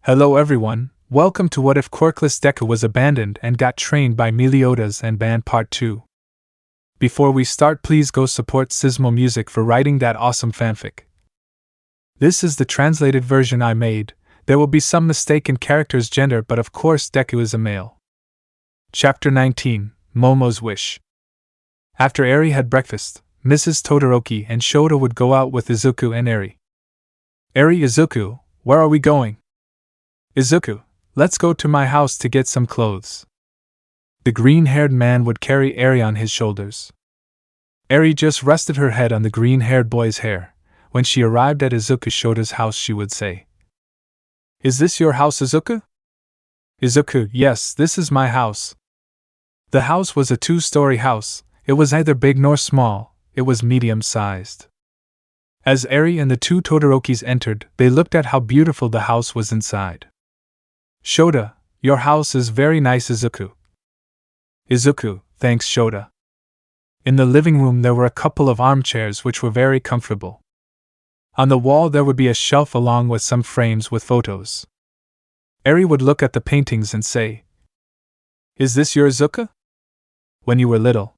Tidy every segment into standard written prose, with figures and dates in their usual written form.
Hello everyone, welcome to What If Quirkless Deku Was Abandoned and Got Trained by Meliodas and Banned Part 2. Before we start, please go support cismomusic for writing that awesome fanfic. This is the translated version I made. There will be some mistake in character's gender, but of course Deku is a male. Chapter 19, Momo's Wish. After Eri had breakfast, Mrs. Todoroki and Shota would go out with Izuku and Eri. Izuku, where are we going? Izuku, let's go to my house to get some clothes. The green-haired man would carry Eri on his shoulders. Eri just rested her head on the green-haired boy's hair. When she arrived at Izuku Shota's house, she would say, "Is this your house, Izuku?" Izuku, yes, this is my house. The house was a two-story house. It was neither big nor small, it was medium-sized. As Eri and the two Todorokis entered, they looked at how beautiful the house was inside. "Shota, your house is very nice, Izuku." "Izuku, thanks, Shota." In the living room there were a couple of armchairs which were very comfortable. On the wall there would be a shelf along with some frames with photos. Eri would look at the paintings and say, "Is this your Izuku? When you were little?"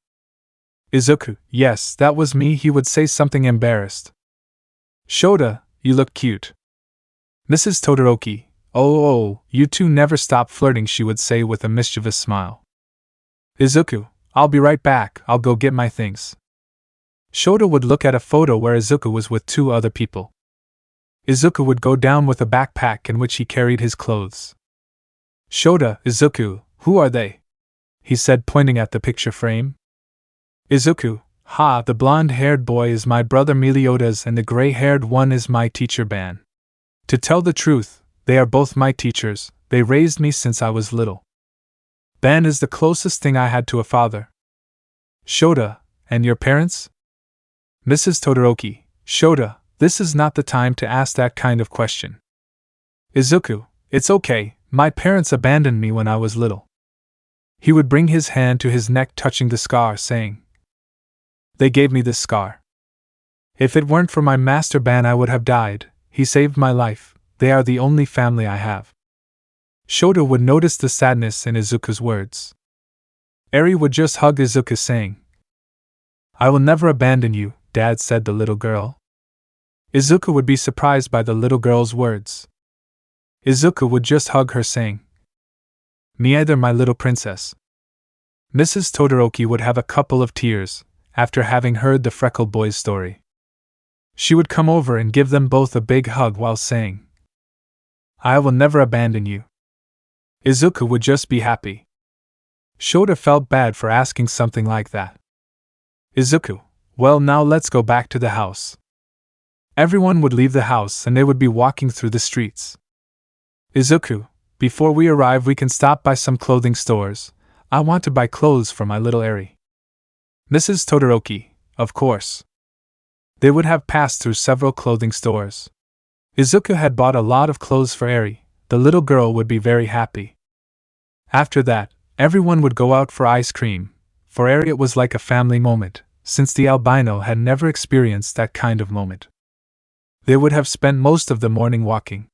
"Izuku, yes, that was me," he would say, something embarrassed. "Shota, you look cute." "Mrs. Todoroki, oh, you two never stop flirting," she would say with a mischievous smile. "Izuku, I'll be right back, I'll go get my things." Shota would look at a photo where Izuku was with two other people. Izuku would go down with a backpack in which he carried his clothes. "Shota, Izuku, who are they?" he said, pointing at the picture frame. Izuku, the blonde-haired boy is my brother Meliodas and the gray-haired one is my teacher Ban. To tell the truth, they are both my teachers, they raised me since I was little. Ban is the closest thing I had to a father. Shota, and your parents? Mrs. Todoroki, Shota, this is not the time to ask that kind of question. Izuku, it's okay, my parents abandoned me when I was little. He would bring his hand to his neck, touching the scar, saying, "They gave me this scar. If it weren't for my master Ban, I would have died. He saved my life. They are the only family I have." Shota would notice the sadness in Izuku's words. Eri would just hug Izuku, saying, "I will never abandon you, Dad," said the little girl. Izuku would be surprised by the little girl's words. Izuku would just hug her, saying, "Me either, my little princess." Mrs. Todoroki would have a couple of tears after having heard the freckled boy's story. She would come over and give them both a big hug while saying, "I will never abandon you." Izuku would just be happy. Shota felt bad for asking something like that. Izuku, well, now let's go back to the house. Everyone would leave the house and they would be walking through the streets. Izuku, before we arrive we can stop by some clothing stores. I want to buy clothes for my little Eri. Mrs. Todoroki, of course. They would have passed through several clothing stores. Izuku had bought a lot of clothes for Eri. The little girl would be very happy. After that, everyone would go out for ice cream. For Eri it was like a family moment, since the albino had never experienced that kind of moment. They would have spent most of the morning walking.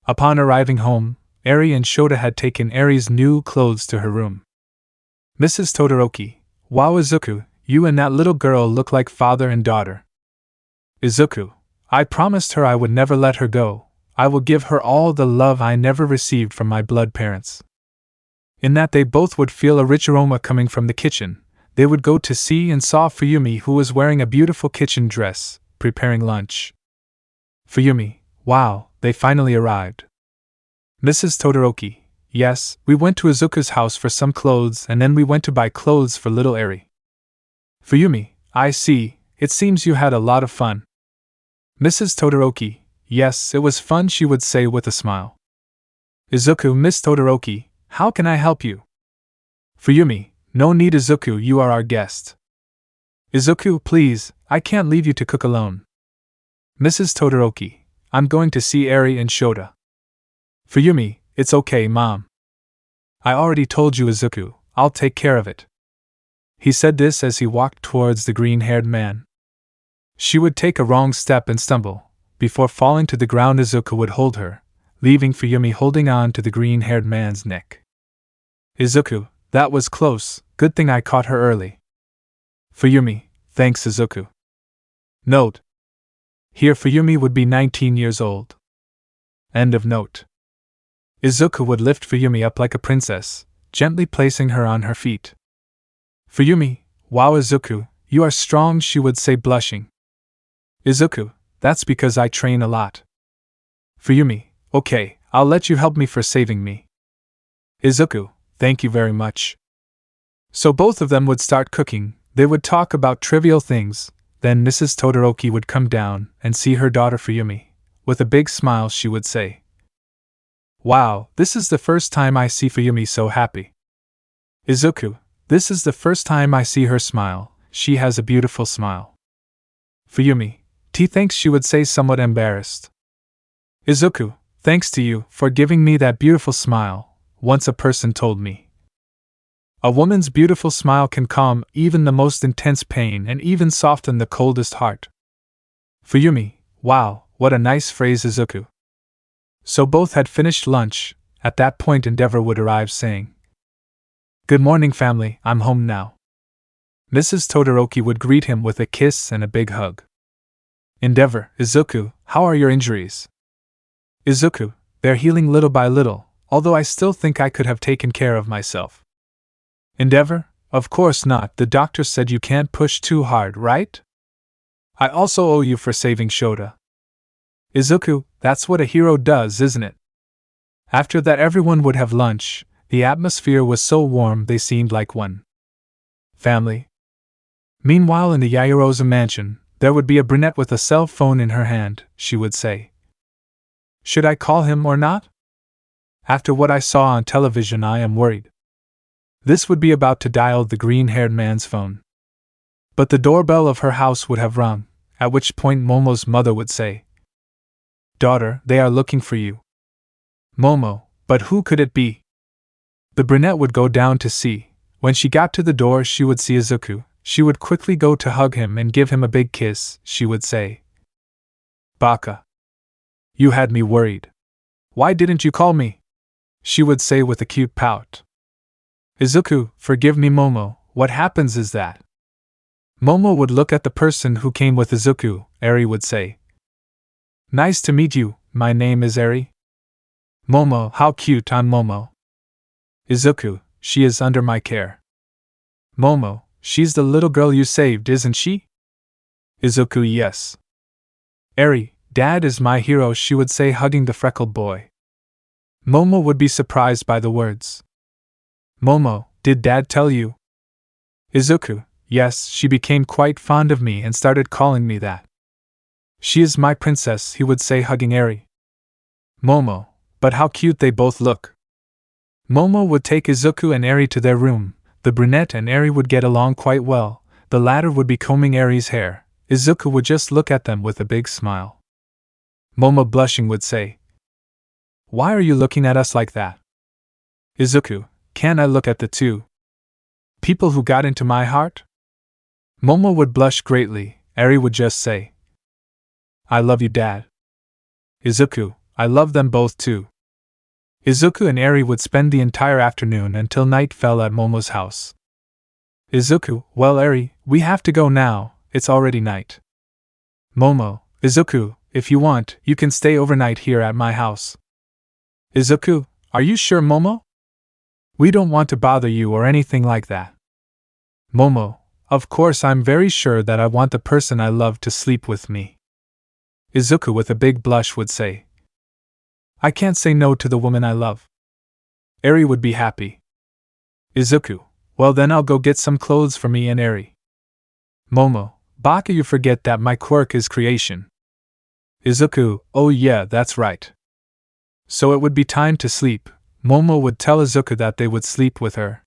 Upon arriving home, Eri and Shota had taken Eri's new clothes to her room. Mrs. Todoroki, wow, Izuku, you and that little girl look like father and daughter. Izuku, I promised her I would never let her go. I will give her all the love I never received from my blood parents. In that they both would feel a rich aroma coming from the kitchen. They would go to see and saw Fuyumi, who was wearing a beautiful kitchen dress, preparing lunch. Fuyumi, wow, they finally arrived. Mrs. Todoroki, yes, we went to Izuku's house for some clothes and then we went to buy clothes for little Eri. Fuyumi, I see, it seems you had a lot of fun. Mrs. Todoroki, yes, it was fun, she would say with a smile. Izuku, Miss Todoroki, how can I help you? Fuyumi, no need, Izuku, you are our guest. Izuku, please, I can't leave you to cook alone. Mrs. Todoroki, I'm going to see Eri and Shota. Fuyumi, it's okay, Mom. I already told you, Izuku, I'll take care of it. He said this as he walked towards the green-haired man. She would take a wrong step and stumble. Before falling to the ground, Izuku would hold her, leaving Fuyumi holding on to the green-haired man's neck. Izuku, that was close, good thing I caught her early. Fuyumi, thanks Izuku. Note. Here Fuyumi would be 19 years old. End of note. Izuku would lift Fuyumi up like a princess, gently placing her on her feet. Fuyumi, wow Izuku, you are strong, she would say blushing. Izuku, that's because I train a lot. Fuyumi, okay, I'll let you help me for saving me. Izuku, thank you very much. So both of them would start cooking, they would talk about trivial things, then Mrs. Todoroki would come down and see her daughter Fuyumi. With a big smile she would say, Wow, this is the first time I see Fuyumi so happy. Izuku, this is the first time I see her smile, she has a beautiful smile. Fuyumi, thanks she would say somewhat embarrassed. Izuku, thanks to you for giving me that beautiful smile, once a person told me. A woman's beautiful smile can calm even the most intense pain and even soften the coldest heart. Fuyumi, wow, what a nice phrase Izuku. So both had finished lunch. At that point Endeavor would arrive saying, Good morning family, I'm home now. Mrs. Todoroki would greet him with a kiss and a big hug. Endeavor, Izuku, how are your injuries? Izuku, they're healing little by little, although I still think I could have taken care of myself. Endeavor, of course not, the doctor said you can't push too hard, right? I also owe you for saving Shota. Izuku, that's what a hero does, isn't it? After that everyone would have lunch, the atmosphere was so warm they seemed like one family. Meanwhile in the Yaoyorozu mansion, there would be a brunette with a cell phone in her hand, she would say. Should I call him or not? After what I saw on television I am worried. This would be about to dial the green-haired man's phone. But the doorbell of her house would have rung, at which point Momo's mother would say, Daughter, they are looking for you. Momo, but who could it be? The brunette would go down to see. When she got to the door she would see Izuku. She would quickly go to hug him and give him a big kiss, she would say. Baka. You had me worried. Why didn't you call me? She would say with a cute pout. Izuku, forgive me Momo, what happens is that. Momo would look at the person who came with Izuku, Eri would say. Nice to meet you, my name is Eri. Momo, how cute, I'm Momo. Izuku, she is under my care. Momo, she's the little girl you saved, isn't she? Izuku, yes. Eri, Dad is my hero, she would say hugging the freckled boy. Momo would be surprised by the words. Momo, did Dad tell you? Izuku, yes, she became quite fond of me and started calling me that. She is my princess, he would say hugging Eri. Momo, but how cute they both look. Momo would take Izuku and Eri to their room. The brunette and Eri would get along quite well. The latter would be combing Eri's hair. Izuku would just look at them with a big smile. Momo blushing would say, Why are you looking at us like that? Izuku, can't I look at the two people who got into my heart? Momo would blush greatly. Eri would just say, I love you, Dad. Izuku, I love them both too. Izuku and Eri would spend the entire afternoon until night fell at Momo's house. Izuku, well Eri, we have to go now, it's already night. Momo, Izuku, if you want, you can stay overnight here at my house. Izuku, are you sure Momo? We don't want to bother you or anything like that. Momo, of course I'm very sure that I want the person I love to sleep with me. Izuku with a big blush would say, I can't say no to the woman I love. Eri would be happy. Izuku, well then I'll go get some clothes for me and Eri. Momo, Baka, you forget that my quirk is creation. Izuku, oh yeah, that's right. So it would be time to sleep. Momo would tell Izuku that they would sleep with her.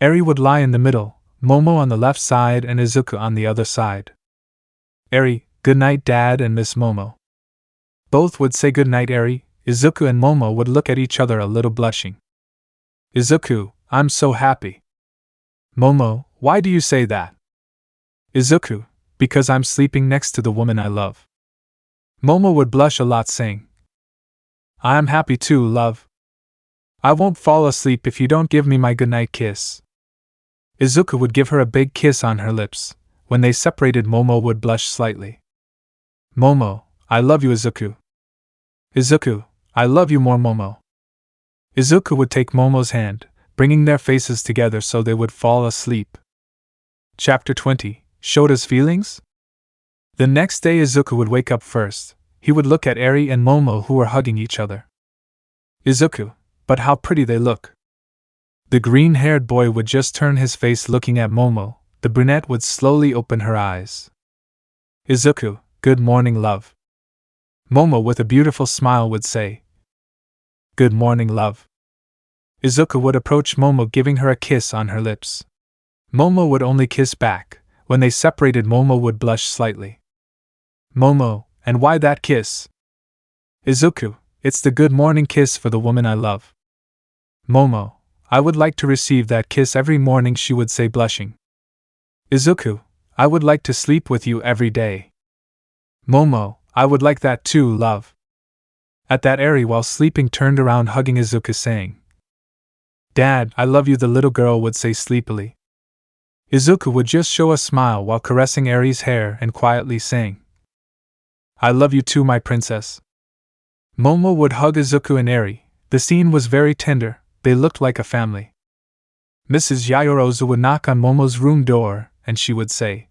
Eri would lie in the middle, Momo on the left side and Izuku on the other side. Eri, good night Dad and Miss Momo. Both would say good night Eri. Izuku and Momo would look at each other a little blushing. Izuku, I'm so happy. Momo, why do you say that? Izuku, because I'm sleeping next to the woman I love. Momo would blush a lot saying, I'm happy too, love. I won't fall asleep if you don't give me my goodnight kiss. Izuku would give her a big kiss on her lips. When they separated, Momo would blush slightly. Momo, I love you, Izuku. Izuku, I love you more, Momo. Izuku would take Momo's hand, bringing their faces together so they would fall asleep. Chapter 20. Shota's Feelings? The next day Izuku would wake up first. He would look at Eri and Momo, who were hugging each other. Izuku, but how pretty they look. The green-haired boy would just turn his face looking at Momo. The brunette would slowly open her eyes. Izuku, good morning, love. Momo, with a beautiful smile, would say, Good morning, love. Izuku would approach Momo, giving her a kiss on her lips. Momo would only kiss back. When they separated, Momo would blush slightly. Momo, and why that kiss? Izuku, it's the good morning kiss for the woman I love. Momo, I would like to receive that kiss every morning, she would say, blushing. Izuku, I would like to sleep with you every day. Momo, I would like that too, love. At that, Eri, while sleeping, turned around hugging Izuku, saying, Dad, I love you, the little girl would say sleepily. Izuku would just show a smile while caressing Eri's hair and quietly saying, I love you too, my princess. Momo would hug Izuku and Eri. The scene was very tender. They looked like a family. Mrs. Yayorozu would knock on Momo's room door, and she would say,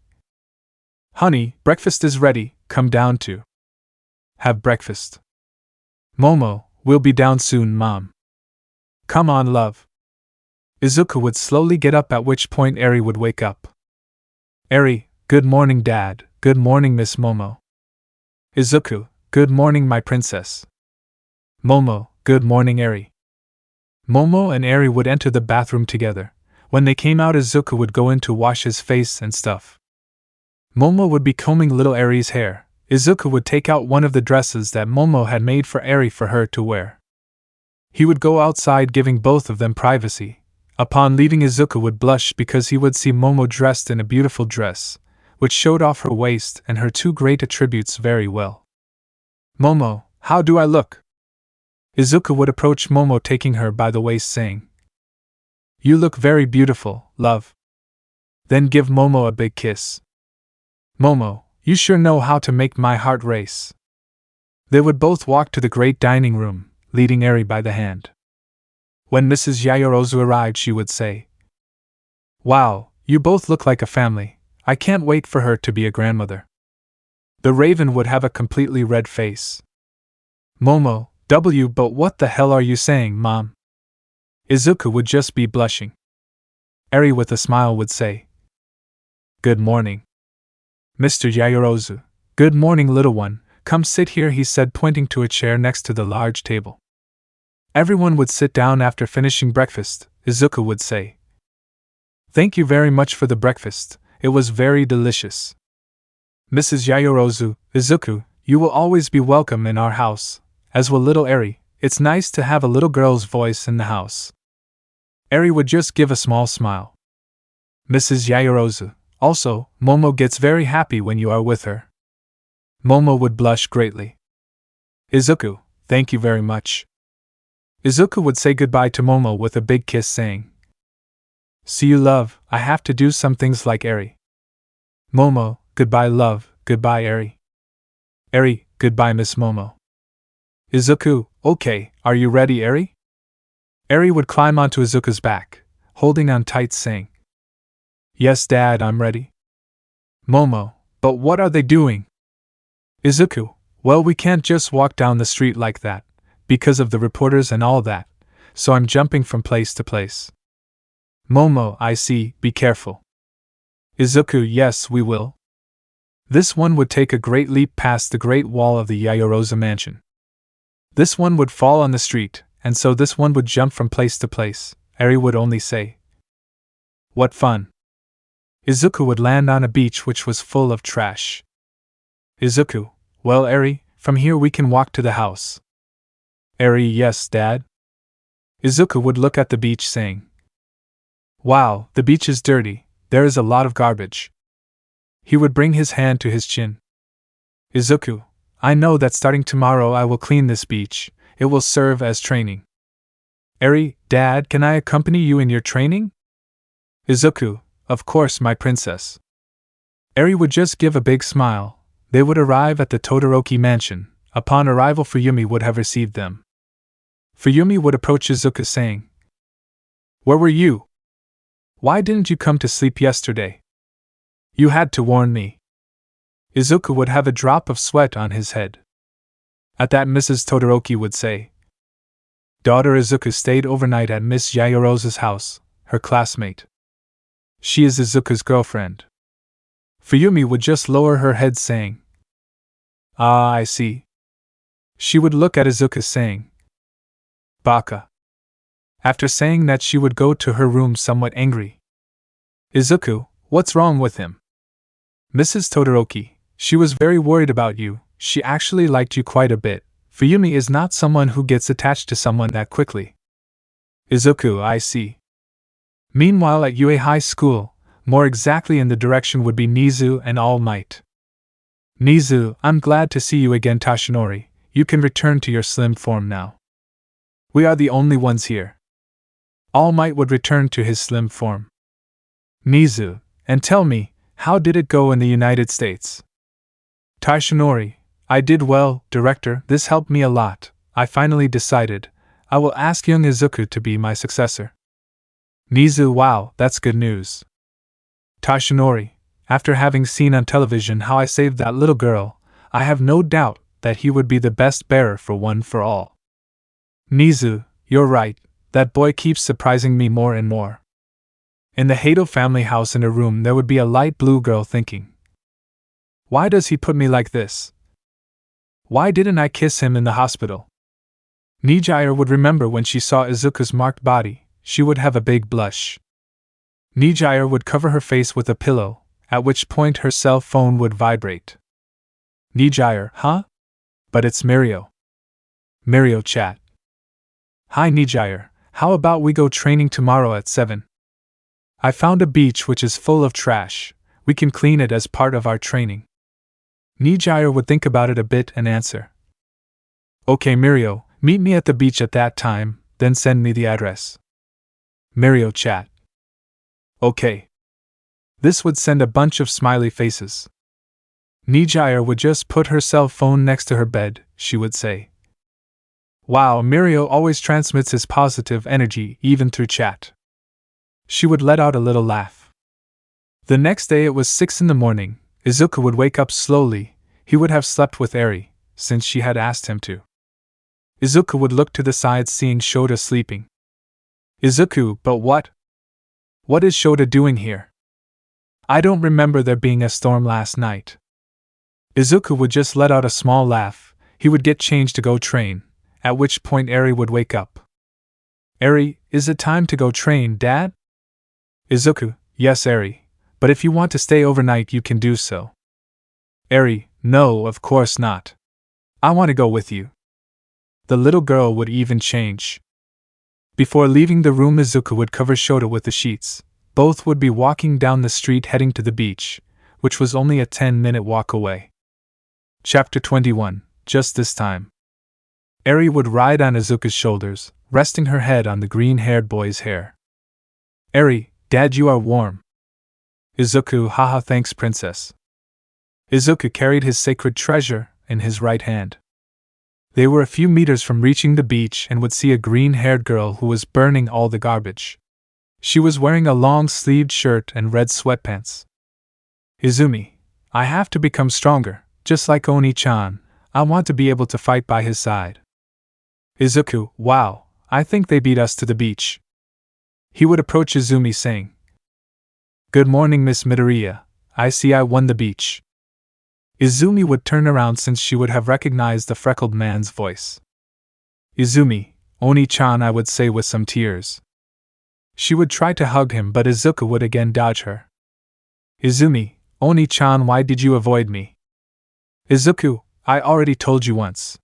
Honey, breakfast is ready, come down to have breakfast. Momo, we'll be down soon, Mom. Come on, love. Izuku would slowly get up, at which point Eri would wake up. Eri, good morning, Dad. Good morning, Miss Momo. Izuku, good morning, my princess. Momo, good morning, Eri. Momo and Eri would enter the bathroom together. When they came out, Izuku would go in to wash his face and stuff. Momo would be combing little Eri's hair. Izuku would take out one of the dresses that Momo had made for Eri for her to wear. He would go outside, giving both of them privacy. Upon leaving, Izuku would blush because he would see Momo dressed in a beautiful dress, which showed off her waist and her two great attributes very well. Momo, how do I look? Izuku would approach Momo, taking her by the waist, saying, You look very beautiful, love. Then give Momo a big kiss. Momo, you sure know how to make my heart race. They would both walk to the great dining room, leading Eri by the hand. When Mrs. Yayorozu arrived, she would say, Wow, you both look like a family. I can't wait for her to be a grandmother. The raven would have a completely red face. Momo, but what the hell are you saying, Mom? Izuku would just be blushing. Eri, with a smile, would say, Good morning. Mr. Yayorozu, good morning, little one. Come sit here, he said, pointing to a chair next to the large table. Everyone would sit down after finishing breakfast. Izuku would say, Thank you very much for the breakfast. It was very delicious. Mrs. Yayorozu, Izuku, you will always be welcome in our house, as will little Eri. It's nice to have a little girl's voice in the house. Eri would just give a small smile. Mrs. Yayorozu, also, Momo gets very happy when you are with her. Momo would blush greatly. Izuku, thank you very much. Izuku would say goodbye to Momo with a big kiss, saying, See you, love, I have to do some things like Eri. Momo, goodbye, love, goodbye, Eri. Eri, goodbye, Miss Momo. Izuku, okay, are you ready, Eri? Eri would climb onto Izuku's back, holding on tight, saying, Yes, Dad, I'm ready. Momo, but what are they doing? Izuku, well, we can't just walk down the street like that, because of the reporters and all that, so I'm jumping from place to place. Momo, I see, be careful. Izuku, yes, we will. This one would take a great leap past the great wall of the Yayorozu mansion. This one would fall on the street, and so this one would jump from place to place. Eri would only say, What fun. Izuku would land on a beach which was full of trash. Izuku, well, Eri, from here we can walk to the house. Eri, yes, Dad. Izuku would look at the beach, saying, Wow, the beach is dirty, there is a lot of garbage. He would bring his hand to his chin. Izuku, I know that starting tomorrow I will clean this beach. it will serve as training. Eri, Dad, can I accompany you in your training? Izuku, of course, my princess. Eri would just give a big smile. They would arrive at the Todoroki mansion. Upon arrival, Fuyumi would have received them. Fuyumi would approach Izuku saying, "Where were you? Why didn't you come to sleep yesterday? You had to warn me." Izuku would have a drop of sweat on his head. At that, Mrs. Todoroki would say, "Daughter Izuku stayed overnight at Miss Yaoyoro's house, her classmate. She is Izuku's girlfriend." Fuyumi would just lower her head saying, "Ah, I see." She would look at Izuku saying, "Baka." After saying that, she would go to her room somewhat angry. "Izuku, what's wrong with him?" "Mrs. Todoroki, she was very worried about you. She actually liked you quite a bit. Fuyumi is not someone who gets attached to someone that quickly." "Izuku, I see." Meanwhile, at UA High School, more exactly in the direction would be Nizu and All Might. "Nizu, I'm glad to see you again, Tashinori. You can return to your slim form now. We are the only ones here." All Might would return to his slim form. "Nizu, and tell me, how did it go in the United States?" "Tashinori, I did well, Director. This helped me a lot. I finally decided I will ask young Izuku to be my successor." "Nizu, wow, that's good news." "Tashinori, after having seen on television how I saved that little girl, I have no doubt that he would be the best bearer for One for All." "Nizu, you're right, that boy keeps surprising me more and more." In the Hato family house, in a room, there would be a light blue girl thinking, "Why does he put me like this? Why didn't I kiss him in the hospital?" Nijire would remember when she saw Izuku's marked body, she would have a big blush. Nijire would cover her face with a pillow, at which point her cell phone would vibrate. "Nijire, huh? But it's Mirio." "Mirio chat." "Hi Nijire, how about we go training tomorrow at 7? I found a beach which is full of trash. We can clean it as part of our training." Nijire would think about it a bit and answer, "Okay Mirio, meet me at the beach at that time, then send me the address." Mirio chat. "Okay." This would send a bunch of smiley faces. Nijire would just put her cell phone next to her bed. She would say, "Wow, Mirio always transmits his positive energy even through chat." She would let out a little laugh. The next day it was 6 in the morning. Izuku would wake up slowly. He would have slept with Eri, since she had asked him to. Izuku would look to the side, seeing Shota sleeping. "Izuku, but what? What is Shota doing here? I don't remember there being a storm last night." Izuku would just let out a small laugh. He would get changed to go train, at which point Eri would wake up. "Eri, is it time to go train, Dad?" Izuku, "Yes, Eri. But if you want to stay overnight, you can do so." Eri, "No, of course not. I want to go with you." The little girl would even change. Before leaving the room, Izuku would cover Shota with the sheets. Both would be walking down the street heading to the beach, which was only a 10-minute walk away. Chapter 21. Just this time. Eri would ride on Izuku's shoulders, resting her head on the green-haired boy's hair. "Eri, Dad, you are warm." Izuku, "Haha, thanks, princess." Izuku carried his sacred treasure in his right hand. They were a few meters from reaching the beach and would see a green-haired girl who was burning all the garbage. She was wearing a long-sleeved shirt and red sweatpants. "Izumi, I have to become stronger, just like Oni-chan. I want to be able to fight by his side." Izuku, "Wow, I think they beat us to the beach." He would approach Izumi saying, "Good morning, Miss Midorya. I see I won the beach." Izumi would turn around, since she would have recognized the freckled man's voice. "Izumi, Oni-chan," I would say with some tears. She would try to hug him, but Izuku would again dodge her. "Izumi, Oni-chan, why did you avoid me?" Izuku, "I already told you once."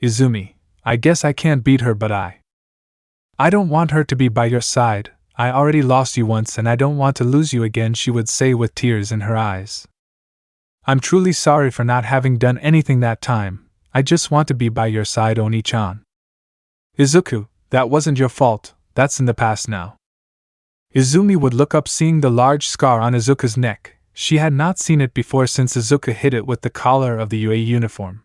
Izumi, "I guess I can't beat her, but I don't want her to be by your side. I already lost you once and I don't want to lose you again," she would say with tears in her eyes. "I'm truly sorry for not having done anything that time. I just want to be by your side, Oni-chan. Izuku, that wasn't your fault, that's in the past now. Izumi would look up, seeing the large scar on Izuku's neck. She had not seen it before since Izuku hit it with the collar of the UA uniform.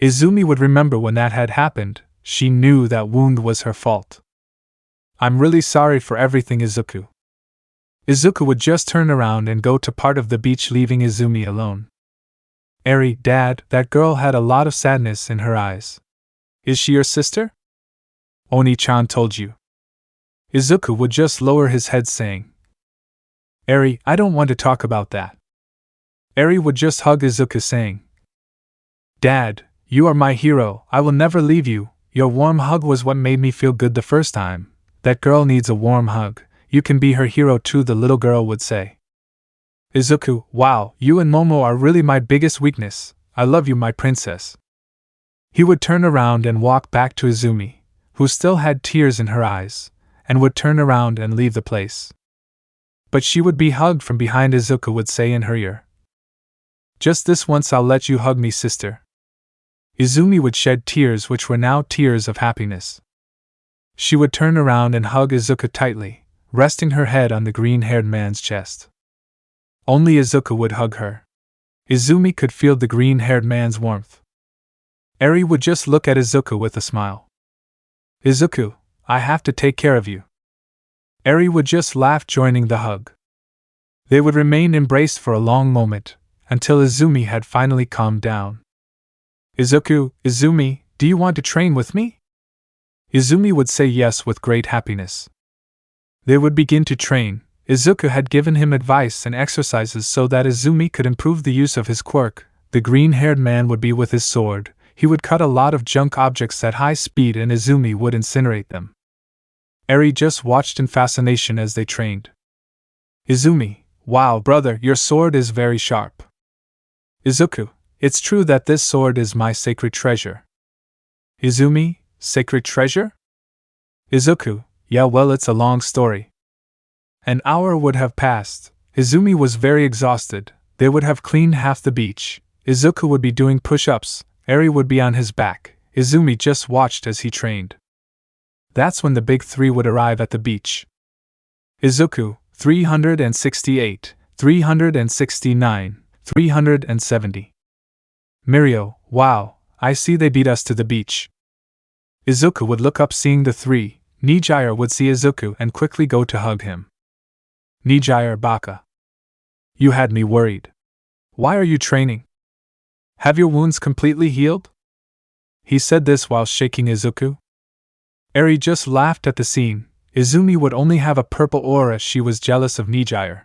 Izumi would remember when that had happened. She knew that wound was her fault. I'm really sorry for everything, Izuku. Izuku would just turn around and go to part of the beach, leaving Izumi alone. Eri, Dad, that girl had a lot of sadness in her eyes. Is she your sister? Oni-chan told you. Izuku would just lower his head, saying, Eri, I don't want to talk about that. Eri would just hug Izuku, saying, Dad, you are my hero, I will never leave you. Your warm hug was what made me feel good the first time. That girl needs a warm hug. You can be her hero too, the little girl would say. Izuku, wow, you and Momo are really my biggest weakness. I love you, my princess. He would turn around and walk back to Izumi, who still had tears in her eyes, and would turn around and leave the place. But she would be hugged from behind. Izuku would say in her ear, Just this once I'll let you hug me, sister. Izumi would shed tears, which were now tears of happiness. She would turn around and hug Izuku tightly, resting her head on the green-haired man's chest. Only Izuku would hug her. Izumi could feel the green-haired man's warmth. Eri would just look at Izuku with a smile. Izuku, I have to take care of you. Eri would just laugh, joining the hug. They would remain embraced for a long moment, until Izumi had finally calmed down. Izuku, Izumi, do you want to train with me? Izumi would say yes with great happiness. They would begin to train. Izuku had given him advice and exercises so that Izumi could improve the use of his quirk. The green-haired man would be with his sword. He would cut a lot of junk objects at high speed and Izumi would incinerate them. Eri just watched in fascination as they trained. Izumi, wow, brother, your sword is very sharp. Izuku, it's true that this sword is my sacred treasure. Izumi, sacred treasure? Izuku, yeah, well, it's a long story. An hour would have passed. Izumi was very exhausted. They would have cleaned half the beach. Izuku would be doing push-ups. Eri would be on his back. Izumi just watched as he trained. That's when the big three would arrive at the beach. Izuku, 368, 369, 370. Mirio, wow, I see they beat us to the beach. Izuku would look up, seeing the three. Nijire would see Izuku and quickly go to hug him. Nijire, baka. You had me worried. Why are you training? Have your wounds completely healed? He said this while shaking Izuku. Eri just laughed at the scene. Izumi would only have a purple aura. She was jealous of Nijire.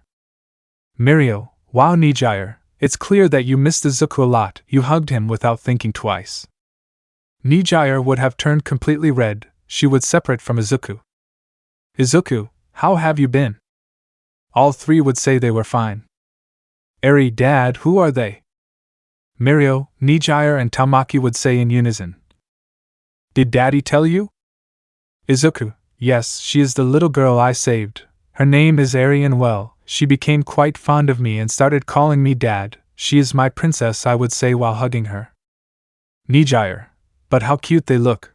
Mirio, wow, Nijire, it's clear that you missed Izuku a lot. You hugged him without thinking twice. Nijire would have turned completely red. She would separate from Izuku. Izuku, how have you been? All three would say they were fine. Eri, Dad, who are they? Mirio, Nijire and Tamaki would say in unison. Did Daddy tell you? Izuku, yes, she is the little girl I saved. Her name is Eri, and well, she became quite fond of me and started calling me Dad. She is my princess, I would say while hugging her. Nijire, but how cute they look.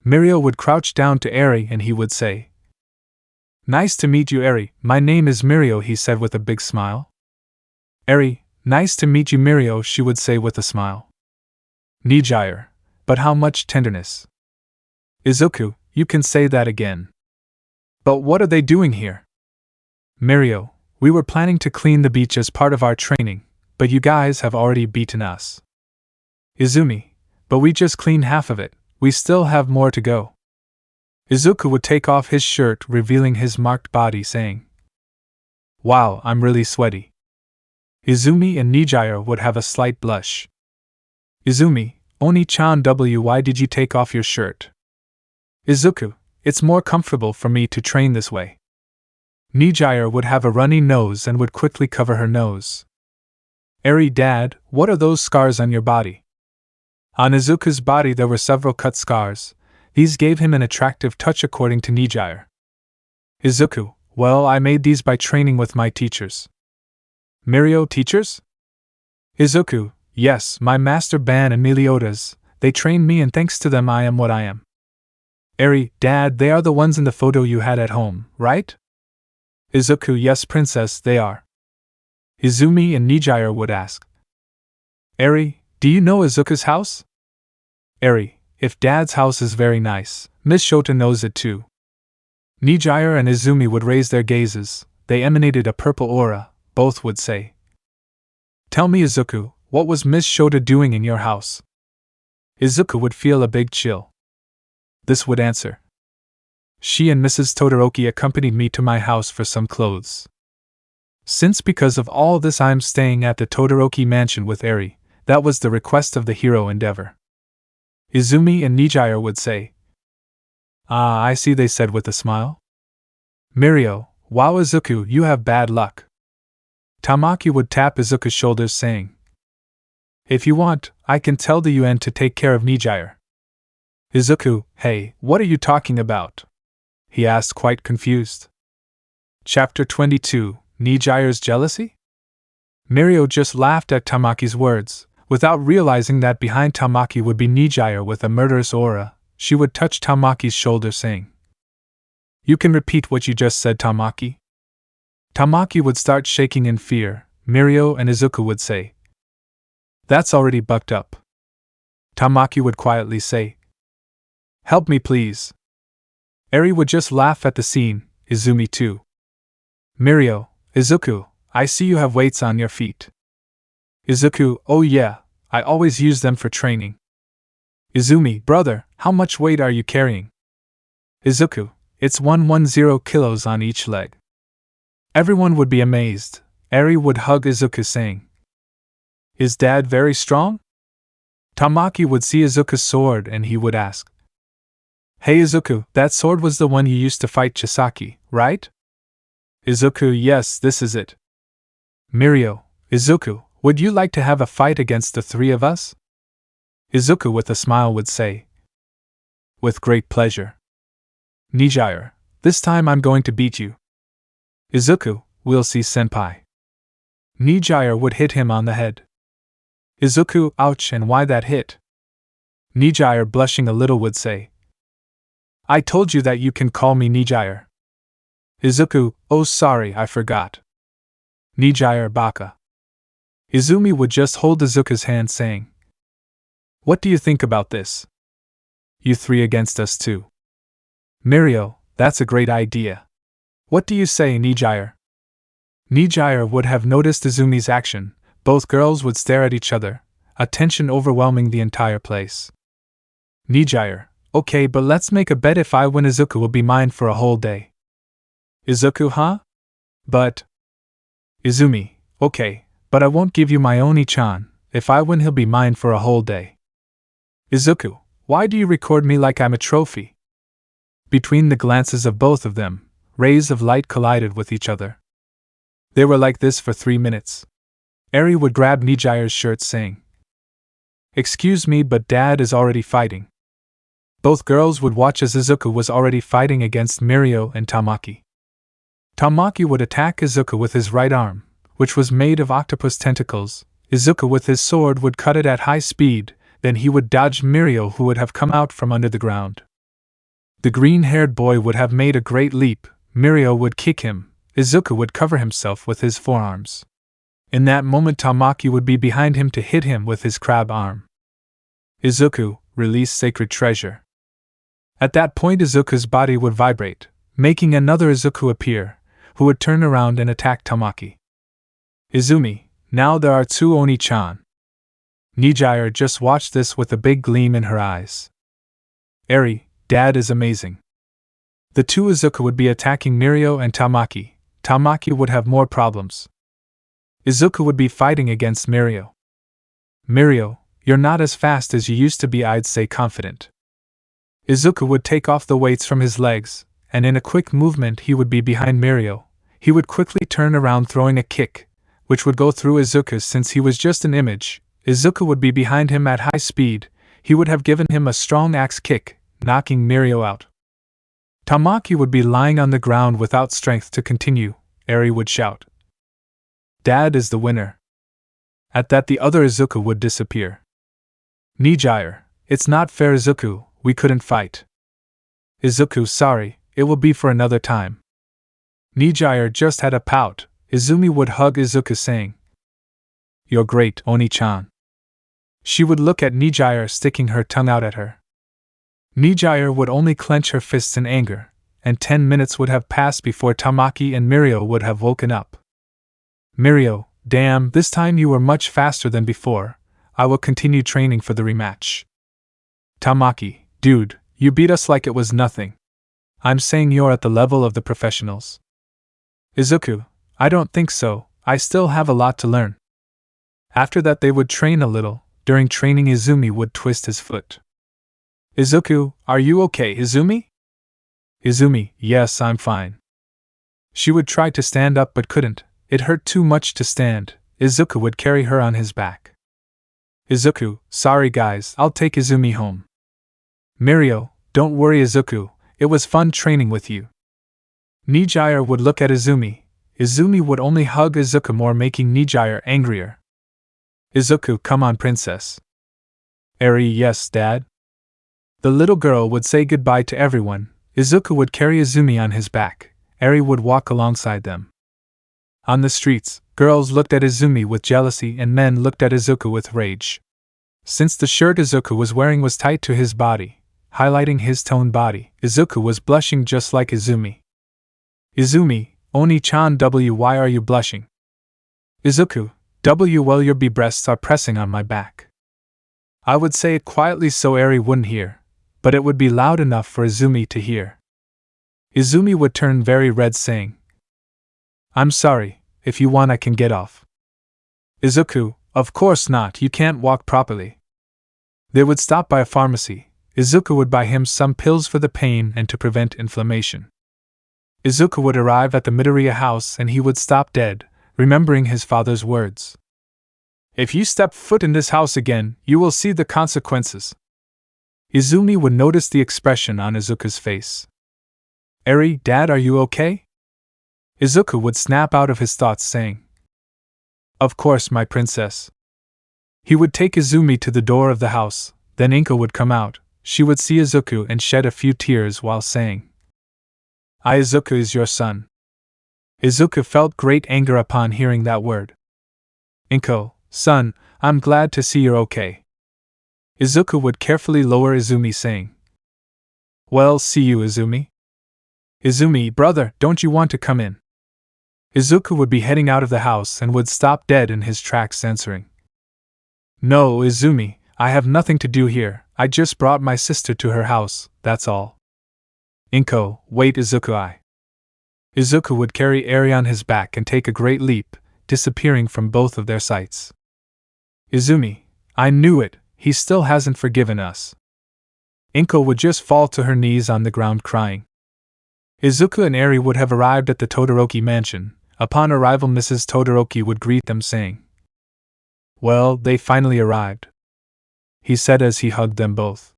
Mirio would crouch down to Eri and he would say, Nice to meet you, Eri. My name is Mirio, he said with a big smile. Eri, nice to meet you, Mirio, she would say with a smile. Nijire, but how much tenderness. Izuku, you can say that again. But what are they doing here? Mirio, we were planning to clean the beach as part of our training, but you guys have already beaten us. Izumi, but we just cleaned half of it, we still have more to go. Izuku would take off his shirt, revealing his marked body, saying, Wow, I'm really sweaty. Izumi and Nijire would have a slight blush. Izumi, Oni-chan, why did you take off your shirt? Izuku, it's more comfortable for me to train this way. Nijire would have a runny nose and would quickly cover her nose. Eri, Dad, what are those scars on your body? On Izuku's body there were several cut scars. These gave him an attractive touch according to Nijire. Izuku, well, I made these by training with my teachers. Mirio, teachers? Izuku, Yes, my master Ban and Meliodas, they trained me and thanks to them I am what I am. Eri, Dad, they are the ones in the photo you had at home, right? Izuku, yes princess, they are. Izumi and Nijire would ask. Eri, do you know Izuku's house? Eri, if Dad's house is very nice, Miss Shota knows it too. Nijire and Izumi would raise their gazes, they emanated a purple aura, both would say. Tell me Izuku, what was Miss Shota doing in your house? Izuku would feel a big chill. This would answer. She and Mrs. Todoroki accompanied me to my house for some clothes. Since because of all this I'm staying at the Todoroki mansion with Eri, that was the request of the hero endeavor. Izumi and Nijire would say. Ah, I see, they said with a smile. Mirio, wow Izuku, you have bad luck. Tamaki would tap Izuku's shoulders saying. If you want, I can tell the UN to take care of Nijire. Izuku, hey, what are you talking about? He asked quite confused. Chapter 22, Nijire's Jealousy? Mirio just laughed at Tamaki's words, without realizing that behind Tamaki would be Nijire with a murderous aura. She would touch Tamaki's shoulder saying, You can repeat what you just said, Tamaki? Tamaki would start shaking in fear. Mirio and Izuku would say, That's already bucked up. Tamaki would quietly say, Help me please. Eri would just laugh at the scene, Izumi too. Mirio, Izuku, I see you have weights on your feet. Izuku, oh yeah, I always use them for training. Izumi, brother, how much weight are you carrying? Izuku, it's 110 kilos on each leg. Everyone would be amazed. Eri would hug Izuku saying, Is Dad very strong? Tamaki would see Izuku's sword and he would ask, Hey Izuku, that sword was the one you used to fight Chisaki, right? Izuku, yes, this is it. Mirio, Izuku, would you like to have a fight against the three of us? Izuku with a smile would say, With great pleasure. Nijire, this time I'm going to beat you. Izuku, we'll see senpai. Nijire would hit him on the head. Izuku, ouch, and why that hit? Nijire, blushing a little, would say, I told you that you can call me Nijire. Izuku, oh sorry, I forgot. Nijire, baka. Izumi would just hold Izuku's hand saying, What do you think about this? You three against us too. Mirio, that's a great idea. What do you say, Nijire? Nijire would have noticed Izumi's action. Both girls would stare at each other, a tension overwhelming the entire place. Nijire, okay, but let's make a bet. If I win, Izuku will be mine for a whole day. Izuku, huh? But... Izumi, okay, but I won't give you my Oni-chan. If I win, he'll be mine for a whole day. Izuku, why do you record me like I'm a trophy? Between the glances of both of them, rays of light collided with each other. They were like this for 3 minutes. Eri would grab Nijire's shirt saying, Excuse me, but Dad is already fighting. Both girls would watch as Izuku was already fighting against Mirio and Tamaki. Tamaki would attack Izuku with his right arm, which was made of octopus tentacles. Izuku with his sword would cut it at high speed, then he would dodge Mirio, who would have come out from under the ground. The green-haired boy would have made a great leap. Mirio would kick him. Izuku would cover himself with his forearms. In that moment, Tamaki would be behind him to hit him with his crab arm. Izuku, release sacred treasure. At that point, Izuku's body would vibrate, making another Izuku appear, who would turn around and attack Tamaki. Izumi, now there are two Oni-chan. Nijire just watched this with a big gleam in her eyes. Eri, Dad is amazing. The two Izuku would be attacking Mirio and Tamaki. Tamaki would have more problems. Izuku would be fighting against Mirio. Mirio, you're not as fast as you used to be, I'd say, confident. Izuku would take off the weights from his legs, and in a quick movement he would be behind Mirio. He would quickly turn around, throwing a kick, which would go through Izuku since he was just an image. Izuku would be behind him at high speed. He would have given him a strong axe kick, knocking Mirio out. Tamaki would be lying on the ground without strength to continue. Eri would shout, Dad is the winner. At that the other Izuku would disappear. Nijire, it's not fair Izuku, we couldn't fight. Izuku, sorry, it will be for another time. Nijire just had a pout. Izumi would hug Izuku saying, You're great, Oni-chan. She would look at Nijire sticking her tongue out at her. Nijire would only clench her fists in anger, and 10 minutes would have passed before Tamaki and Mirio would have woken up. Mirio, damn, this time you were much faster than before. I will continue training for the rematch. Tamaki, dude, you beat us like it was nothing. I'm saying you're at the level of the professionals. Izuku, I don't think so, I still have a lot to learn. After that they would train a little. During training Izumi would twist his foot. Izuku, are you okay, Izumi? Izumi, yes, I'm fine. She would try to stand up but couldn't, it hurt too much to stand. Izuku would carry her on his back. Izuku, sorry guys, I'll take Izumi home. Mirio, don't worry Izuku, it was fun training with you. Nijire would look at Izumi. Izumi would only hug Izuku more, making Nijire angrier. Izuku, come on princess. Eri, yes, dad. The little girl would say goodbye to everyone. Izuku would carry Izumi on his back. Eri would walk alongside them. On the streets, girls looked at Izumi with jealousy and men looked at Izuku with rage. Since the shirt Izuku was wearing was tight to his body, highlighting his toned body, Izuku was blushing just like Izumi. Izumi, Oni-chan, why are you blushing? Izuku, well your breasts are pressing on my back. I would say it quietly so Eri wouldn't hear, but it would be loud enough for Izumi to hear. Izumi would turn very red saying, I'm sorry, if you want I can get off. Izuku, of course not, you can't walk properly. They would stop by a pharmacy. Izuku would buy him some pills for the pain and to prevent inflammation. Izuku would arrive at the Midoriya house and he would stop dead, remembering his father's words. If you step foot in this house again, you will see the consequences. Izumi would notice the expression on Izuku's face. Eri, dad, are you okay? Izuku would snap out of his thoughts saying, Of course, my princess. He would take Izumi to the door of the house, then Inko would come out, she would see Izuku and shed a few tears while saying, Izuku is your son. Izuku felt great anger upon hearing that word. Inko, son, I'm glad to see you're okay. Izuku would carefully lower Izumi saying, Well, see you Izumi. Izumi, brother, don't you want to come in? Izuku would be heading out of the house and would stop dead in his tracks answering, No, Izumi, I have nothing to do here, I just brought my sister to her house, that's all. Inko, wait Izuku Izuku would carry Eri on his back and take a great leap, disappearing from both of their sights. Izumi, I knew it, he still hasn't forgiven us. Inko would just fall to her knees on the ground crying. Izuku and Eri would have arrived at the Todoroki mansion. Upon arrival Mrs. Todoroki would greet them saying, Well, they finally arrived, he said as he hugged them both.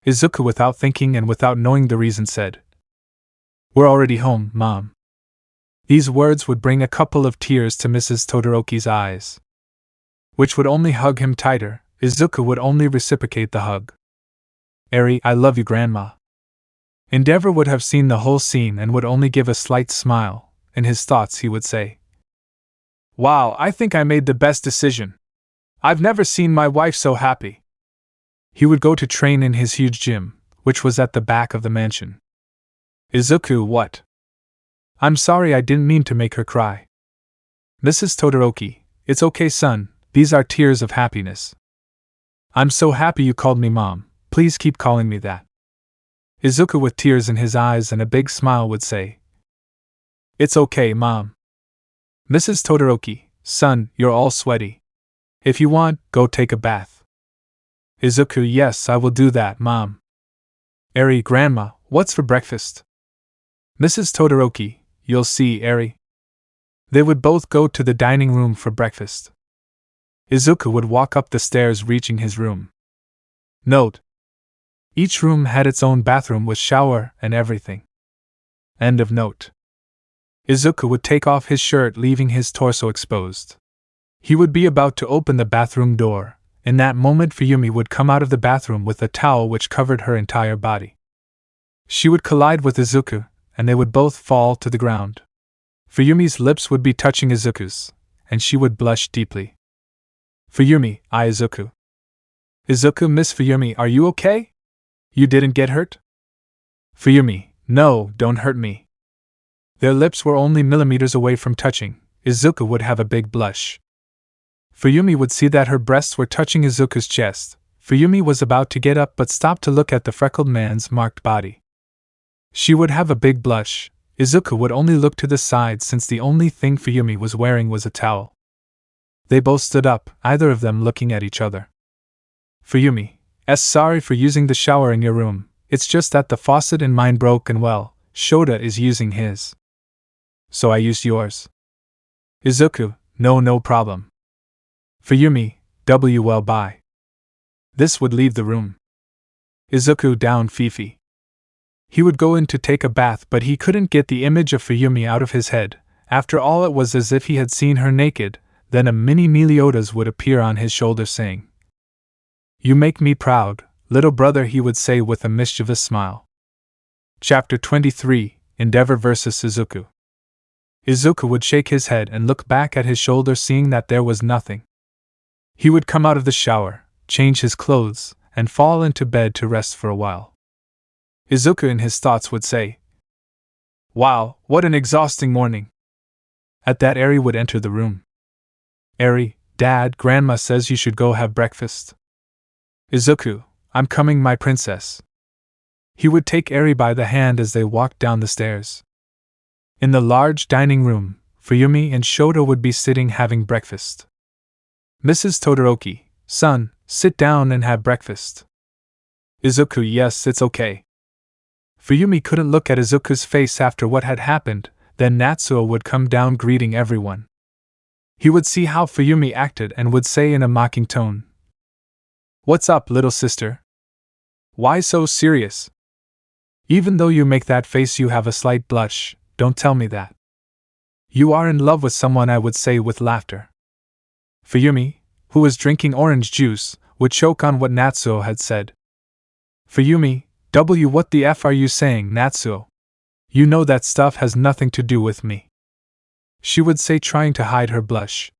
Izuku, without thinking and without knowing the reason, said, We're already home, Mom. These words would bring a couple of tears to Mrs. Todoroki's eyes, which would only hug him tighter. Izuku would only reciprocate the hug. Eri, I love you, Grandma. Endeavor would have seen the whole scene and would only give a slight smile. In his thoughts he would say, Wow, I think I made the best decision. I've never seen my wife so happy. He would go to train in his huge gym, which was at the back of the mansion. Izuku, what? I'm sorry, I didn't mean to make her cry. Mrs. Todoroki, it's okay son, these are tears of happiness. I'm so happy you called me Mom, please keep calling me that. Izuku, with tears in his eyes and a big smile, would say, It's okay, Mom. Mrs. Todoroki, son, you're all sweaty. If you want, go take a bath. Izuku, yes, I will do that, Mom. Eri, Grandma, what's for breakfast? Mrs. Todoroki, you'll see, Eri. They would both go to the dining room for breakfast. Izuku would walk up the stairs, reaching his room. Note: each room had its own bathroom with shower and everything. End of note. Izuku would take off his shirt, leaving his torso exposed. He would be about to open the bathroom door. In that moment, Fuyumi would come out of the bathroom with a towel which covered her entire body. She would collide with Izuku, and they would both fall to the ground. Fuyumi's lips would be touching Izuku's, and she would blush deeply. Fuyumi, Izuku. Izuku, Miss Fuyumi, are you okay? You didn't get hurt? Fuyumi, no, don't hurt me. Their lips were only millimeters away from touching. Izuku would have a big blush. Fuyumi would see that her breasts were touching Izuku's chest. Fuyumi was about to get up but stopped to look at the freckled man's marked body. She would have a big blush. Izuku would only look to the side since the only thing Fuyumi was wearing was a towel. They both stood up, either of them looking at each other. Fuyumi, sorry for using the shower in your room, it's just that the faucet in mine broke and well, Shota is using his. So I used yours. Izuku, no problem. Fuyumi, well bye. This would leave the room. Izuku down Fifi. He would go in to take a bath but he couldn't get the image of Fuyumi out of his head. After all, it was as if he had seen her naked. Then a mini Meliodas would appear on his shoulder saying, "You make me proud, little brother," he would say with a mischievous smile. Chapter 23, Endeavor vs. Izuku. Izuku would shake his head and look back at his shoulder, seeing that there was nothing. He would come out of the shower, change his clothes, and fall into bed to rest for a while. Izuku in his thoughts would say, "Wow, what an exhausting morning." At that, Eri would enter the room. "Eri, Dad, Grandma says you should go have breakfast." "Izuku, I'm coming, my princess." He would take Eri by the hand as they walked down the stairs. In the large dining room, Fuyumi and Shota would be sitting having breakfast. "Mrs. Todoroki, son, sit down and have breakfast." "Izuku, yes, it's okay." Fuyumi couldn't look at Izuku's face after what had happened. Then Natsuo would come down greeting everyone. He would see how Fuyumi acted and would say in a mocking tone, "What's up, little sister? Why so serious? Even though you make that face, you have a slight blush. Don't tell me that. You are in love with someone," I would say with laughter. Fuyumi, who was drinking orange juice, would choke on what Natsuo had said. "Fuyumi, what the F are you saying, Natsuo? You know that stuff has nothing to do with me," she would say, trying to hide her blush.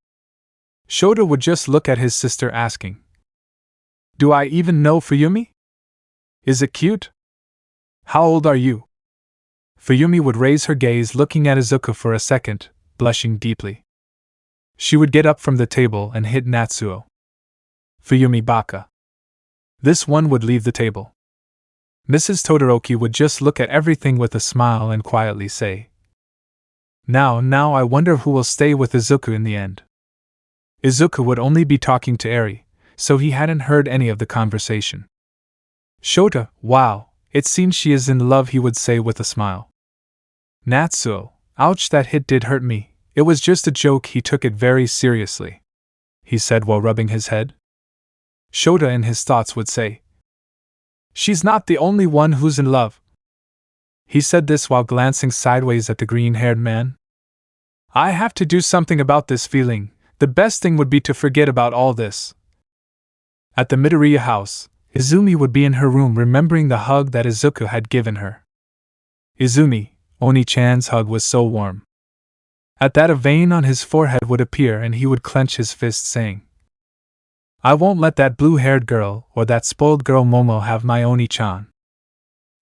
Shota would just look at his sister asking, "Do I even know Fuyumi? Is it cute? How old are you?" Fuyumi would raise her gaze, looking at Izuku for a second, blushing deeply. She would get up from the table and hit Natsuo. "Fuyumi baka." This one would leave the table. Mrs. Todoroki would just look at everything with a smile and quietly say, Now I wonder who will stay with Izuku in the end." Izuku would only be talking to Eri, so he hadn't heard any of the conversation. "Shota, wow, it seems she is in love," he would say with a smile. "Natsuo, ouch, that hit did hurt me. It was just a joke, he took it very seriously," he said while rubbing his head. Shota in his thoughts would say, "She's not the only one who's in love." He said this while glancing sideways at the green-haired man. "I have to do something about this feeling. The best thing would be to forget about all this." At the Midoriya house, Izumi would be in her room remembering the hug that Izuku had given her. Izumi, Oni-chan's hug was so warm. At that, a vein on his forehead would appear and he would clench his fist, saying, "I won't let that blue-haired girl or that spoiled girl Momo have my Oni-chan."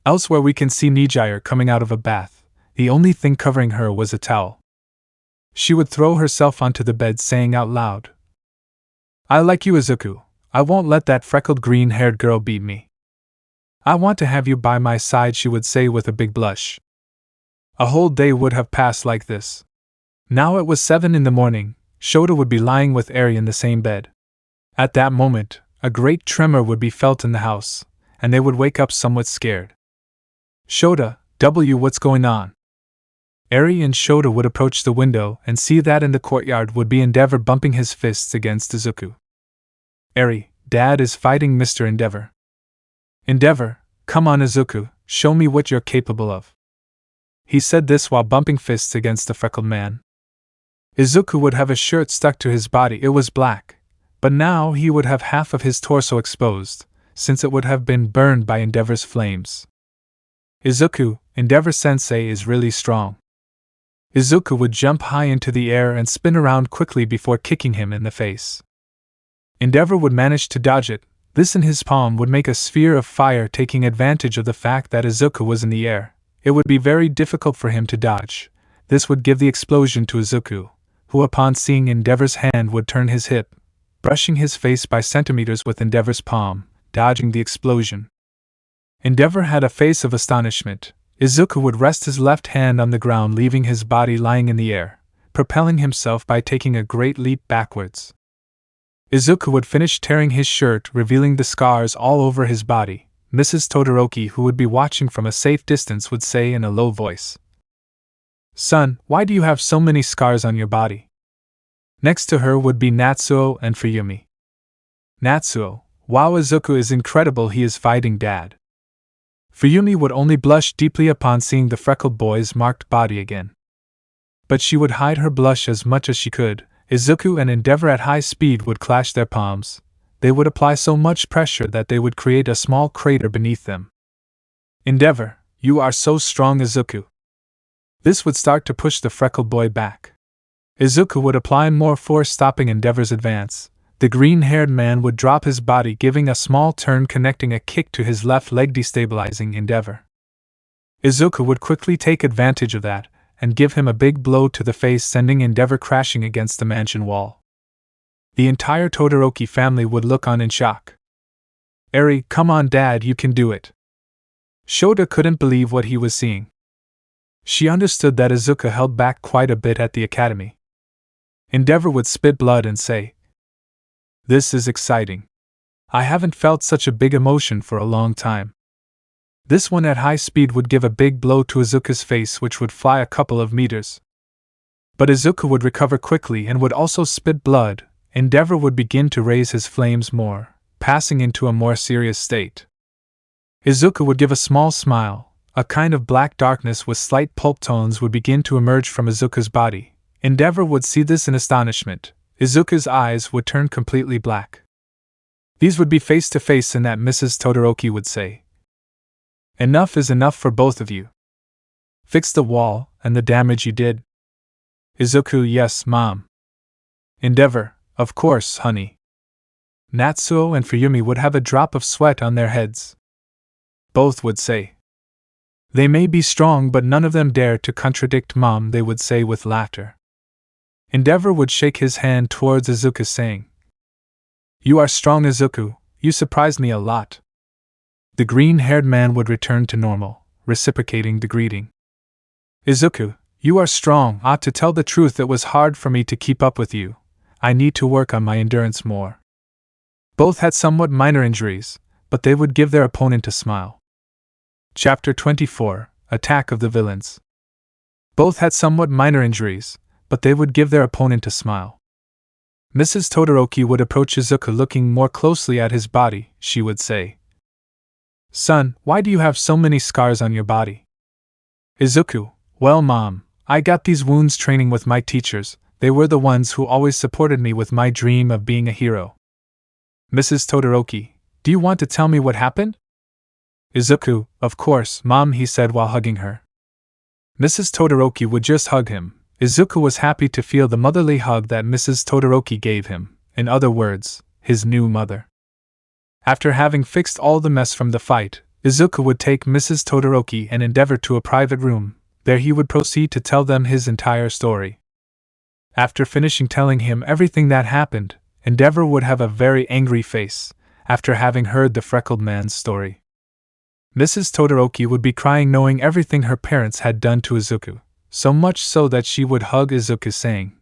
Elsewhere we can see Nijire coming out of a bath. The only thing covering her was a towel. She would throw herself onto the bed, saying out loud, "I like you, Izuku. I won't let that freckled green-haired girl beat me. I want to have you by my side," she would say with a big blush. A whole day would have passed like this. Now it was 7 in the morning. Shota would be lying with Eri in the same bed. At that moment, a great tremor would be felt in the house, and they would wake up somewhat scared. "Shota, what's going on?" Eri and Shota would approach the window and see that in the courtyard would be Endeavor bumping his fists against Izuku. "Eri, Dad is fighting Mr. Endeavor." "Endeavor, come on Izuku, show me what you're capable of." He said this while bumping fists against the freckled man. Izuku would have a shirt stuck to his body, it was black, but now he would have half of his torso exposed, since it would have been burned by Endeavor's flames. Izuku, Endeavor-sensei is really strong. Izuku would jump high into the air and spin around quickly before kicking him in the face. Endeavor would manage to dodge it. This in his palm would make a sphere of fire, taking advantage of the fact that Izuku was in the air. It would be very difficult for him to dodge. This would give the explosion to Izuku, who upon seeing Endeavor's hand would turn his hip, brushing his face by centimeters with Endeavor's palm, dodging the explosion. Endeavor had a face of astonishment. Izuku would rest his left hand on the ground, leaving his body lying in the air, propelling himself by taking a great leap backwards. Izuku would finish tearing his shirt, revealing the scars all over his body. Mrs. Todoroki, who would be watching from a safe distance, would say in a low voice, "Son, why do you have so many scars on your body?" Next to her would be Natsuo and Fuyumi. Natsuo, "Wow, Izuku is incredible, he is fighting Dad." Fuyumi would only blush deeply upon seeing the freckled boy's marked body again. But she would hide her blush as much as she could. Izuku and Endeavor at high speed would clash their palms. They would apply so much pressure that they would create a small crater beneath them. "Endeavor, you are so strong, Izuku." This would start to push the freckled boy back. Izuku would apply more force, stopping Endeavor's advance. The green-haired man would drop his body, giving a small turn, connecting a kick to his left leg, destabilizing Endeavor. Izuku would quickly take advantage of that, and give him a big blow to the face, sending Endeavor crashing against the mansion wall. The entire Todoroki family would look on in shock. "Eri, come on Dad, you can do it." Shota couldn't believe what he was seeing. She understood that Izuku held back quite a bit at the academy. Endeavor would spit blood and say, "This is exciting. I haven't felt such a big emotion for a long time." This one at high speed would give a big blow to Izuku's face, which would fly a couple of meters. But Izuku would recover quickly and would also spit blood. Endeavor would begin to raise his flames more, passing into a more serious state. Izuku would give a small smile. A kind of black darkness with slight pulp tones would begin to emerge from Izuku's body. Endeavor would see this in astonishment. Izuku's eyes would turn completely black. These would be face to face, and that Mrs. Todoroki would say, "Enough is enough for both of you. Fix the wall and the damage you did." Izuku, "Yes, Mom." Endeavor, "Of course, honey." Natsuo and Fuyumi would have a drop of sweat on their heads. Both would say, "They may be strong, but none of them dare to contradict Mom," they would say with laughter. Endeavor would shake his hand towards Izuku, saying, "You are strong, Izuku, you surprised me a lot." The green-haired man would return to normal, reciprocating the greeting. "Izuku, you are strong. To tell the truth, it was hard for me to keep up with you. I need to work on my endurance more." Both had somewhat minor injuries, but they would give their opponent a smile. Chapter 24, Attack of the Villains. Both had somewhat minor injuries, but they would give their opponent a smile. Mrs. Todoroki would approach Izuku, looking more closely at his body. She would say, "Son, why do you have so many scars on your body?" Izuku, "Well, Mom, I got these wounds training with my teachers. They were the ones who always supported me with my dream of being a hero." Mrs. Todoroki, "Do you want to tell me what happened?" Izuku, "Of course, Mom," he said while hugging her. Mrs. Todoroki would just hug him. Izuku was happy to feel the motherly hug that Mrs. Todoroki gave him, in other words, his new mother. After having fixed all the mess from the fight, Izuku would take Mrs. Todoroki and Endeavor to a private room. There he would proceed to tell them his entire story. After finishing telling him everything that happened, Endeavor would have a very angry face, after having heard the freckled man's story. Mrs. Todoroki would be crying, knowing everything her parents had done to Izuku, so much so that she would hug Izuku, saying,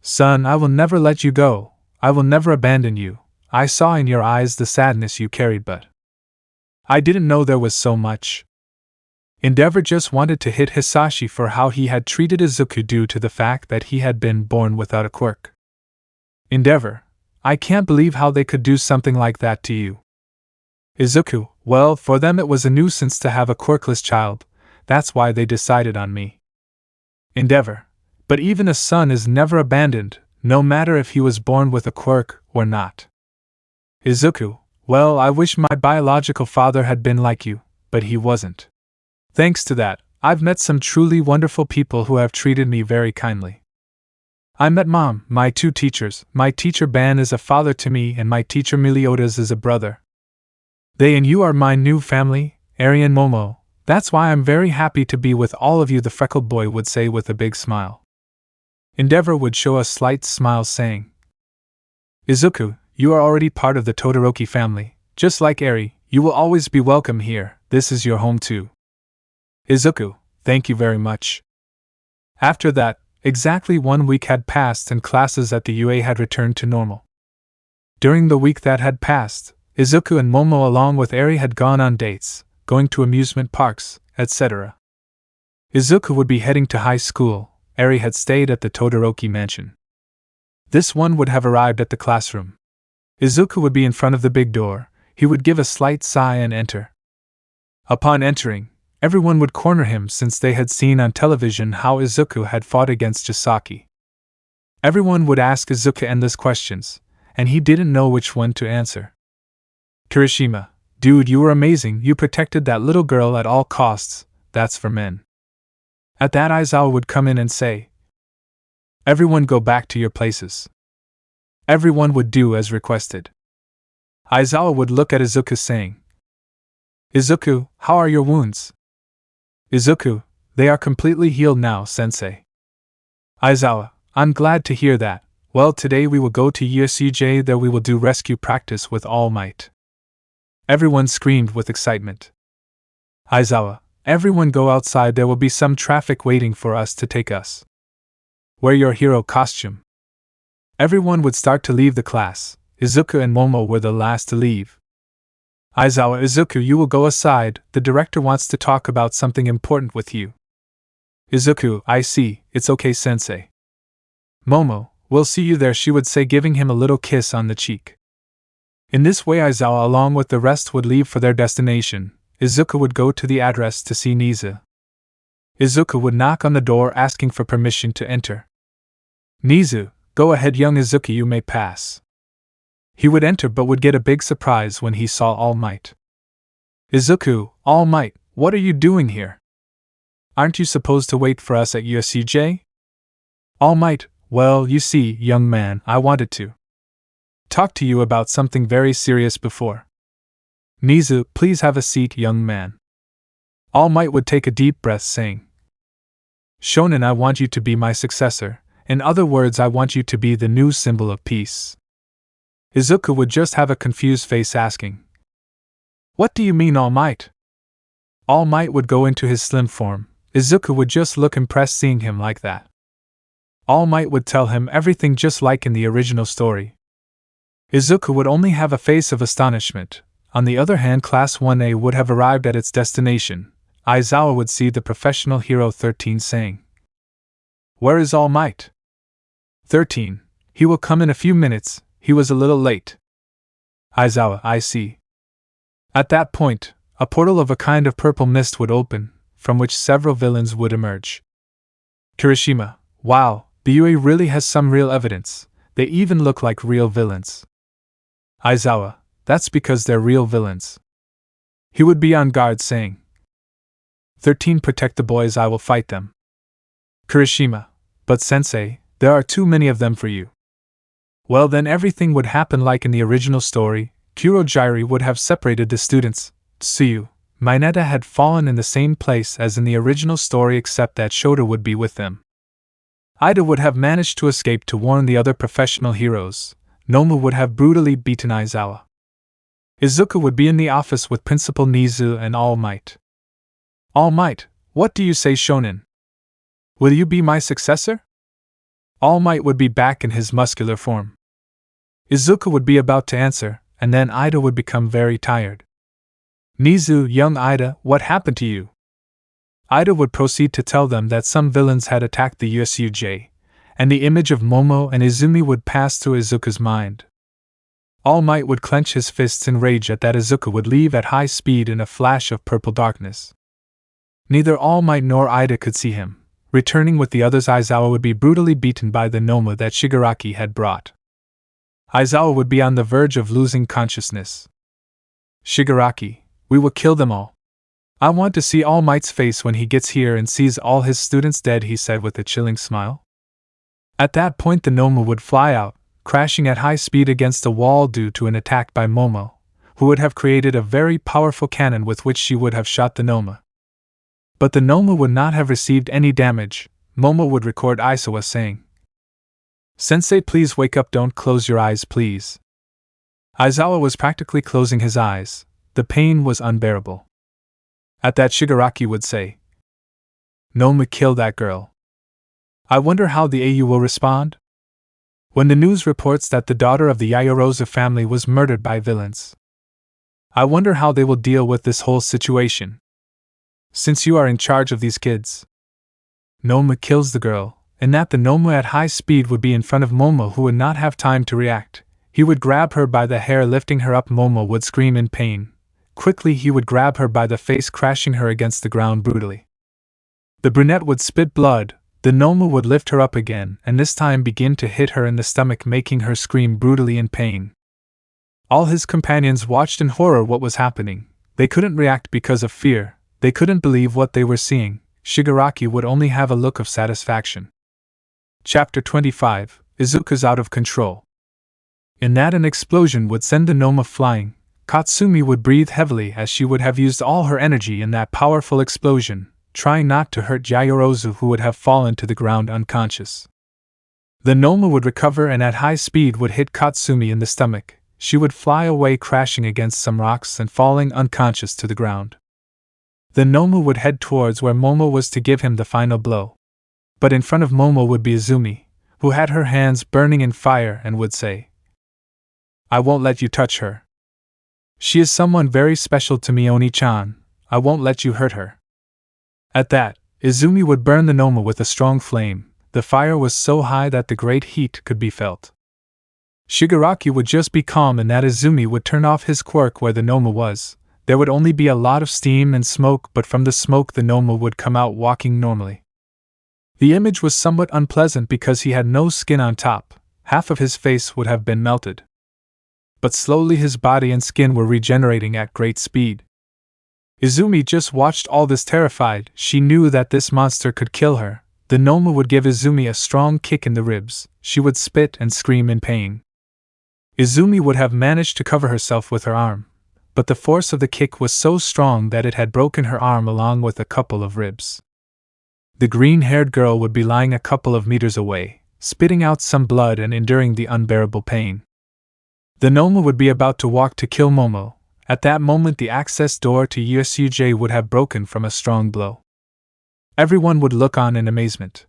"Son, I will never let you go. I will never abandon you. I saw in your eyes the sadness you carried, but I didn't know there was so much." Endeavor just wanted to hit Hisashi for how he had treated Izuku due to the fact that he had been born without a quirk. Endeavor, "I can't believe how they could do something like that to you." Izuku, "Well, for them it was a nuisance to have a quirkless child. That's why they decided on me." Endeavor, But even a son is never abandoned, no matter if he was born with a quirk or not. Izuku, well, I wish my biological father had been like you, but he wasn't. Thanks to that, I've met some truly wonderful people who have treated me very kindly. I met Mom, my 2 teachers. My teacher Ban is a father to me, and my teacher Meliodas is a brother. They and you are my new family, Eri and Momo. That's why I'm very happy to be with all of you, the freckled boy would say with a big smile. Endeavor would show a slight smile, saying, Izuku, you are already part of the Todoroki family. Just like Eri, you will always be welcome here. This is your home too. Izuku, thank you very much. After that, exactly 1 week had passed and classes at the UA had returned to normal. During the week that had passed, Izuku and Momo along with Eri had gone on dates, going to amusement parks, etc. Izuku would be heading to high school. Eri had stayed at the Todoroki mansion. This one would have arrived at the classroom. Izuku would be in front of the big door. He would give a slight sigh and enter. Upon entering, everyone would corner him since they had seen on television how Izuku had fought against Jisaki. Everyone would ask Izuku endless questions, and he didn't know which one to answer. Kirishima, dude, you were amazing. You protected that little girl at all costs. That's for men. At that, Aizawa would come in and say, Everyone go back to your places. Everyone would do as requested. Aizawa would look at Izuku saying, Izuku, how are your wounds? Izuku, they are completely healed now, sensei. Aizawa, I'm glad to hear that. Well, today we will go to USUJ, there we will do rescue practice with All Might. Everyone screamed with excitement. Aizawa, everyone go outside, there will be some traffic waiting for us to take us. Wear your hero costume. Everyone would start to leave the class. Izuku and Momo were the last to leave. Aizawa, Izuku, you will go aside, the director wants to talk about something important with you. Izuku, I see, it's okay, sensei. Momo, we'll see you there, she would say, giving him a little kiss on the cheek. In this way, Aizawa along with the rest would leave for their destination. Izuku would go to the address to see Nizu. Izuku would knock on the door asking for permission to enter. Nizu, go ahead, young Izuku, you may pass. He would enter but would get a big surprise when he saw All Might. Izuku, All Might, what are you doing here? Aren't you supposed to wait for us at USUJ? All Might, well, you see, young man, I wanted to talk to you about something very serious before. Nizu, please have a seat, young man. All Might would take a deep breath, saying, Shonen, I want you to be my successor. In other words, I want you to be the new symbol of peace. Izuku would just have a confused face asking, What do you mean, All Might? All Might would go into his slim form. Izuku would just look impressed seeing him like that. All Might would tell him everything just like in the original story. Izuku would only have a face of astonishment. On the other hand, Class 1A would have arrived at its destination. Aizawa would see the professional hero 13 saying, Where is All Might? 13. He will come in a few minutes, he was a little late. Aizawa, I see. At that point, a portal of a kind of purple mist would open, from which several villains would emerge. Kirishima, wow, the UA really has some real evidence, they even look like real villains. Aizawa, that's because they're real villains. He would be on guard saying, 13, protect the boys, I will fight them. Kirishima, but sensei, there are too many of them for you. Well, then everything would happen like in the original story. Kurojiru would have separated the students. Tsuyu, Mineta had fallen in the same place as in the original story except that Shota would be with them. Ida would have managed to escape to warn the other professional heroes. Nomu would have brutally beaten Aizawa. Izuku would be in the office with Principal Nizu and All Might. All Might, what do you say, Shonen? Will you be my successor? All Might would be back in his muscular form. Izuku would be about to answer, and then Ida would become very tired. Nizu, young Ida, what happened to you? Ida would proceed to tell them that some villains had attacked the USUJ, and the image of Momo and Izumi would pass through Izuku's mind. All Might would clench his fists in rage at that Izuku would leave at high speed in a flash of purple darkness. Neither All Might nor Ida could see him. Returning with the others, Aizawa would be brutally beaten by the Noma that Shigaraki had brought. Aizawa would be on the verge of losing consciousness. Shigaraki, we will kill them all. I want to see All Might's face when he gets here and sees all his students dead, he said with a chilling smile. At that point the Noma would fly out, crashing at high speed against a wall due to an attack by Momo, who would have created a very powerful cannon with which she would have shot the Noma. But the Noma would not have received any damage. Momo would record Aizawa saying, "Sensei, please wake up, don't close your eyes, please." Aizawa was practically closing his eyes. The pain was unbearable. At that, Shigaraki would say, "Noma, kill that girl. I wonder how the AU will respond when the news reports that the daughter of the Yaoyorozu family was murdered by villains. I wonder how they will deal with this whole situation. Since you are in charge of these kids." Noma kills the girl, and that the Noma at high speed would be in front of Momo, who would not have time to react. He would grab her by the hair, lifting her up. Momo would scream in pain. Quickly he would grab her by the face, crashing her against the ground brutally. The brunette would spit blood. The Noma would lift her up again, and this time begin to hit her in the stomach, making her scream brutally in pain. All his companions watched in horror what was happening. They couldn't react because of fear. They couldn't believe what they were seeing. Shigaraki would only have a look of satisfaction. Chapter 25, Izuku's out of control. In that, an explosion would send the Noma flying. Katsumi would breathe heavily as she would have used all her energy in that powerful explosion, trying not to hurt Yaoyorozu, who would have fallen to the ground unconscious. The Noma would recover and at high speed would hit Katsumi in the stomach. She would fly away, crashing against some rocks and falling unconscious to the ground. The Noma would head towards where Momo was to give him the final blow. But in front of Momo would be Izumi, who had her hands burning in fire and would say, "I won't let you touch her. She is someone very special to me, Oni-chan. I won't let you hurt her." At that, Izumi would burn the Noma with a strong flame. The fire was so high that the great heat could be felt. Shigaraki would just be calm, and that Izumi would turn off his quirk where the Noma was. There would only be a lot of steam and smoke, but from the smoke the Noma would come out walking normally. The image was somewhat unpleasant because he had no skin on top. Half of his face would have been melted. But slowly his body and skin were regenerating at great speed. Izumi just watched all this terrified. She knew that this monster could kill her. The Noma would give Izumi a strong kick in the ribs. She would spit and scream in pain. Izumi would have managed to cover herself with her arm, but the force of the kick was so strong that it had broken her arm along with a couple of ribs. The green-haired girl would be lying a couple of meters away, spitting out some blood and enduring the unbearable pain. The Noma would be about to walk to kill Momo. At that moment the access door to USUJ would have broken from a strong blow. Everyone would look on in amazement.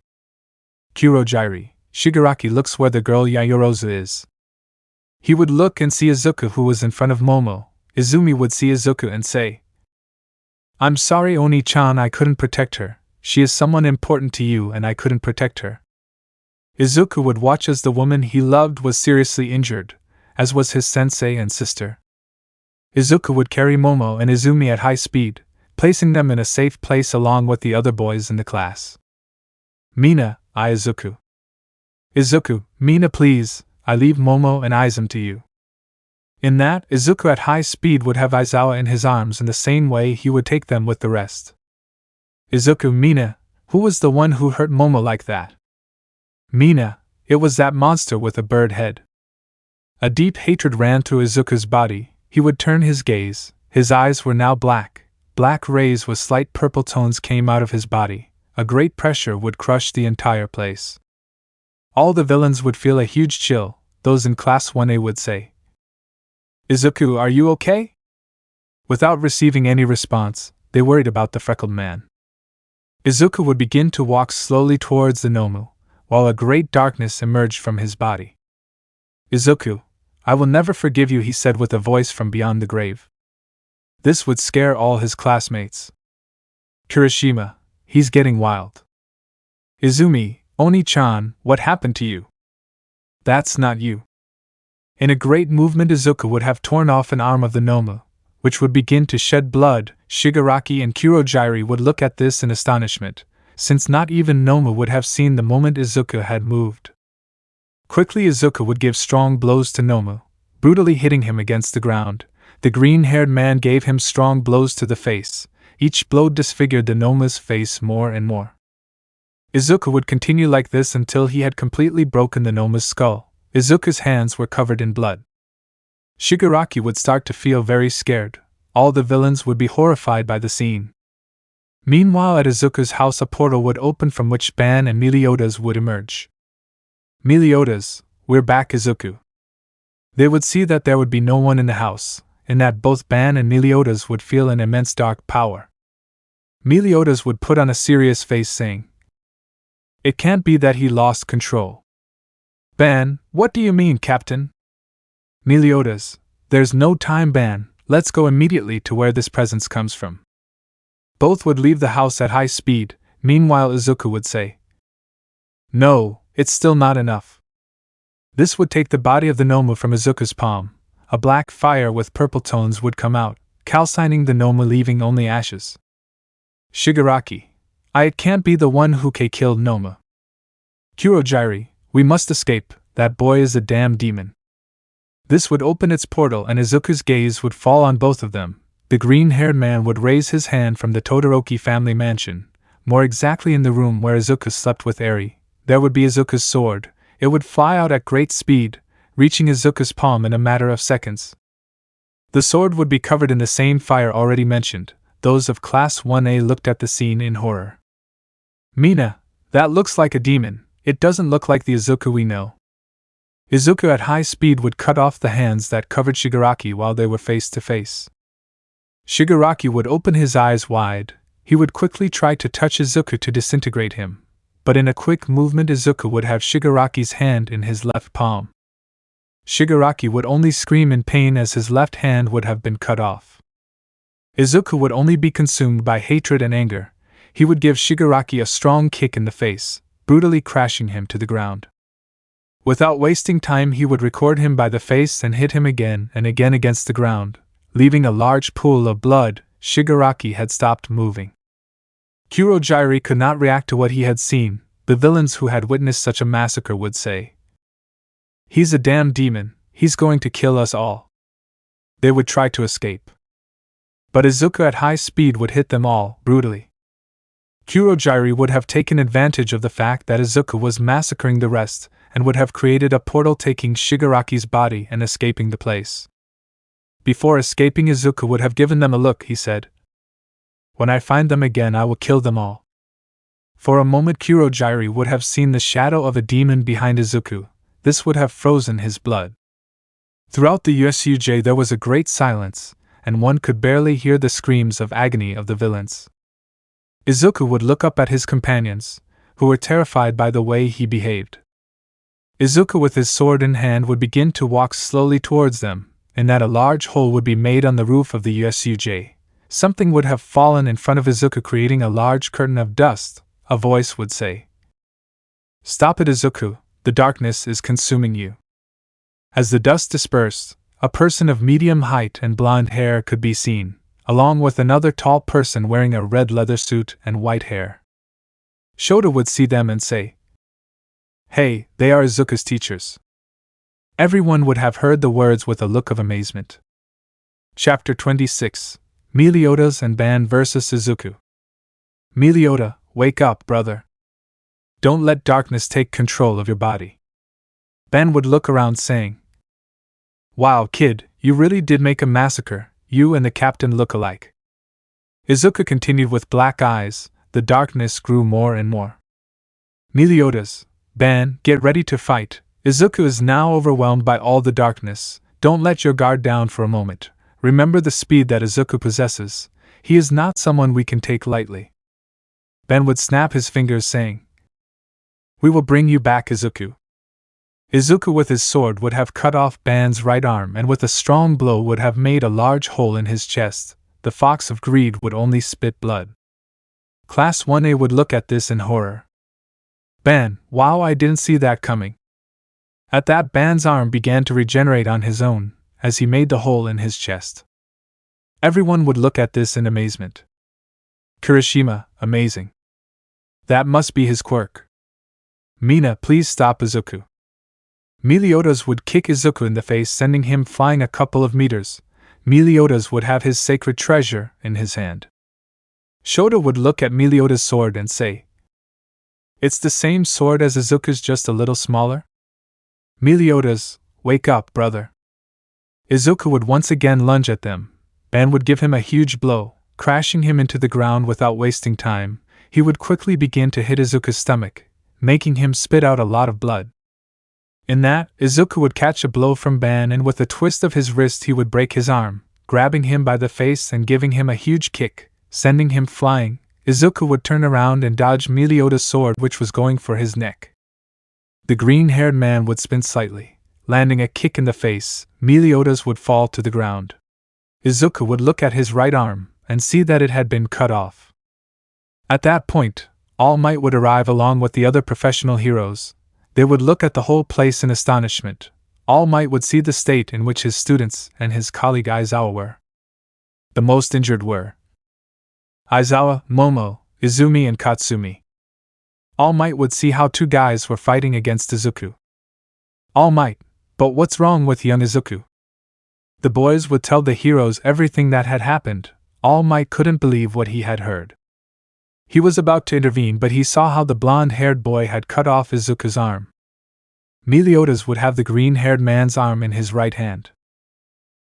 Kurojairi, Shigaraki looks where the girl Yaoyorozu is. He would look and see Izuku, who was in front of Momo. Izumi would see Izuku and say, "I'm sorry, Oni-chan, I couldn't protect her. She is someone important to you and I couldn't protect her." Izuku would watch as the woman he loved was seriously injured, as was his sensei and sister. Izuku would carry Momo and Izumi at high speed, placing them in a safe place along with the other boys in the class. "Mina, Izuku. Izuku, Mina, please, I leave Momo and Izum to you." In that, Izuku at high speed would have Aizawa in his arms in the same way he would take them with the rest. "Izuku, Mina, who was the one who hurt Momo like that?" "Mina, it was that monster with a bird head." A deep hatred ran through Izuku's body. He would turn his gaze. His eyes were now black. Black rays with slight purple tones came out of his body. A great pressure would crush the entire place. All the villains would feel a huge chill. Those in Class 1A would say, "Izuku, are you okay?" Without receiving any response, they worried about the freckled man. Izuku would begin to walk slowly towards the Nomu, while a great darkness emerged from his body. "Izuku, I will never forgive you," he said with a voice from beyond the grave. This would scare all his classmates. "Kirishima, he's getting wild." "Izumi, Oni-chan, what happened to you?" "That's not you." In a great movement, Izuku would have torn off an arm of the Nomu, which would begin to shed blood. Shigaraki and Kurojairi would look at this in astonishment. since not even Noma would have seen the moment Izuku had moved. Quickly Izuku would give strong blows to Noma, brutally hitting him against the ground. The green-haired man gave him strong blows to the face. Each blow disfigured the Noma's face more and more. Izuku would continue like this until he had completely broken the Noma's skull. Izuku's hands were covered in blood. Shigaraki would start to feel very scared. All the villains would be horrified by the scene. Meanwhile, at Izuku's house, a portal would open from which Ban and Meliodas would emerge. Meliodas, we're back, Izuku. They would see that there would be no one in the house, and that both Ban and Meliodas would feel an immense dark power. Meliodas would put on a serious face, saying, "It can't be that he lost control." "Ban, what do you mean, Captain?" "Meliodas, there's no time, Ban, let's go immediately to where this presence comes from." Both would leave the house at high speed. Meanwhile, Izuku would say, "No, it's still not enough." This would take the body of the Noma from Izuku's palm. A black fire with purple tones would come out, calcining the Noma, leaving only ashes. "Shigaraki, it can't be the one who killed Noma." "Kurogyri, we must escape, that boy is a damn demon." This would open its portal and Izuku's gaze would fall on both of them. The green-haired man would raise his hand from the Todoroki family mansion, more exactly in the room where Izuku slept with Eri. There would be Izuku's sword. It would fly out at great speed, reaching Izuku's palm in a matter of seconds. The sword would be covered in the same fire already mentioned. Those of Class 1A looked at the scene in horror. "Mina, that looks like a demon. It doesn't look like the Izuku we know." Izuku at high speed would cut off the hands that covered Shigaraki while they were face to face. Shigaraki would open his eyes wide. He would quickly try to touch Izuku to disintegrate him, but in a quick movement Izuku would have Shigaraki's hand in his left palm. Shigaraki would only scream in pain as his left hand would have been cut off. Izuku would only be consumed by hatred and anger. He would give Shigaraki a strong kick in the face, brutally crashing him to the ground. Without wasting time, he would record him by the face and hit him again and again against the ground, leaving a large pool of blood. Shigaraki had stopped moving. Kurogyri could not react to what he had seen. The villains who had witnessed such a massacre would say, "He's a damn demon, he's going to kill us all." They would try to escape. But Izuku at high speed would hit them all, brutally. Kurogyri would have taken advantage of the fact that Izuku was massacring the rest, and would have created a portal taking Shigaraki's body and escaping the place. Before escaping, Izuku would have given them a look. He said, "When I find them again, I will kill them all." For a moment Kurogyri would have seen the shadow of a demon behind Izuku. This would have frozen his blood. Throughout the USUJ there was a great silence, and one could barely hear the screams of agony of the villains. Izuku would look up at his companions, who were terrified by the way he behaved. Izuku with his sword in hand would begin to walk slowly towards them, and that a large hole would be made on the roof of the USUJ. Something would have fallen in front of Izuku, creating a large curtain of dust. A voice would say, "Stop it, Izuku, the darkness is consuming you." As the dust dispersed, a person of medium height and blonde hair could be seen, along with another tall person wearing a red leather suit and white hair. Shota would see them and say, "Hey, they are Izuku's teachers." Everyone would have heard the words with a look of amazement. Chapter 26: Meliodas and Ban vs. Izuku. "Meliodas, wake up, brother. Don't let darkness take control of your body." Ban would look around saying, "Wow, kid, you really did make a massacre. You and the captain look alike." Izuku continued with black eyes. The darkness grew more and more. "Meliodas, Ban, get ready to fight. Izuku is now overwhelmed by all the darkness. Don't let your guard down for a moment. Remember the speed that Izuku possesses. He is not someone we can take lightly." Ben would snap his fingers saying, "We will bring you back, Izuku." Izuku with his sword would have cut off Ban's right arm and with a strong blow would have made a large hole in his chest. The fox of greed would only spit blood. Class 1A would look at this in horror. "Ban, wow, I didn't see that coming." At that, Ban's arm began to regenerate on his own, as he made the hole in his chest. Everyone would look at this in amazement. "Kirishima, amazing." That must be his quirk. Mina, please stop Izuku. Meliodas would kick Izuku in the face, sending him flying a couple of meters. Meliodas would have his sacred treasure in his hand. Shota would look at Meliodas' sword and say, "It's the same sword as Izuku's, just a little smaller?" Meliodas, wake up, brother. Izuku would once again lunge at them. Ban would give him a huge blow, crashing him into the ground without wasting time. He would quickly begin to hit Izuku's stomach, making him spit out a lot of blood. In that, Izuku would catch a blow from Ban, and with a twist of his wrist he would break his arm, grabbing him by the face and giving him a huge kick, sending him flying. Izuku would turn around and dodge Meliodas' sword, which was going for his neck. The green-haired man would spin slightly, landing a kick in the face. Meliodas would fall to the ground. Izuku would look at his right arm and see that it had been cut off. At that point, All Might would arrive along with the other professional heroes. They would look at the whole place in astonishment. All Might would see the state in which his students and his colleague Aizawa were. The most injured were Aizawa, Momo, Izumi, and Katsumi. All Might would see how two guys were fighting against Izuku. All Might, but what's wrong with young Izuku? The boys would tell the heroes everything that had happened. All Might couldn't believe what he had heard. He was about to intervene, but he saw how the blonde-haired boy had cut off Izuku's arm. Meliodas would have the green-haired man's arm in his right hand.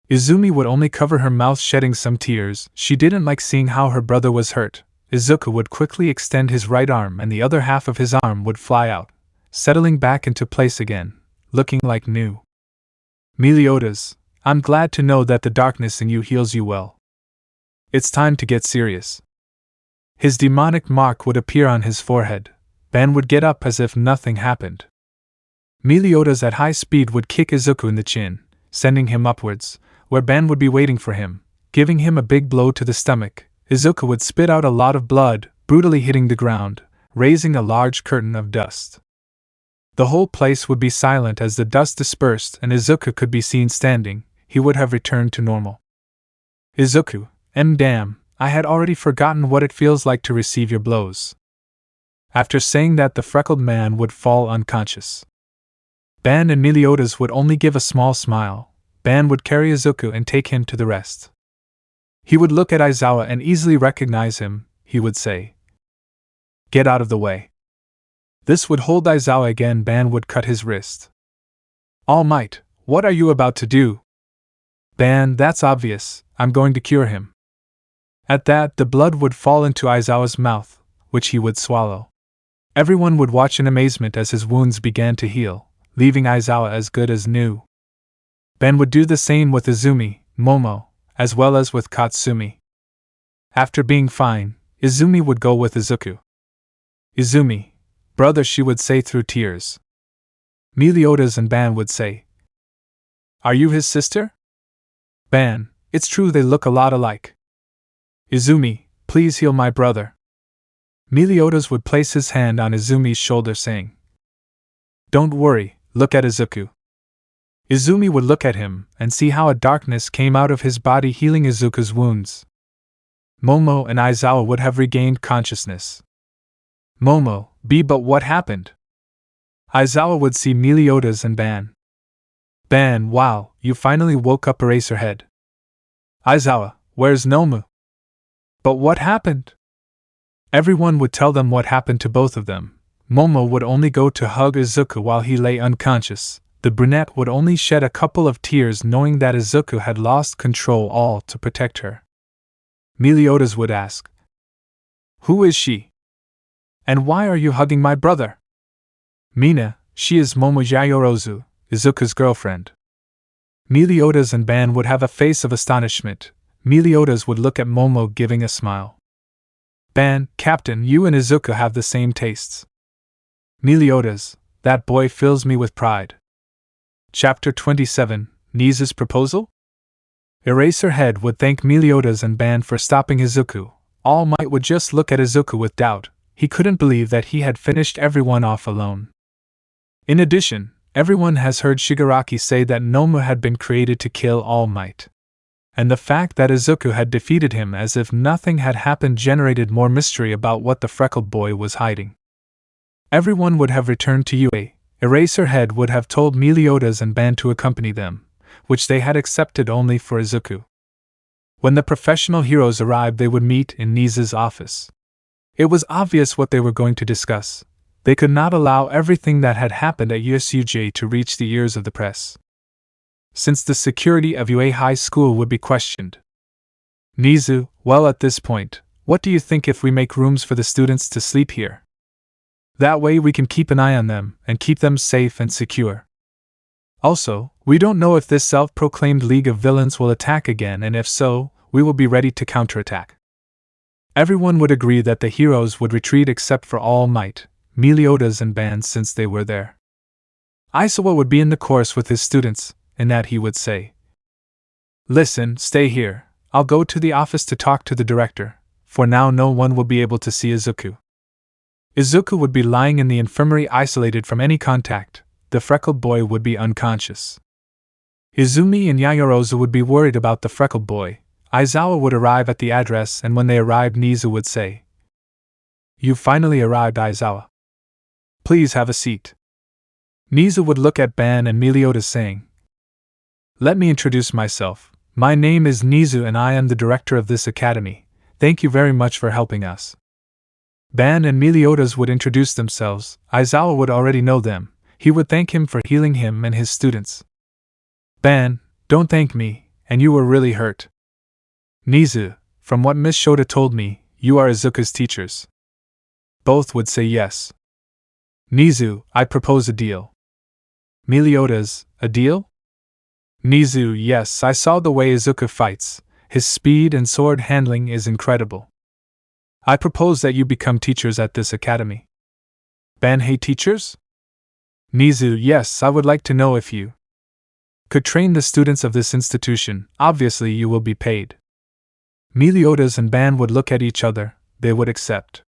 Izumi would only cover her mouth, shedding some tears. She didn't like seeing how her brother was hurt. Izuku would quickly extend his right arm, and the other half of his arm would fly out, settling back into place again, looking like new. Meliodas, I'm glad to know that the darkness in you heals you well. It's time to get serious. His demonic mark would appear on his forehead. Ban would get up as if nothing happened. Meliodas at high speed would kick Izuku in the chin, sending him upwards, where Ban would be waiting for him, giving him a big blow to the stomach. Izuku would spit out a lot of blood, brutally hitting the ground, raising a large curtain of dust. The whole place would be silent as the dust dispersed and Izuku could be seen standing. He would have returned to normal. Izuku, damn, I had already forgotten what it feels like to receive your blows. After saying that, the freckled man would fall unconscious. Ban and Meliodas would only give a small smile. Ban would carry Izuku and take him to the rest. He would look at Aizawa and easily recognize him. He would say, "Get out of the way." This would hold Aizawa again. Ban would cut his wrist. "All Might, what are you about to do?" "Ban, that's obvious. I'm going to cure him." At that, the blood would fall into Aizawa's mouth, which he would swallow. Everyone would watch in amazement as his wounds began to heal, leaving Aizawa as good as new. Ben would do the same with Izumi, Momo, as well as with Katsumi. After being fine, Izumi would go with Izuku. "Izumi, brother," she would say through tears. Meliodas and Ban would say, "Are you his sister?" Ban, it's true, they look a lot alike. Izumi, please heal my brother. Meliodas would place his hand on Izumi's shoulder, saying, "Don't worry, look at Izuku." Izumi would look at him and see how a darkness came out of his body, healing Izuku's wounds. Momo and Aizawa would have regained consciousness. Momo, but what happened? Aizawa would see Meliodas and Ban. Ban, wow, you finally woke up, Eraserhead. Aizawa, where's Nomu? But what happened? Everyone would tell them what happened to both of them. Momo would only go to hug Izuku while he lay unconscious. The brunette would only shed a couple of tears knowing that Izuku had lost control, all to protect her. Meliodas would ask, "Who is she? And why are you hugging my brother?" "Mina, she is Momo Yayorozu, Izuku's girlfriend." Meliodas and Ban would have a face of astonishment. Meliodas would look at Momo, giving a smile. "Ban, Captain, you and Izuku have the same tastes." Meliodas, that boy fills me with pride. Chapter 27, Nisa's Proposal? Eraserhead would thank Meliodas and Ban for stopping Izuku. All Might would just look at Izuku with doubt. He couldn't believe that he had finished everyone off alone. In addition, everyone has heard Shigaraki say that Nomu had been created to kill All Might. and the fact that Izuku had defeated him as if nothing had happened generated more mystery about what the freckled boy was hiding. Everyone would have returned to UA. Eraserhead would have told Meliodas and Ban to accompany them, which they had accepted only for Izuku. When the professional heroes arrived, they would meet in Nisa's office. It was obvious what they were going to discuss. They could not allow everything that had happened at USUJ to reach the ears of the press, since the security of UA High School would be questioned. Nizu, well, at this point, what do you think if we make rooms for the students to sleep here? That way we can keep an eye on them and keep them safe and secure. Also, we don't know if this self-proclaimed League of Villains will attack again, and if so, we will be ready to counterattack. Everyone would agree that the heroes would retreat except for All Might, Meliodas and Ban, since they were there. Izuku would be in the course with his students, and that he would say, "Listen, stay here. I'll go to the office to talk to the director. For now no one will be able to see Izuku." Izuku would be lying in the infirmary isolated from any contact. The freckled boy would be unconscious. Izumi and Yayarozu would be worried about the freckled boy. Aizawa would arrive at the address, and when they arrived, Nizu would say, "You finally arrived, Aizawa. Please have a seat." Nizu would look at Ban and Meliodas, saying, "Let me introduce myself. My name is Nizu and I am the director of this academy. Thank you very much for helping us." Ban and Meliodas would introduce themselves. Aizawa would already know them. He would thank him for healing him and his students. "Ban, don't thank me, and you were really hurt." "Nizu, from what Miss Shota told me, you are Izuku's teachers." Both would say yes. "Nizu, I propose a deal." Meliodas, "A deal?" Nizu, "Yes, I saw the way Izuku fights. His speed and sword handling is incredible. I propose that you become teachers at this academy." Ban, "Hey, teachers?" Nizu, "Yes, I would like to know if you could train the students of this institution. Obviously you will be paid." Meliodas and Ban would look at each other. They would accept.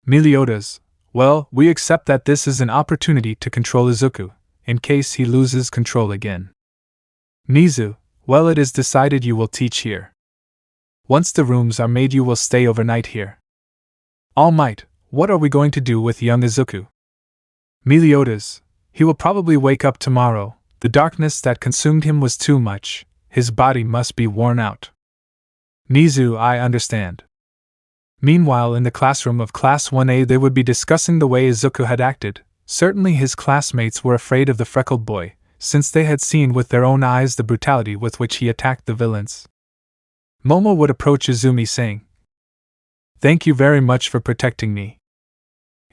Meliodas, "Well, we accept that this is an opportunity to control Izuku, in case he loses control again." Nizu, "Well, it is decided you will teach here. Once the rooms are made, you will stay overnight here." All Might, "What are we going to do with young Izuku?" Meliodas, "He will probably wake up tomorrow. The darkness that consumed him was too much. His body must be worn out." Nizu, "I understand." Meanwhile, in the classroom of Class 1A, they would be discussing the way Izuku had acted. Certainly his classmates were afraid of the freckled boy, since they had seen with their own eyes the brutality with which he attacked the villains. Momo would approach Izumi, saying, "Thank you very much for protecting me."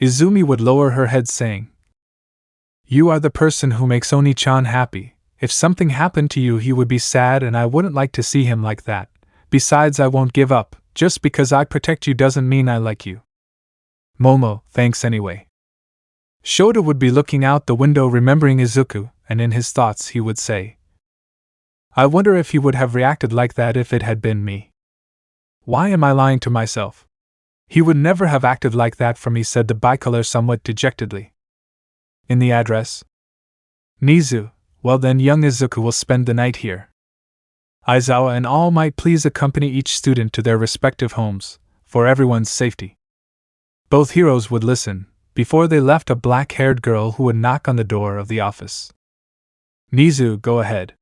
Izumi would lower her head, saying, "You are the person who makes Oni-chan happy. If something happened to you, he would be sad, and I wouldn't like to see him like that. Besides, I won't give up. Just because I protect you doesn't mean I like you." Momo, "Thanks anyway." Shota would be looking out the window remembering Izuku, and in his thoughts he would say, "I wonder if he would have reacted like that if it had been me. Why am I lying to myself? He would never have acted like that for me," said the bicolor somewhat dejectedly. In the address, Nizu, "Well then, young Izuku will spend the night here. Aizawa and All Might, please accompany each student to their respective homes, for everyone's safety." Both heroes would listen. Before they left, a black-haired girl who would knock on the door of the office. Nizu, "Go ahead."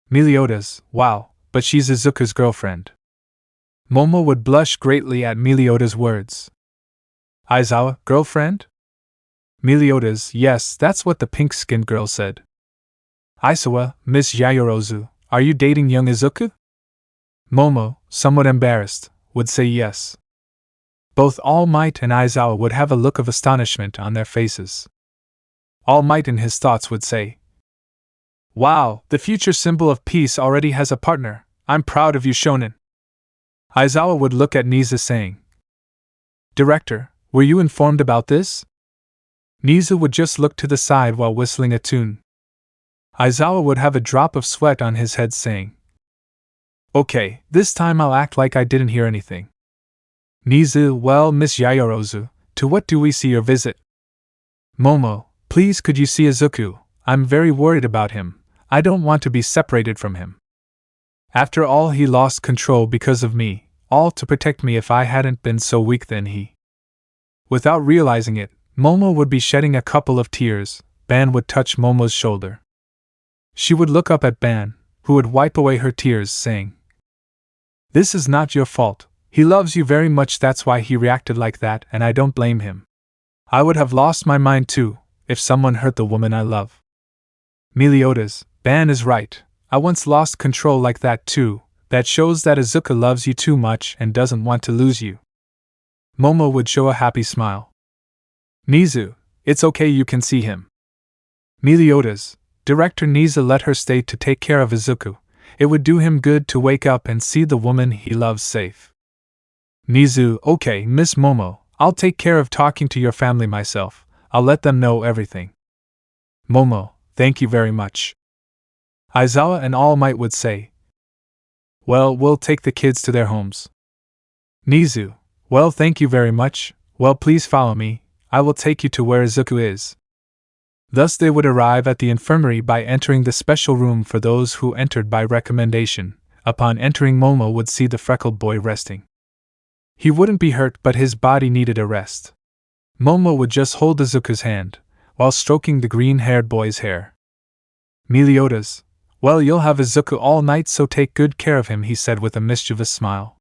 Meliodas, "Wow, but she's Izuku's girlfriend." Momo would blush greatly at Meliodas' words. Aizawa, "Girlfriend?" Meliodas, "Yes, that's what the pink-skinned girl said." Aizawa, "Miss Yayarozu, are you dating young Izuku?" Momo, somewhat embarrassed, would say yes. Both All Might and Aizawa would have a look of astonishment on their faces. All Might in his thoughts would say, "Wow, the future symbol of peace already has a partner. I'm proud of you, Shonen." Aizawa would look at Nizu, saying, "Director, were you informed about this?" Nizu would just look to the side while whistling a tune. Aizawa would have a drop of sweat on his head, saying, "Okay, this time I'll act like I didn't hear anything." Nizu, "Well, Miss Yayarozu, to what do we see your visit?" Momo, "Please could you see Izuku? I'm very worried about him. I don't want to be separated from him." After all, he lost control because of me, all to protect me. If I hadn't been so weak, then he. Without realizing it, Momo would be shedding a couple of tears. Ban would touch Momo's shoulder. She would look up at Ban, who would wipe away her tears, saying, "This is not your fault. He loves you very much, that's why he reacted like that, and I don't blame him. I would have lost my mind too, if someone hurt the woman I love." Meliodas, Ban is right. I once lost control like that too. That shows that Izuku loves you too much and doesn't want to lose you. Momo would show a happy smile. Nizu, it's okay, you can see him. Meliodas, Director Nizu let her stay to take care of Izuku. It would do him good to wake up and see the woman he loves safe. Nizu, okay, Miss Momo, I'll take care of talking to your family myself. I'll let them know everything. Momo, thank you very much. Aizawa and All Might would say, well, we'll take the kids to their homes. Nizu, well, thank you very much. Well, please follow me. I will take you to where Izuku is. Thus they would arrive at the infirmary by entering the special room for those who entered by recommendation. Upon entering, Momo would see the freckled boy resting. He wouldn't be hurt, but his body needed a rest. Momo would just hold Izuku's hand, while stroking the green-haired boy's hair. Meliodas, well, you'll have Izuku all night, so take good care of him, he said with a mischievous smile.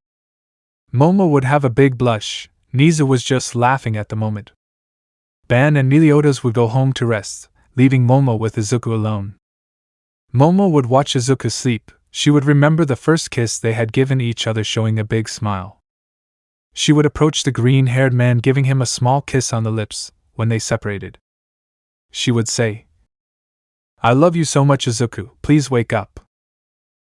Momo would have a big blush. Nizu was just laughing at the moment. Ban and Meliodas would go home to rest, leaving Momo with Izuku alone. Momo would watch Izuku sleep. She would remember the first kiss they had given each other, showing a big smile. She would approach the green-haired man, giving him a small kiss on the lips. When they separated, she would say, I love you so much, Izuku, please wake up.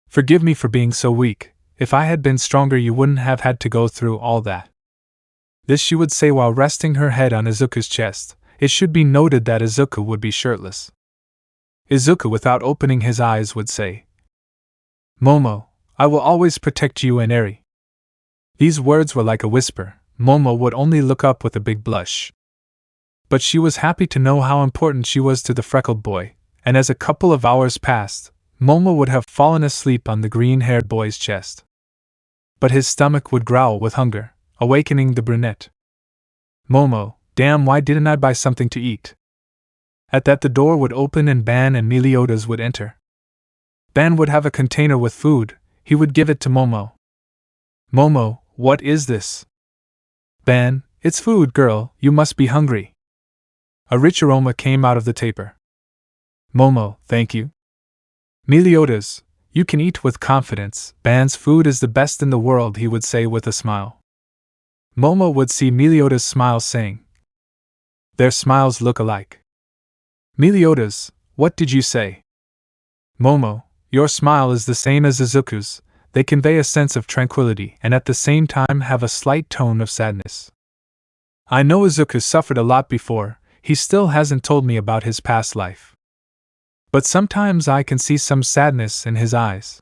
Forgive me for being so weak. If I had been stronger, you wouldn't have had to go through all that. This she would say while resting her head on Izuku's chest. It should be noted that Izuku would be shirtless. Izuku, without opening his eyes, would say, Momo, I will always protect you and Eri. These words were like a whisper. Momo would only look up with a big blush. But she was happy to know how important she was to the freckled boy, and as a couple of hours passed, Momo would have fallen asleep on the green-haired boy's chest. But his stomach would growl with hunger, awakening the brunette. Momo, damn, why didn't I buy something to eat? At that, the door would open and Ban and Meliodas would enter. Ban would have a container with food. He would give it to Momo. Momo, what is this? Ban, it's food, girl, you must be hungry. A rich aroma came out of the taper. Momo, thank you. Meliodas, you can eat with confidence. Ban's food is the best in the world, he would say with a smile. Momo would see Meliodas smile, saying, their smiles look alike. Meliodas, what did you say? Momo, your smile is the same as Izuku's. They convey a sense of tranquility and at the same time have a slight tone of sadness. I know Izuku suffered a lot before. He still hasn't told me about his past life. But sometimes I can see some sadness in his eyes.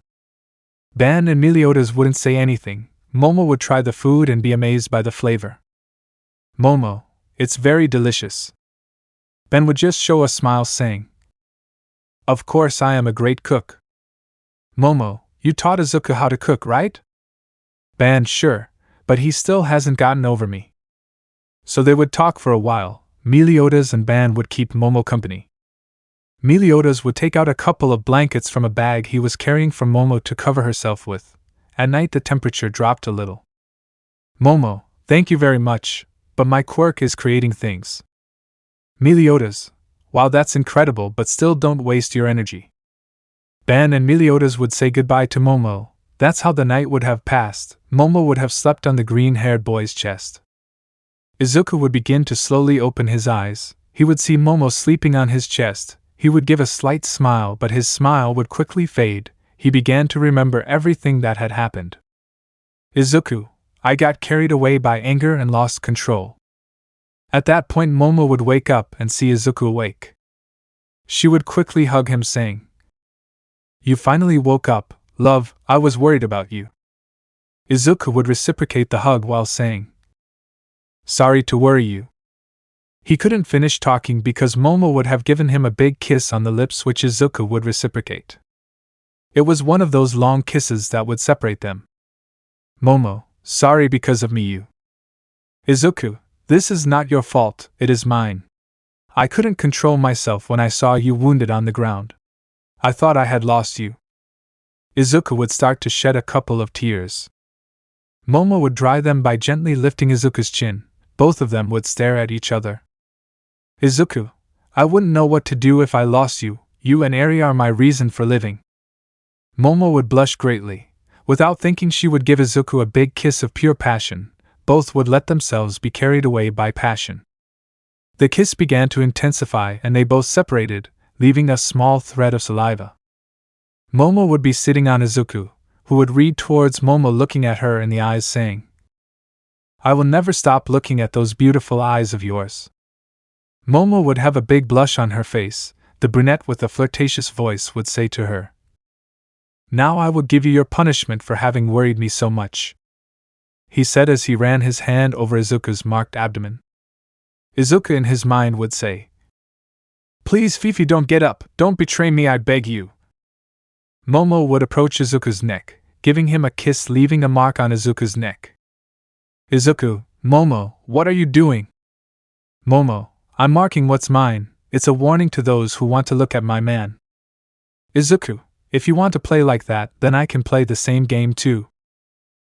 Ban and Meliodas wouldn't say anything. Momo would try the food and be amazed by the flavor. Momo, it's very delicious. Ben would just show a smile, saying, of course, I am a great cook. Momo, you taught Izuku how to cook, right? Ban, sure, but he still hasn't gotten over me. So they would talk for a while. Meliodas and Ban would keep Momo company. Meliodas would take out a couple of blankets from a bag he was carrying for Momo to cover herself with. At night the temperature dropped a little. Momo, thank you very much, but my quirk is creating things. Meliodas, wow, that's incredible, but still don't waste your energy. Ban and Meliodas would say goodbye to Momo. That's how the night would have passed. Momo would have slept on the green-haired boy's chest. Izuku would begin to slowly open his eyes. He would see Momo sleeping on his chest. He would give a slight smile, but his smile would quickly fade. He began to remember everything that had happened. Izuku, I got carried away by anger and lost control. At that point, Momo would wake up and see Izuku awake. She would quickly hug him, saying, you finally woke up, love, I was worried about you. Izuku would reciprocate the hug while saying, sorry to worry you. He couldn't finish talking because Momo would have given him a big kiss on the lips, which Izuku would reciprocate. It was one of those long kisses that would separate them. Momo, sorry because of me you. Izuku, this is not your fault, it is mine. I couldn't control myself when I saw you wounded on the ground. I thought I had lost you. Izuku would start to shed a couple of tears. Momo would dry them by gently lifting Izuku's chin. Both of them would stare at each other. Izuku, I wouldn't know what to do if I lost you. You and Eri are my reason for living. Momo would blush greatly. Without thinking, she would give Izuku a big kiss of pure passion. Both would let themselves be carried away by passion. The kiss began to intensify and they both separated, leaving a small thread of saliva. Momo would be sitting on Izuku, who would read towards Momo, looking at her in the eyes, saying, I will never stop looking at those beautiful eyes of yours. Momo would have a big blush on her face. The brunette with a flirtatious voice would say to her, Now I will give you your punishment for having worried me so much, he said as he ran his hand over Izuku's marked abdomen. Izuku in his mind would say, Please Fifi, don't get up, don't betray me, I beg you. Momo would approach Izuku's neck, giving him a kiss, leaving a mark on Izuku's neck. Izuku, Momo, what are you doing? Momo, I'm marking what's mine, it's a warning to those who want to look at my man. Izuku, if you want to play like that, then I can play the same game too.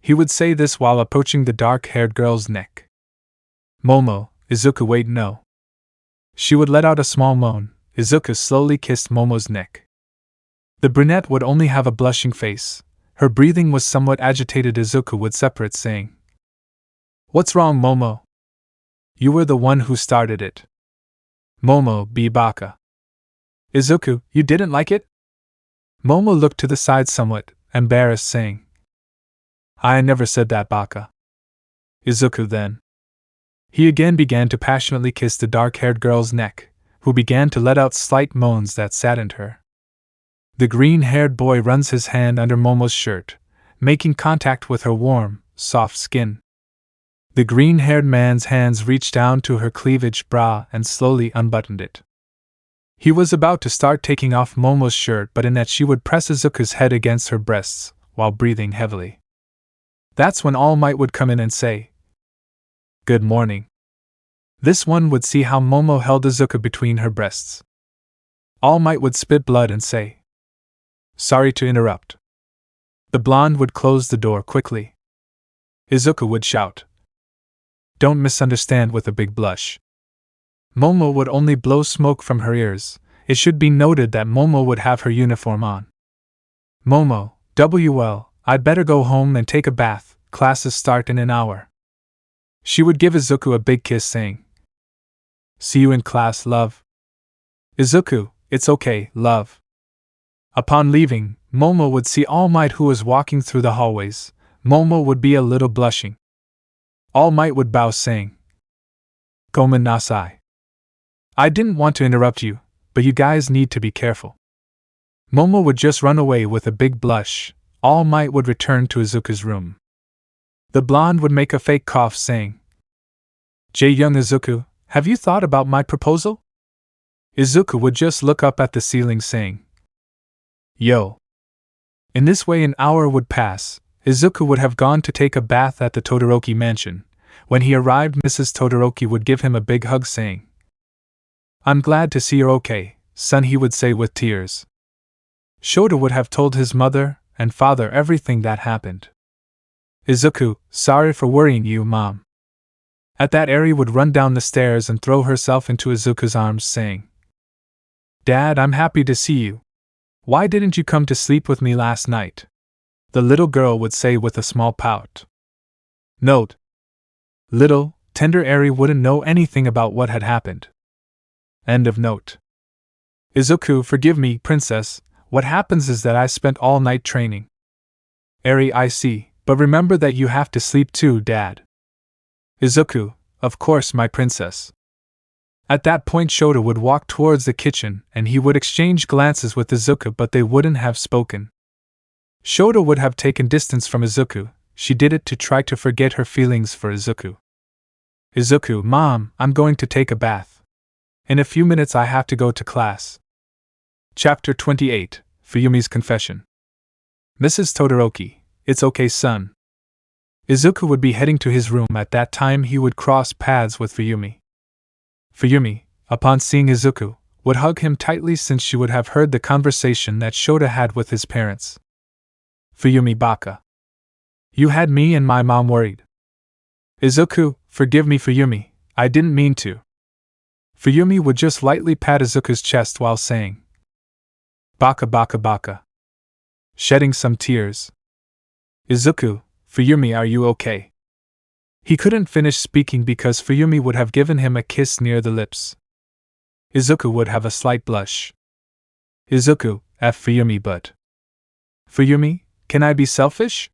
He would say this while approaching the dark-haired girl's neck. Momo, Izuku, wait, no. She would let out a small moan. Izuku slowly kissed Momo's neck. The brunette would only have a blushing face. Her breathing was somewhat agitated. Izuku would separate, saying, What's wrong, Momo? You were the one who started it. Momo, be baka. Izuku, you didn't like it? Momo looked to the side somewhat, embarrassed, saying, I never said that, baka. Izuku then. He again began to passionately kiss the dark-haired girl's neck, who began to let out slight moans that saddened her. The green-haired boy runs his hand under Momo's shirt, making contact with her warm, soft skin. The green-haired man's hands reached down to her cleavage bra and slowly unbuttoned it. He was about to start taking off Momo's shirt, but in that she would press Izuku's head against her breasts, while breathing heavily. That's when All Might would come in and say, Good morning. This one would see how Momo held Izuku between her breasts. All Might would spit blood and say, Sorry to interrupt. The blonde would close the door quickly. Izuku would shout, Don't misunderstand, with a big blush. Momo would only blow smoke from her ears. It should be noted that Momo would have her uniform on. Momo, WL, I'd better go home and take a bath, classes start in an hour. She would give Izuku a big kiss, saying, See you in class, love. Izuku, it's okay, love. Upon leaving, Momo would see All Might, who was walking through the hallways. Momo would be a little blushing. All Might would bow, saying, Gomen nasai. I didn't want to interrupt you, but you guys need to be careful. Momo would just run away with a big blush. All Might would return to Izuku's room. The blonde would make a fake cough, saying, Young Izuku, have you thought about my proposal? Izuku would just look up at the ceiling, saying, Yo. In this way an hour would pass. Izuku would have gone to take a bath at the Todoroki mansion. When he arrived, Mrs. Todoroki would give him a big hug, saying, I'm glad to see you're okay, son, he would say with tears. Shota would have told his mother and father everything that happened. Izuku, sorry for worrying you, Mom. At that, Eri would run down the stairs and throw herself into Izuku's arms, saying, Dad, I'm happy to see you. Why didn't you come to sleep with me last night? The little girl would say with a small pout. Note: little, tender Eri wouldn't know anything about what had happened. End of note. Izuku, forgive me, princess, what happens is that I spent all night training. Eri, I see, but remember that you have to sleep too, Dad. Izuku, of course, my princess. At that point, Shota would walk towards the kitchen and he would exchange glances with Izuku, but they wouldn't have spoken. Shota would have taken distance from Izuku. She did it to try to forget her feelings for Izuku. Izuku, Mom, I'm going to take a bath. In a few minutes I have to go to class. Chapter 28, Fuyumi's Confession. Mrs. Todoroki, it's okay, son. Izuku would be heading to his room at that time. He would cross paths with Fuyumi. Fuyumi, upon seeing Izuku, would hug him tightly since she would have heard the conversation that Shota had with his parents. Fuyumi baka. You had me and my mom worried. Izuku, forgive me Fuyumi, I didn't mean to. Fuyumi would just lightly pat Izuku's chest while saying, Baka baka baka. Shedding some tears. Izuku, Fuyumi, are you okay? He couldn't finish speaking because Fuyumi would have given him a kiss near the lips. Izuku would have a slight blush. Izuku, F Fuyumi, but. Fuyumi, can I be selfish?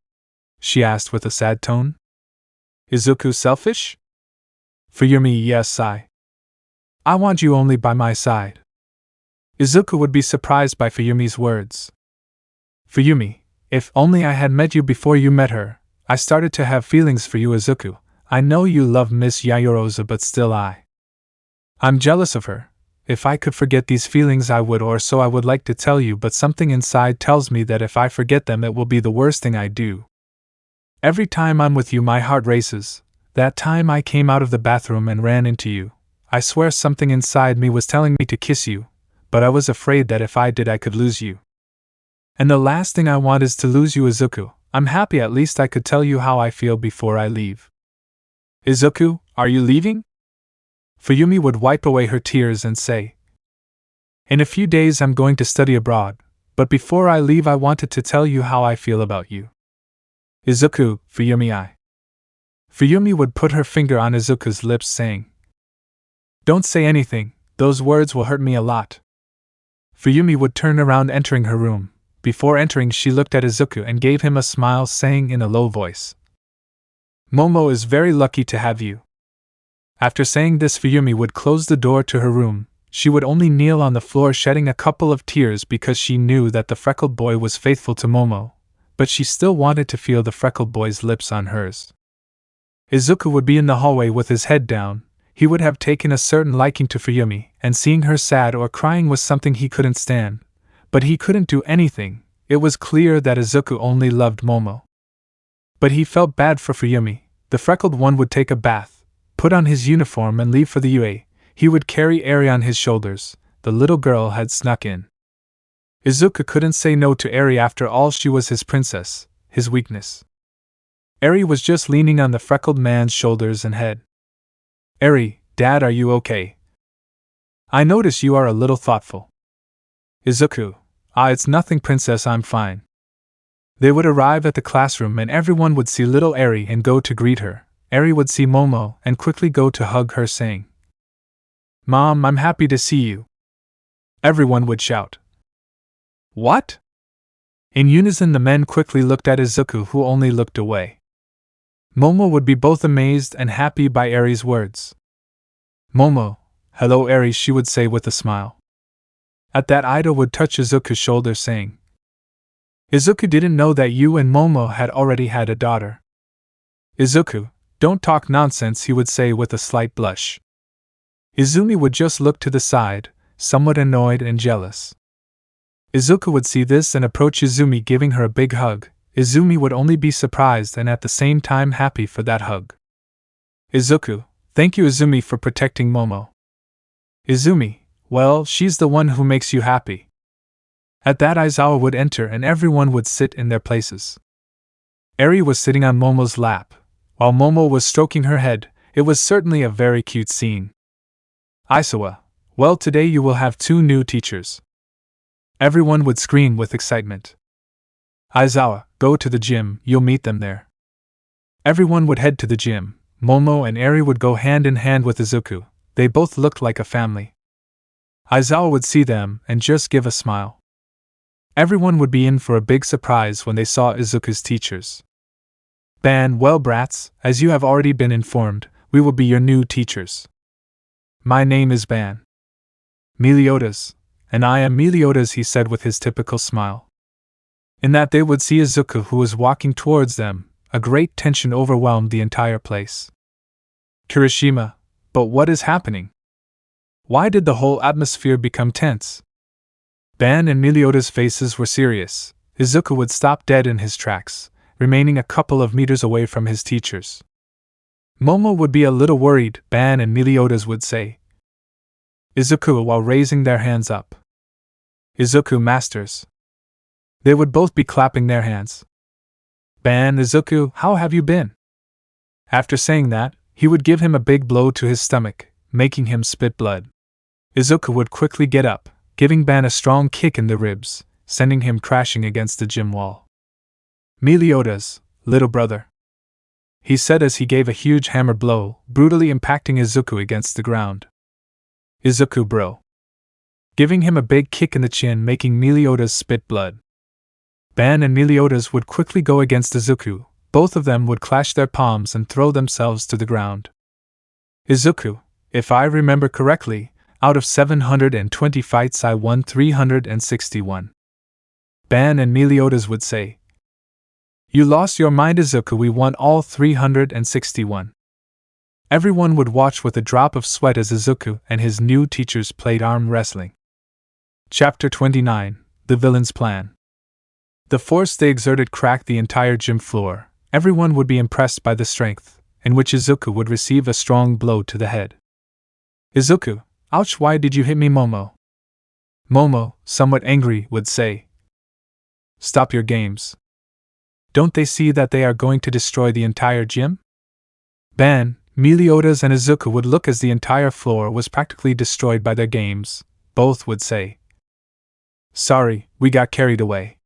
She asked with a sad tone. Izuku, selfish? Fuyumi, yes, I want you only by my side. Izuku would be surprised by Fuyumi's words. Fuyumi, if only I had met you before you met her. I started to have feelings for you, Izuku. I know you love Miss Yayoroza, but still I'm jealous of her. If I could forget these feelings I would, or so I would like to tell you, but something inside tells me that if I forget them it will be the worst thing I do. Every time I'm with you my heart races. That time I came out of the bathroom and ran into you. I swear something inside me was telling me to kiss you, but I was afraid that if I did I could lose you. And the last thing I want is to lose you, Izuku. I'm happy at least I could tell you how I feel before I leave. Izuku, are you leaving? Fuyumi would wipe away her tears and say, In a few days I'm going to study abroad, but before I leave I wanted to tell you how I feel about you. Izuku, Fuyumi, Fuyumi would put her finger on Izuku's lips saying, Don't say anything, those words will hurt me a lot. Fuyumi would turn around entering her room. Before entering she looked at Izuku and gave him a smile, saying in a low voice, Momo is very lucky to have you. After saying this Fuyumi would close the door to her room. She would only kneel on the floor shedding a couple of tears because she knew that the freckled boy was faithful to Momo, but she still wanted to feel the freckled boy's lips on hers. Izuku would be in the hallway with his head down. He would have taken a certain liking to Fuyumi, and seeing her sad or crying was something he couldn't stand. But he couldn't do anything. It was clear that Izuku only loved Momo. But he felt bad for Fuyumi. The freckled one would take a bath, put on his uniform and leave for the UA. He would carry Eri on his shoulders. The little girl had snuck in. Izuku couldn't say no to Eri, after all she was his princess, his weakness. Eri was just leaning on the freckled man's shoulders and head. Eri, Dad, are you okay? I notice you are a little thoughtful. Izuku, it's nothing, princess, I'm fine. They would arrive at the classroom and everyone would see little Eri and go to greet her. Eri would see Momo and quickly go to hug her, saying, Mom, I'm happy to see you. Everyone would shout, What? In unison the men quickly looked at Izuku, who only looked away. Momo would be both amazed and happy by Eri's words. Momo, hello Eri, she would say with a smile. At that Ida would touch Izuku's shoulder, saying, Izuku didn't know that you and Momo had already had a daughter. Izuku, don't talk nonsense, he would say with a slight blush. Izumi would just look to the side, somewhat annoyed and jealous. Izuku would see this and approach Izumi, giving her a big hug. Izumi would only be surprised and at the same time happy for that hug. Izuku, thank you Izumi for protecting Momo. Izumi, well, she's the one who makes you happy. At that Aizawa would enter and everyone would sit in their places. Eri was sitting on Momo's lap, while Momo was stroking her head. It was certainly a very cute scene. Aizawa, well, today you will have 2 new teachers. Everyone would scream with excitement. Aizawa, go to the gym, you'll meet them there. Everyone would head to the gym. Momo and Eri would go hand in hand with Izuku. They both looked like a family. Aizawa would see them and just give a smile. Everyone would be in for a big surprise when they saw Izuku's teachers. Ban, well brats, as you have already been informed, we will be your new teachers. My name is Ban. Meliodas, and I am Meliodas, he said with his typical smile. In that they would see Izuku, who was walking towards them. A great tension overwhelmed the entire place. Kirishima, but what is happening? Why did the whole atmosphere become tense? Ban and Meliodas' faces were serious. Izuku would stop dead in his tracks, remaining a couple of meters away from his teachers. Momo would be a little worried, Ban and Meliodas would say. Izuku while raising their hands up. Izuku masters. They would both be clapping their hands. Ban, Izuku, how have you been? After saying that, he would give him a big blow to his stomach, making him spit blood. Izuku would quickly get up, giving Ban a strong kick in the ribs, sending him crashing against the gym wall. Meliodas, little brother, he said as he gave a huge hammer blow, brutally impacting Izuku against the ground. Izuku bro. Giving him a big kick in the chin, making Meliodas spit blood. Ban and Meliodas would quickly go against Izuku. Both of them would clash their palms and throw themselves to the ground. Izuku, if I remember correctly, out of 720 fights I won 361. Ban and Meliodas would say. You lost your mind, Izuku, we won all 361. Everyone would watch with a drop of sweat as Izuku and his new teachers played arm wrestling. Chapter 29, The Villain's Plan. The force they exerted cracked the entire gym floor. Everyone would be impressed by the strength, in which Izuku would receive a strong blow to the head. Izuku, ouch, why did you hit me, Momo? Momo, somewhat angry, would say. Stop your games. Don't they see that they are going to destroy the entire gym? Ban, Meliodas and Izuku would look as the entire floor was practically destroyed by their games. Both would say. Sorry, we got carried away.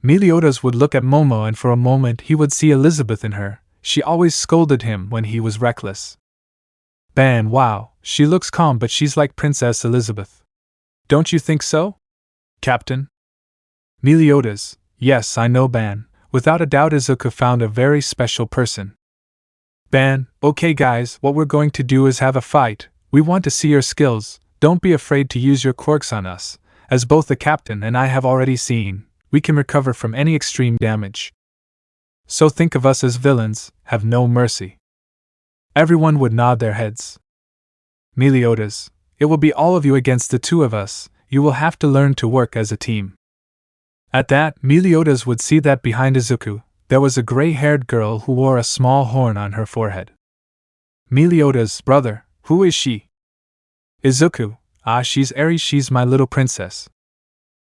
Meliodas would look at Momo and for a moment he would see Elizabeth in her. She always scolded him when he was reckless. Ban, wow, she looks calm but she's like Princess Elizabeth. Don't you think so? Captain? Meliodas, yes I know Ban. Without a doubt Izuku found a very special person. Ban, okay guys, what we're going to do is have a fight. We want to see your skills. Don't be afraid to use your quirks on us. As both the captain and I have already seen, we can recover from any extreme damage. So think of us as villains, have no mercy. Everyone would nod their heads. Meliodas, it will be all of you against the two of us. You will have to learn to work as a team. At that, Meliodas would see that behind Izuku, there was a gray-haired girl who wore a small horn on her forehead. Meliodas, brother, who is she? Izuku, she's Eri, she's my little princess.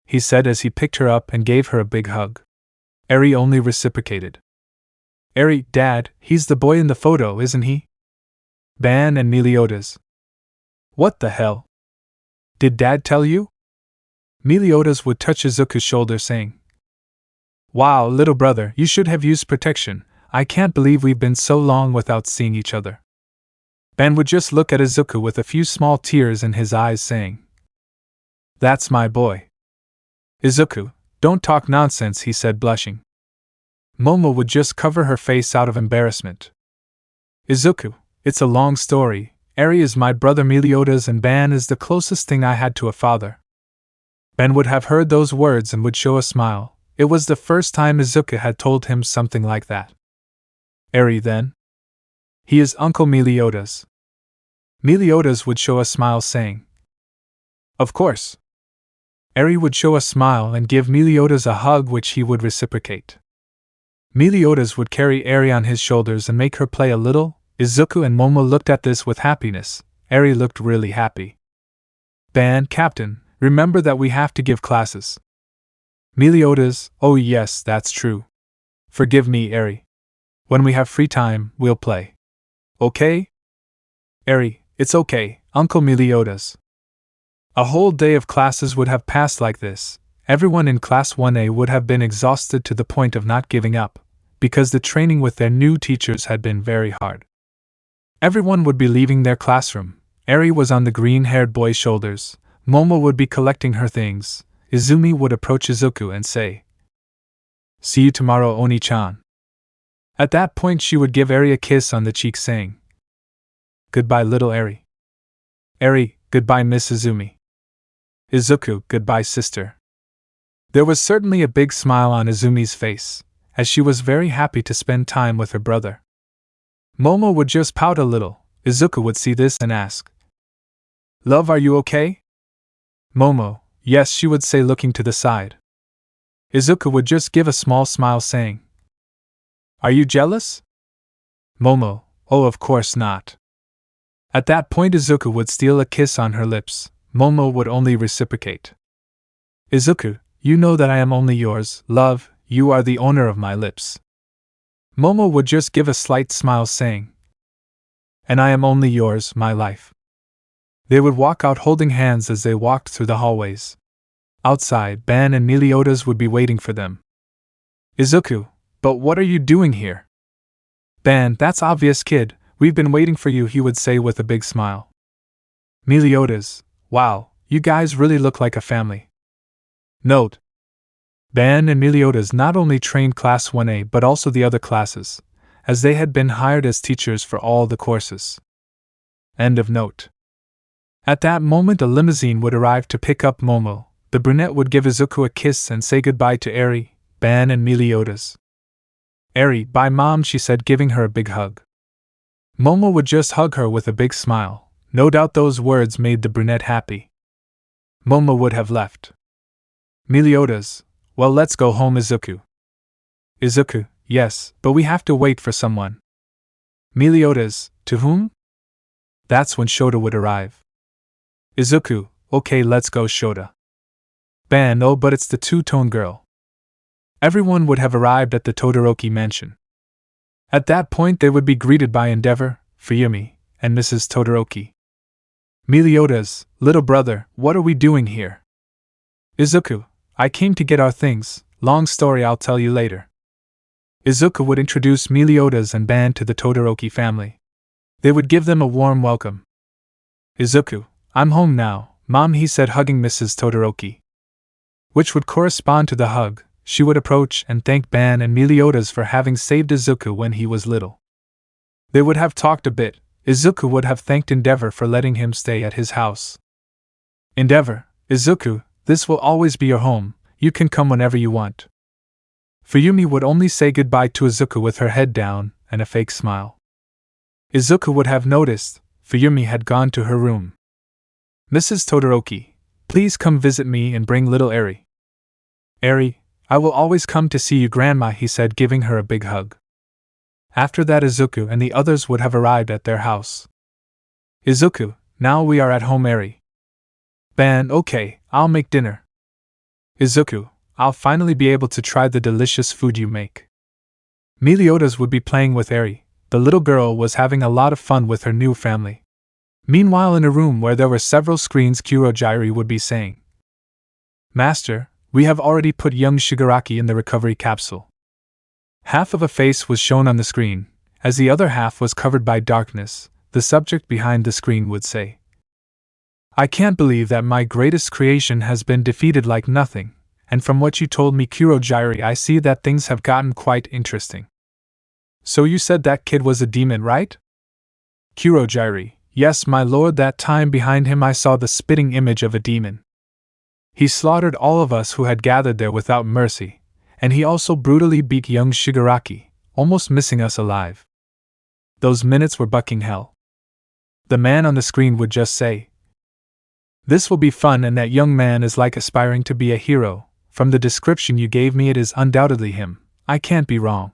He said as he picked her up and gave her a big hug. Eri only reciprocated. Eri, Dad, he's the boy in the photo, isn't he? Ban and Meliodas. What the hell? Did Dad tell you? Meliodas would touch Izuku's shoulder saying, Wow, little brother, you should have used protection. I can't believe we've been so long without seeing each other. Ben would just look at Izuku with a few small tears in his eyes saying, That's my boy. Izuku, don't talk nonsense, he said blushing. Momo would just cover her face out of embarrassment. Izuku, it's a long story. Eri is my brother Meliodas and Ban is the closest thing I had to a father. Ben would have heard those words and would show a smile. It was the first time Izuku had told him something like that. Eri then? He is Uncle Meliodas. Meliodas would show a smile saying, Of course. Eri would show a smile and give Meliodas a hug which he would reciprocate. Meliodas would carry Eri on his shoulders and make her play a little. Izuku and Momo looked at this with happiness. Eri looked really happy. Ban, Captain, remember that we have to give classes. Meliodas, oh yes, that's true. Forgive me, Eri. When we have free time, we'll play. Okay? Eri, it's okay, Uncle Meliodas. A whole day of classes would have passed like this. Everyone in Class 1A would have been exhausted to the point of not giving up, because the training with their new teachers had been very hard. Everyone would be leaving their classroom. Eri was on the green-haired boy's shoulders. Momo would be collecting her things. Izumi would approach Izuku and say, See you tomorrow, Oni-chan. At that point she would give Eri a kiss on the cheek saying, Goodbye, little Eri. Eri, goodbye, Miss Izumi. Izuku, goodbye, sister. There was certainly a big smile on Izumi's face, as she was very happy to spend time with her brother. Momo would just pout a little. Izuku would see this and ask, Love, are you okay? Momo, yes, she would say looking to the side. Izuku would just give a small smile saying, "Are you jealous?" Momo, "Oh, of course not." At that point Izuku would steal a kiss on her lips. Momo would only reciprocate. "Izuku, you know that I am only yours, love, you are the owner of my lips." Momo would just give a slight smile saying, "And I am only yours, my life." They would walk out holding hands as they walked through the hallways. Outside, Ban and Meliodas would be waiting for them. "Izuku, but what are you doing here?" "Ban, that's obvious, kid, we've been waiting for you," he would say with a big smile. Meliodas, "Wow, you guys really look like a family." Note: Ban and Meliodas not only trained Class 1A but also the other classes, as they had been hired as teachers for all the courses. End of note. At that moment a limousine would arrive to pick up Momo. The brunette would give Izuku a kiss and say goodbye to Eri, Ban and Meliodas. "Eri, bye mom," she said, giving her a big hug. Momo would just hug her with a big smile. No doubt those words made the brunette happy. Momo would have left. Meliodas, "Well, let's go home, Izuku." Izuku, "Yes, but we have to wait for someone." Meliodas, "To whom?" That's when Shota would arrive. Izuku, "Okay, let's go, Shota." Ban, "Oh, but it's the two-tone girl." Everyone would have arrived at the Todoroki mansion. At that point they would be greeted by Endeavor, Fuyumi, and Mrs. Todoroki. Meliodas, "Little brother, what are we doing here?" Izuku, "I came to get our things, long story, I'll tell you later." Izuku would introduce Meliodas and Ban to the Todoroki family. They would give them a warm welcome. "Izuku, I'm home now, Mom," he said, hugging Mrs. Todoroki. Which would correspond to the hug. She would approach and thank Ban and Meliodas for having saved Izuku when he was little. They would have talked a bit. Izuku would have thanked Endeavor for letting him stay at his house. "Endeavor, Izuku, this will always be your home, you can come whenever you want." Fuyumi would only say goodbye to Izuku with her head down and a fake smile. Izuku would have noticed Fuyumi had gone to her room. "Mrs. Todoroki, please come visit me and bring little Eri." "Eri, I will always come to see you, Grandma," he said, giving her a big hug. After that Izuku and the others would have arrived at their house. "Izuku, now we are at home, Eri." Ban, "Okay, I'll make dinner." Izuku, "I'll finally be able to try the delicious food you make." Meliodas would be playing with Eri. The little girl was having a lot of fun with her new family. Meanwhile, in a room where there were several screens, Kurojairi would be saying, "Master, we have already put young Shigaraki in the recovery capsule." Half of a face was shown on the screen, as the other half was covered by darkness. The subject behind the screen would say, "I can't believe that my greatest creation has been defeated like nothing, and from what you told me, Kurojairi, I see that things have gotten quite interesting." "So you said that kid was a demon, right?" Kurojairi, "Yes, my lord, that time behind him I saw the spitting image of a demon. He slaughtered all of us who had gathered there without mercy, and he also brutally beat young Shigaraki, almost missing us alive. Those minutes were bucking hell." The man on the screen would just say, "This will be fun, and that young man is like aspiring to be a hero. From the description you gave me, it is undoubtedly him. I can't be wrong.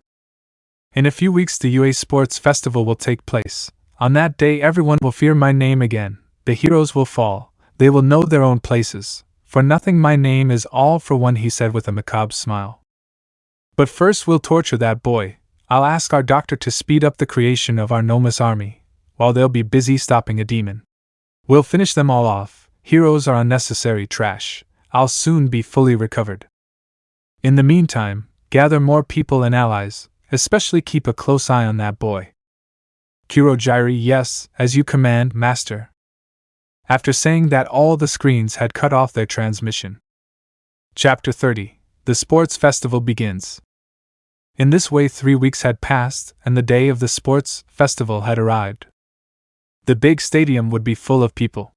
In a few weeks the UA Sports Festival will take place. On that day everyone will fear my name again. The heroes will fall. They will know their own places. For nothing my name is all for one," he said with a macabre smile. "But first we'll torture that boy. I'll ask our doctor to speed up the creation of our Nomus army, while they'll be busy stopping a demon. We'll finish them all off. Heroes are unnecessary trash. I'll soon be fully recovered. In the meantime, gather more people and allies, especially keep a close eye on that boy." Kurojairi, "Yes, as you command, master." After saying that, all the screens had cut off their transmission. Chapter 30. The Sports Festival begins. In this way 3 weeks had passed, and the day of the Sports Festival had arrived. The big stadium would be full of people.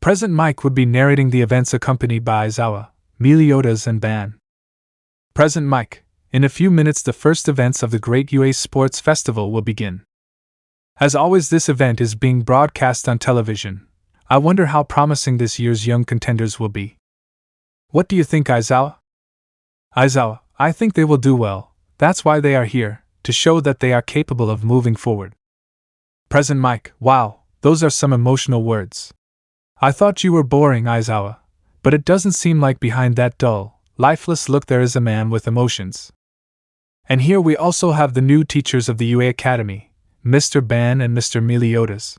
President Mike would be narrating the events accompanied by Aizawa, Meliodas and Ban. "President Mike, in a few minutes the first events of the Great UA Sports Festival will begin. As always, this event is being broadcast on television. I wonder how promising this year's young contenders will be. What do you think, Aizawa?" Aizawa, I think they will do well. That's why they are here, to show that they are capable of moving forward. Present Mike, wow, those are some emotional words. I thought you were boring, Aizawa, but it doesn't seem like behind that dull, lifeless look there is a man with emotions. And here we also have the new teachers of the UA Academy, Mr. Ban and Mr. Meliodas.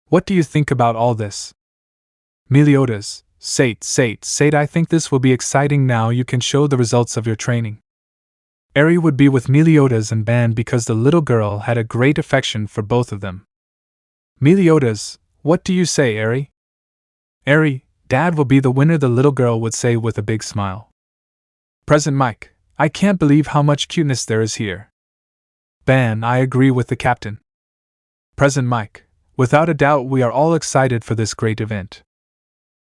What do you think about all this? Meliodas, Sate, I think this will be exciting now you can show the results of your training. Eri would be with Meliodas and Ban because the little girl had a great affection for both of them. Meliodas, what do you say, Eri? Eri, Dad will be the winner, the little girl would say with a big smile. Present Mike, I can't believe how much cuteness there is here. Ban, I agree with the captain. Present Mike, without a doubt we are all excited for this great event.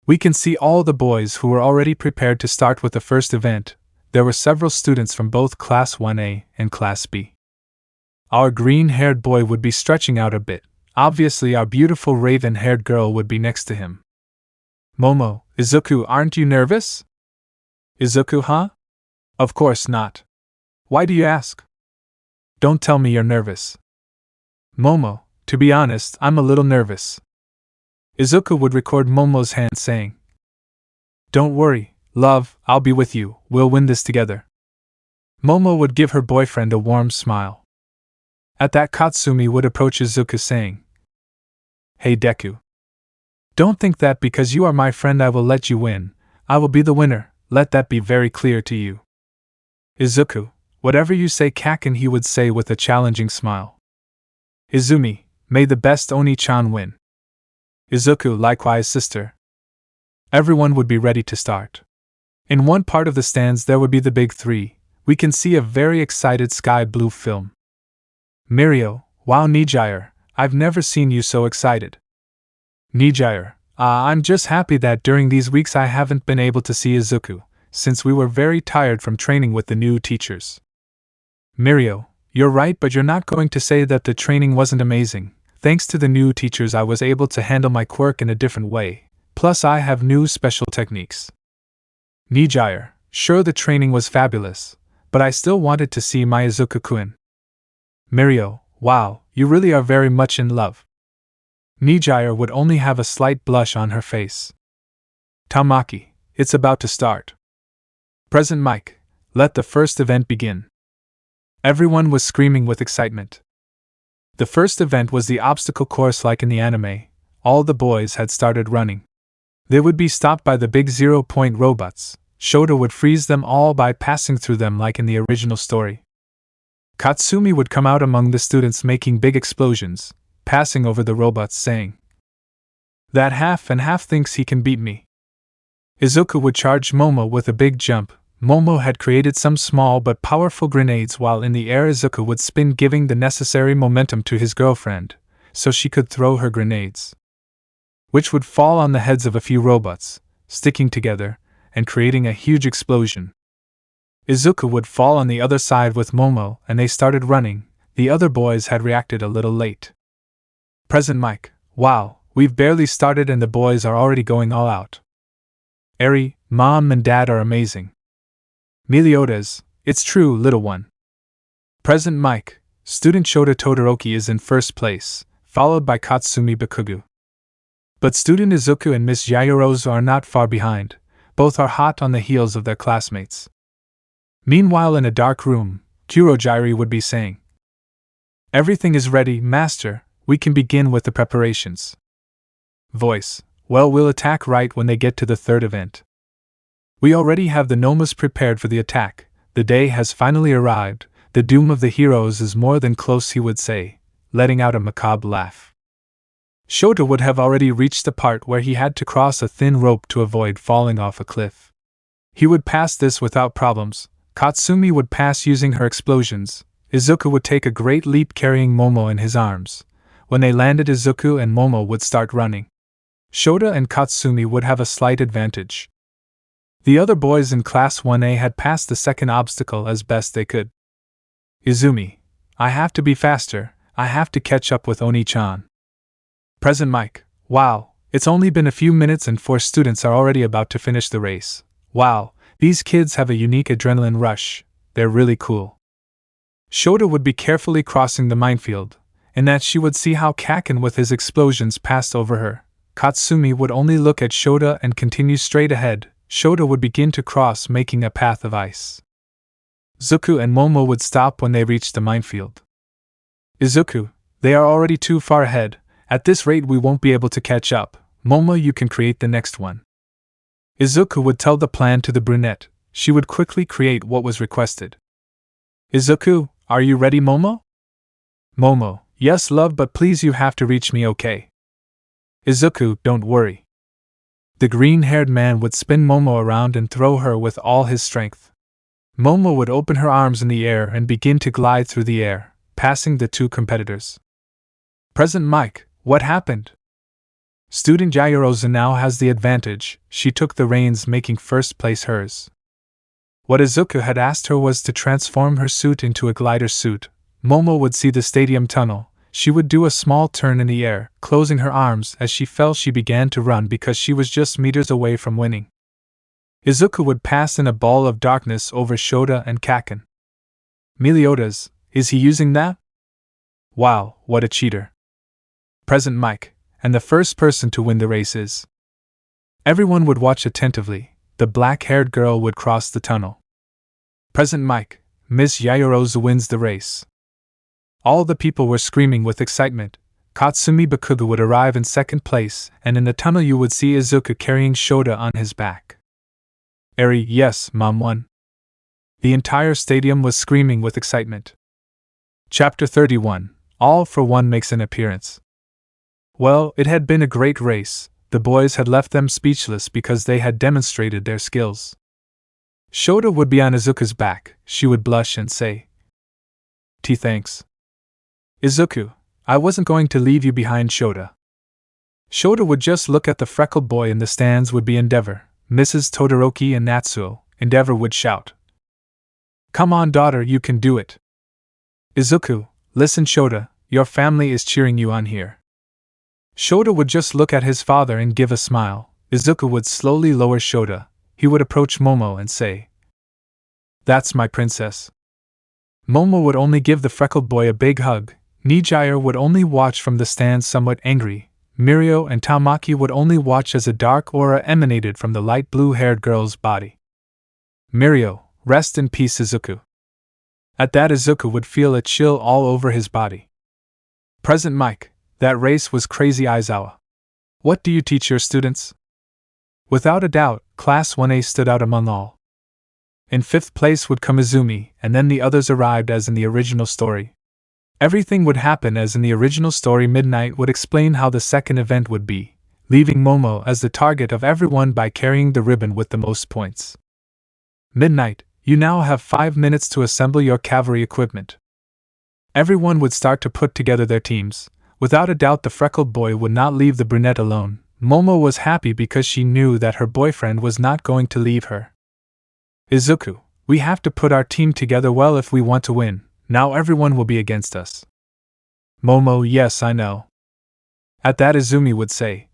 We can see all the boys who were already prepared to start with the first event. There were several students from both Class 1A and Class B. Our green-haired boy would be stretching out a bit. Obviously our beautiful raven-haired girl would be next to him. Momo, Izuku, aren't you nervous? Izuku, huh? Of course not. Why do you ask? Don't tell me you're nervous. Momo, to be honest, I'm a little nervous. Izuku would record Momo's hand saying, Don't worry, love, I'll be with you, we'll win this together. Momo would give her boyfriend a warm smile. At that, Katsumi would approach Izuku saying, Hey Deku. Don't think that because you are my friend I will let you win. I will be the winner, let that be very clear to you. Izuku, whatever you say, Kaken, he would say with a challenging smile. Izumi, may the best Oni-chan win. Izuku, likewise, sister. Everyone would be ready to start. In one part of the stands there would be the big three. We can see a very excited sky blue film. Mirio, wow, Nijire, I've never seen you so excited. Nijire, I'm just happy that during these weeks I haven't been able to see Izuku, since we were very tired from training with the new teachers. Mirio, you're right, but you're not going to say that the training wasn't amazing. Thanks to the new teachers I was able to handle my quirk in a different way, plus I have new special techniques. Nijire, sure the training was fabulous, but I still wanted to see my Izuku-kun. Mirio, wow, you really are very much in love. Nijire would only have a slight blush on her face. Tamaki, it's about to start. Present Mike, let the first event begin. Everyone was screaming with excitement. The first event was the obstacle course like in the anime. All the boys had started running. They would be stopped by the big 0-point robots. Shota would freeze them all by passing through them like in the original story. Katsumi would come out among the students making big explosions, passing over the robots saying, That half and half thinks he can beat me. Izuku would charge Momo with a big jump. Momo had created some small but powerful grenades while in the air. Izuku would spin, giving the necessary momentum to his girlfriend, so she could throw her grenades, which would fall on the heads of a few robots, sticking together, and creating a huge explosion. Izuku would fall on the other side with Momo and they started running. The other boys had reacted a little late. Present Mike, wow, we've barely started and the boys are already going all out. Eri, Mom and Dad are amazing. Meliodas, it's true, little one. Present Mike, student Shota Todoroki is in first place, followed by Katsumi Bakugu. But student Izuku and Miss Yayorozu are not far behind, both are hot on the heels of their classmates. Meanwhile in a dark room, Kurojiri would be saying, Everything is ready, Master, we can begin with the preparations. Voice, well, we'll attack right when they get to the third event. We already have the Nomas prepared for the attack. The day has finally arrived. The doom of the heroes is more than close, he would say, letting out a macabre laugh. Shota would have already reached the part where he had to cross a thin rope to avoid falling off a cliff. He would pass this without problems. Katsumi would pass using her explosions. Izuku would take a great leap carrying Momo in his arms. When they landed, Izuku and Momo would start running. Shota and Katsumi would have a slight advantage. The other boys in Class 1A had passed the second obstacle as best they could. Izumi, I have to be faster, I have to catch up with Oni-chan. Present Mike, wow, it's only been a few minutes and 4 students are already about to finish the race. Wow, These kids have a unique adrenaline rush, they're really cool. Shota would be carefully crossing the minefield, and that she would see how Kaken with his explosions passed over her. Katsumi would only look at Shota and continue straight ahead. Shota would begin to cross, making a path of ice. Izuku and Momo would stop when they reached the minefield. Izuku, they are already too far ahead. At this rate we won't be able to catch up. Momo, you can create the next one. Izuku would tell the plan to the brunette. She would quickly create what was requested. Izuku, are you ready, Momo? Momo, yes love, but please you have to reach me, okay? Izuku, don't worry. The green-haired man would spin Momo around and throw her with all his strength. Momo would open her arms in the air and begin to glide through the air, passing the two competitors. Present Mike, what happened? Student Yaoyorozu now has the advantage. She took the reins, making first place hers. What Izuku had asked her was to transform her suit into a glider suit. Momo would see the stadium tunnel. She would do a small turn in the air, closing her arms. As she fell, she began to run because she was just meters away from winning. Izuku would pass in a ball of darkness over Shota and Kaken. Meliodas, is he using that? Wow, what a cheater. Present Mike, and the first person to win the race is. Everyone would watch attentively. The black-haired girl would cross the tunnel. Present Mike, Miss Yaoyorozu wins the race. All the people were screaming with excitement. Katsumi Bakugo would arrive in second place, and in the tunnel you would see Izuku carrying Shota on his back. Eri, yes, Mom won. The entire stadium was screaming with excitement. Chapter 31. All for One makes an appearance. Well, it had been a great race. The boys had left them speechless because they had demonstrated their skills. Shota would be on Izuku's back. She would blush and say, Thanks. Izuku, I wasn't going to leave you behind, Shota. Shota would just look at the freckled boy in the stands. Would be Endeavor, Mrs. Todoroki and Natsuo. Endeavor would shout, Come on daughter, you can do it. Izuku, listen Shota, your family is cheering you on here. Shota would just look at his father and give a smile. Izuku would slowly lower Shota. He would approach Momo and say, That's my princess. Momo would only give the freckled boy a big hug. Nijire would only watch from the stands somewhat angry. Mirio and Tamaki would only watch as a dark aura emanated from the light blue-haired girl's body. Mirio, rest in peace Izuku. At that Izuku would feel a chill all over his body. Present Mike, that race was crazy Aizawa. What do you teach your students? Without a doubt, Class 1A stood out among all. In fifth place would come Izumi, and then the others arrived as in the original story. Everything would happen as in the original story. Midnight would explain how the second event would be, leaving Momo as the target of everyone by carrying the ribbon with the most points. Midnight, you now have 5 minutes to assemble your cavalry equipment. Everyone would start to put together their teams. Without a doubt the freckled boy would not leave the brunette alone. Momo was happy because she knew that her boyfriend was not going to leave her. Izuku, we have to put our team together well if we want to win. Now everyone will be against us. Momo, yes, I know. At that Izumi would say,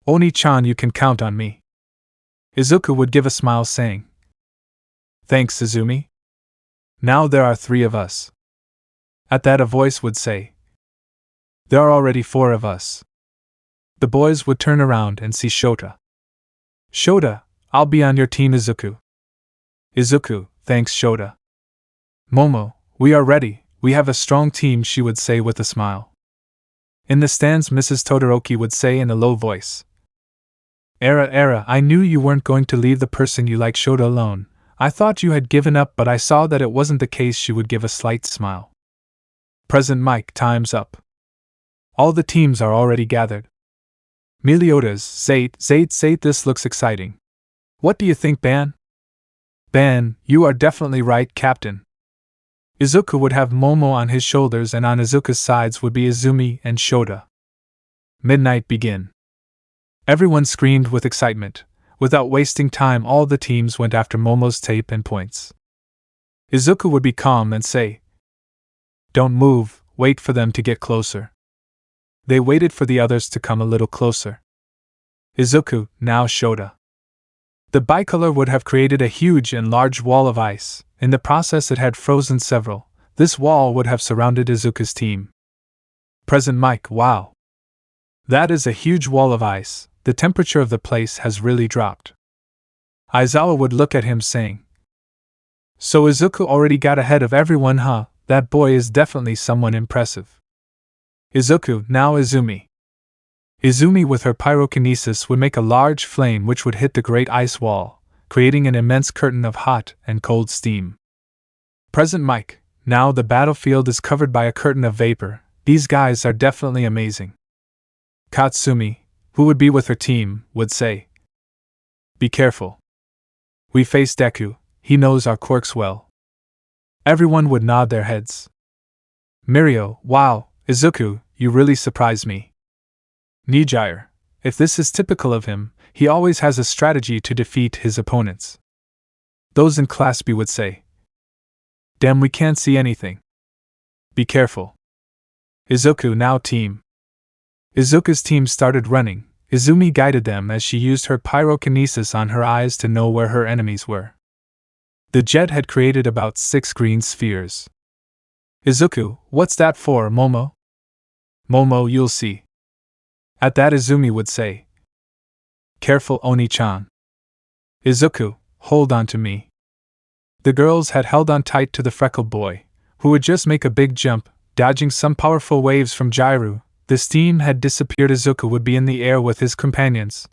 Oni-chan, you can count on me. Izuku would give a smile saying, Thanks, Izumi. Now there are 3 of us. At that a voice would say, There are already 4 of us. The boys would turn around and see Shota. Shota, I'll be on your team Izuku. Izuku, thanks Shota. Momo, we are ready, we have a strong team, she would say with a smile. In the stands Mrs. Todoroki would say in a low voice, Era, I knew you weren't going to leave the person you like Shota alone. I thought you had given up, but I saw that it wasn't the case. She would give a slight smile. Present Mike, time's up. All the teams are already gathered. Meliodas, Zate, this looks exciting. What do you think, Ban? Ban, you are definitely right, Captain. Izuku would have Momo on his shoulders, and on Izuku's sides would be Izumi and Shota. Midnight begin. Everyone screamed with excitement. Without wasting time, all the teams went after Momo's tape and points. Izuku would be calm and say, Don't move, wait for them to get closer. They waited for the others to come a little closer. Izuku, now Shota. The bicolor would have created a huge and large wall of ice. In the process, it had frozen several. This wall would have surrounded Izuku's team. Present Mike, wow. That is a huge wall of ice. The temperature of the place has really dropped. Aizawa would look at him saying, So Izuku already got ahead of everyone, huh? That boy is definitely someone impressive. Izuku, now Izumi. Izumi with her pyrokinesis would make a large flame which would hit the great ice wall, creating an immense curtain of hot and cold steam. Present Mike, now the battlefield is covered by a curtain of vapor. These guys are definitely amazing. Katsumi, who would be with her team, would say, Be careful. We face Deku, he knows our quirks well. Everyone would nod their heads. Mirio, wow, Izuku, you really surprised me. Nijire, if this is typical of him, he always has a strategy to defeat his opponents. Those in Class B would say, Damn, we can't see anything. Be careful. Izuku, now team. Izuku's team started running. Izumi guided them as she used her pyrokinesis on her eyes to know where her enemies were. The jet had created about 6 green spheres. Izuku, what's that for, Momo? Momo, you'll see. At that, Izumi would say, Careful, Oni-chan. Izuku, hold on to me. The girls had held on tight to the freckled boy, who would just make a big jump, dodging some powerful waves from Jairu. The steam had disappeared. Izuku would be in the air with his companions.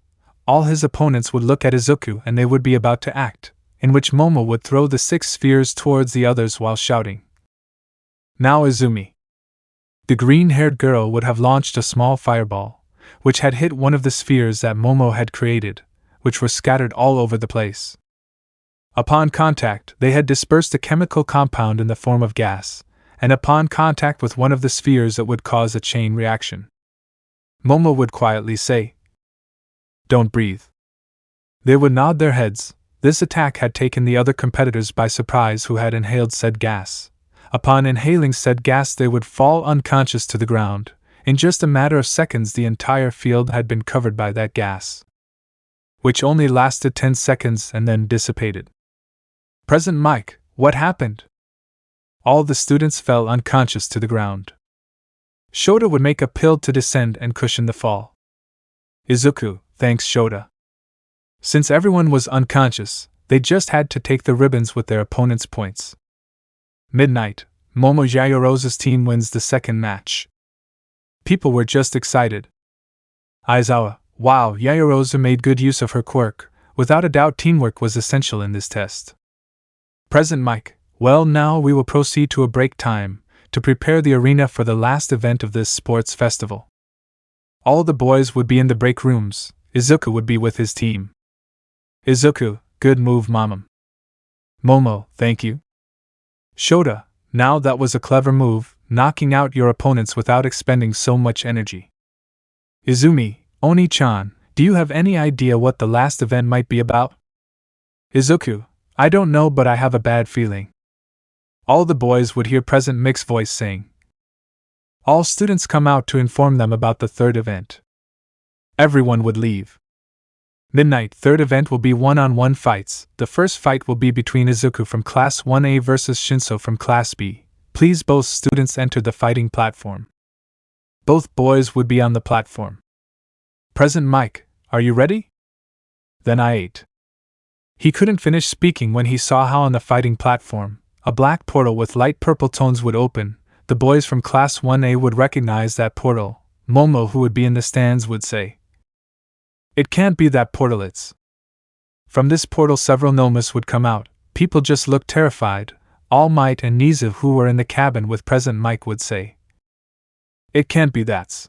All his opponents would look at Izuku and they would be about to act, in which Momo would throw the 6 spheres towards the others while shouting, Now Izumi. The green-haired girl would have launched a small fireball, which had hit one of the spheres that Momo had created, which were scattered all over the place. Upon contact, they had dispersed a chemical compound in the form of gas, and upon contact with one of the spheres it would cause a chain reaction. Momo would quietly say, Don't breathe. They would nod their heads. This attack had taken the other competitors by surprise who had inhaled said gas. Upon inhaling said gas they would fall unconscious to the ground. In just a matter of seconds the entire field had been covered by that gas, which only lasted 10 seconds and then dissipated. Present Mike, what happened? All the students fell unconscious to the ground. Shota would make a pill to descend and cushion the fall. Izuku, thanks Shota. Since everyone was unconscious, they just had to take the ribbons with their opponent's points. Midnight, Momo Yayorosa's team wins the second match. People were just excited. Aizawa, wow, Yayorosa made good use of her quirk. Without a doubt teamwork was essential in this test. Present Mike, well, now we will proceed to a break time, to prepare the arena for the last event of this sports festival. All the boys would be in the break rooms. Izuku would be with his team. Izuku, good move, Momom. Momo, thank you. Shota, now that was a clever move, knocking out your opponents without expending so much energy. Izumi, Oni-chan, do you have any idea what the last event might be about? Izuku, I don't know, but I have a bad feeling. All the boys would hear Present Mick's voice saying, All students come out to inform them about the third event. Everyone would leave. Midnight, third event will be one-on-one fights. The first fight will be between Izuku from Class 1A versus Shinso from Class B. Please both students enter the fighting platform. Both boys would be on the platform. Present Mike, are you ready? Then I ate. He couldn't finish speaking when he saw how on the fighting platform, a black portal with light purple tones would open. The boys from Class 1A would recognize that portal. Momo, who would be in the stands, would say, It can't be that portal, it's. From this portal several Nomas would come out. People just looked terrified. All Might and Nizu, who were in the cabin with Present Mike, would say, It can't be that's.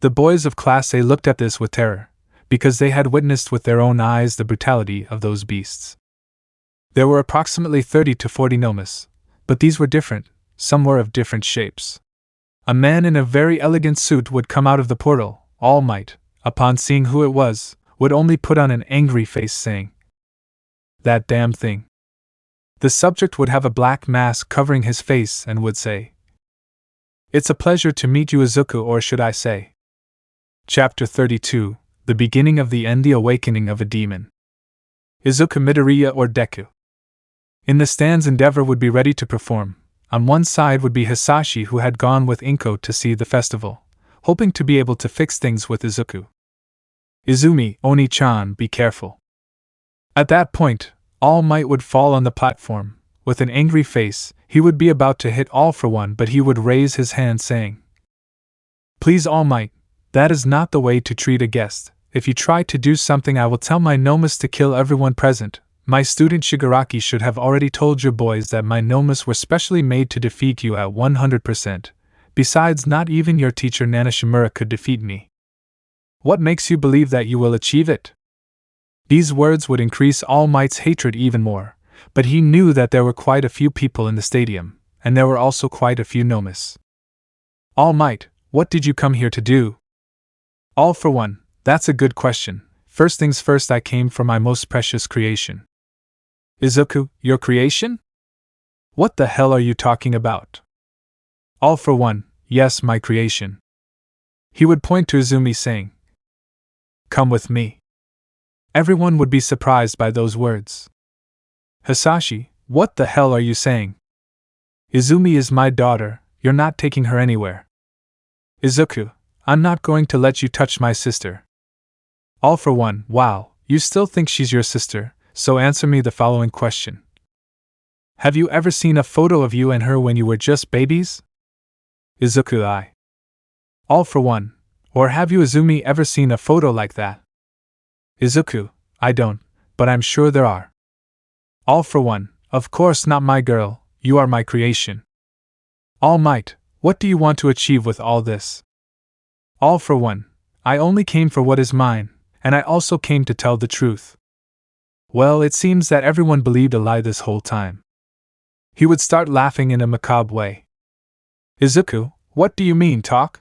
The boys of Class A looked at this with terror, because they had witnessed with their own eyes the brutality of those beasts. There were approximately 30 to 40 Nomas, but these were different. Some were of different shapes. A man in a very elegant suit would come out of the portal. All Might, upon seeing who it was, would only put on an angry face saying, That damn thing. The subject would have a black mask covering his face and would say, It's a pleasure to meet you, Izuku, or should I say. Chapter 32, The Beginning of the End, The Awakening of a Demon. Izuku Midorya or Deku. In the stands, Endeavor would be ready to perform. On one side would be Hisashi, who had gone with Inko to see the festival, hoping to be able to fix things with Izuku. Izumi, Oni-chan, be careful. At that point, All Might would fall on the platform. With an angry face, he would be about to hit All for One, but he would raise his hand saying, "Please, All Might, that is not the way to treat a guest. If you try to do something, I will tell my nomas to kill everyone present. My student Shigaraki should have already told your boys that my nomas were specially made to defeat you at 100%. Besides, not even your teacher Nana Shimura could defeat me. What makes you believe that you will achieve it?" These words would increase All Might's hatred even more, but he knew that there were quite a few people in the stadium, and there were also quite a few nomas. "All Might, what did you come here to do?" "All for One, that's a good question. First things first, I came for my most precious creation." "Izuku, your creation? What the hell are you talking about?" "All for One, yes, my creation." He would point to Izumi saying, "Come with me." Everyone would be surprised by those words. "Hisashi, what the hell are you saying?" "Izumi is my daughter, you're not taking her anywhere." "Izuku, I'm not going to let you touch my sister." "All for One, wow, you still think she's your sister, so answer me the following question. Have you ever seen a photo of you and her when you were just babies?" "Izuku, I." "All for One, or have you, Izumi, ever seen a photo like that?" "Izuku, I don't, but I'm sure there are." "All for One, of course not, my girl, you are my creation." "All Might, what do you want to achieve with all this?" "All for One, I only came for what is mine, and I also came to tell the truth." Well, it seems that everyone believed a lie this whole time. He would start laughing in a macabre way. "Izuku, what do you mean, talk?"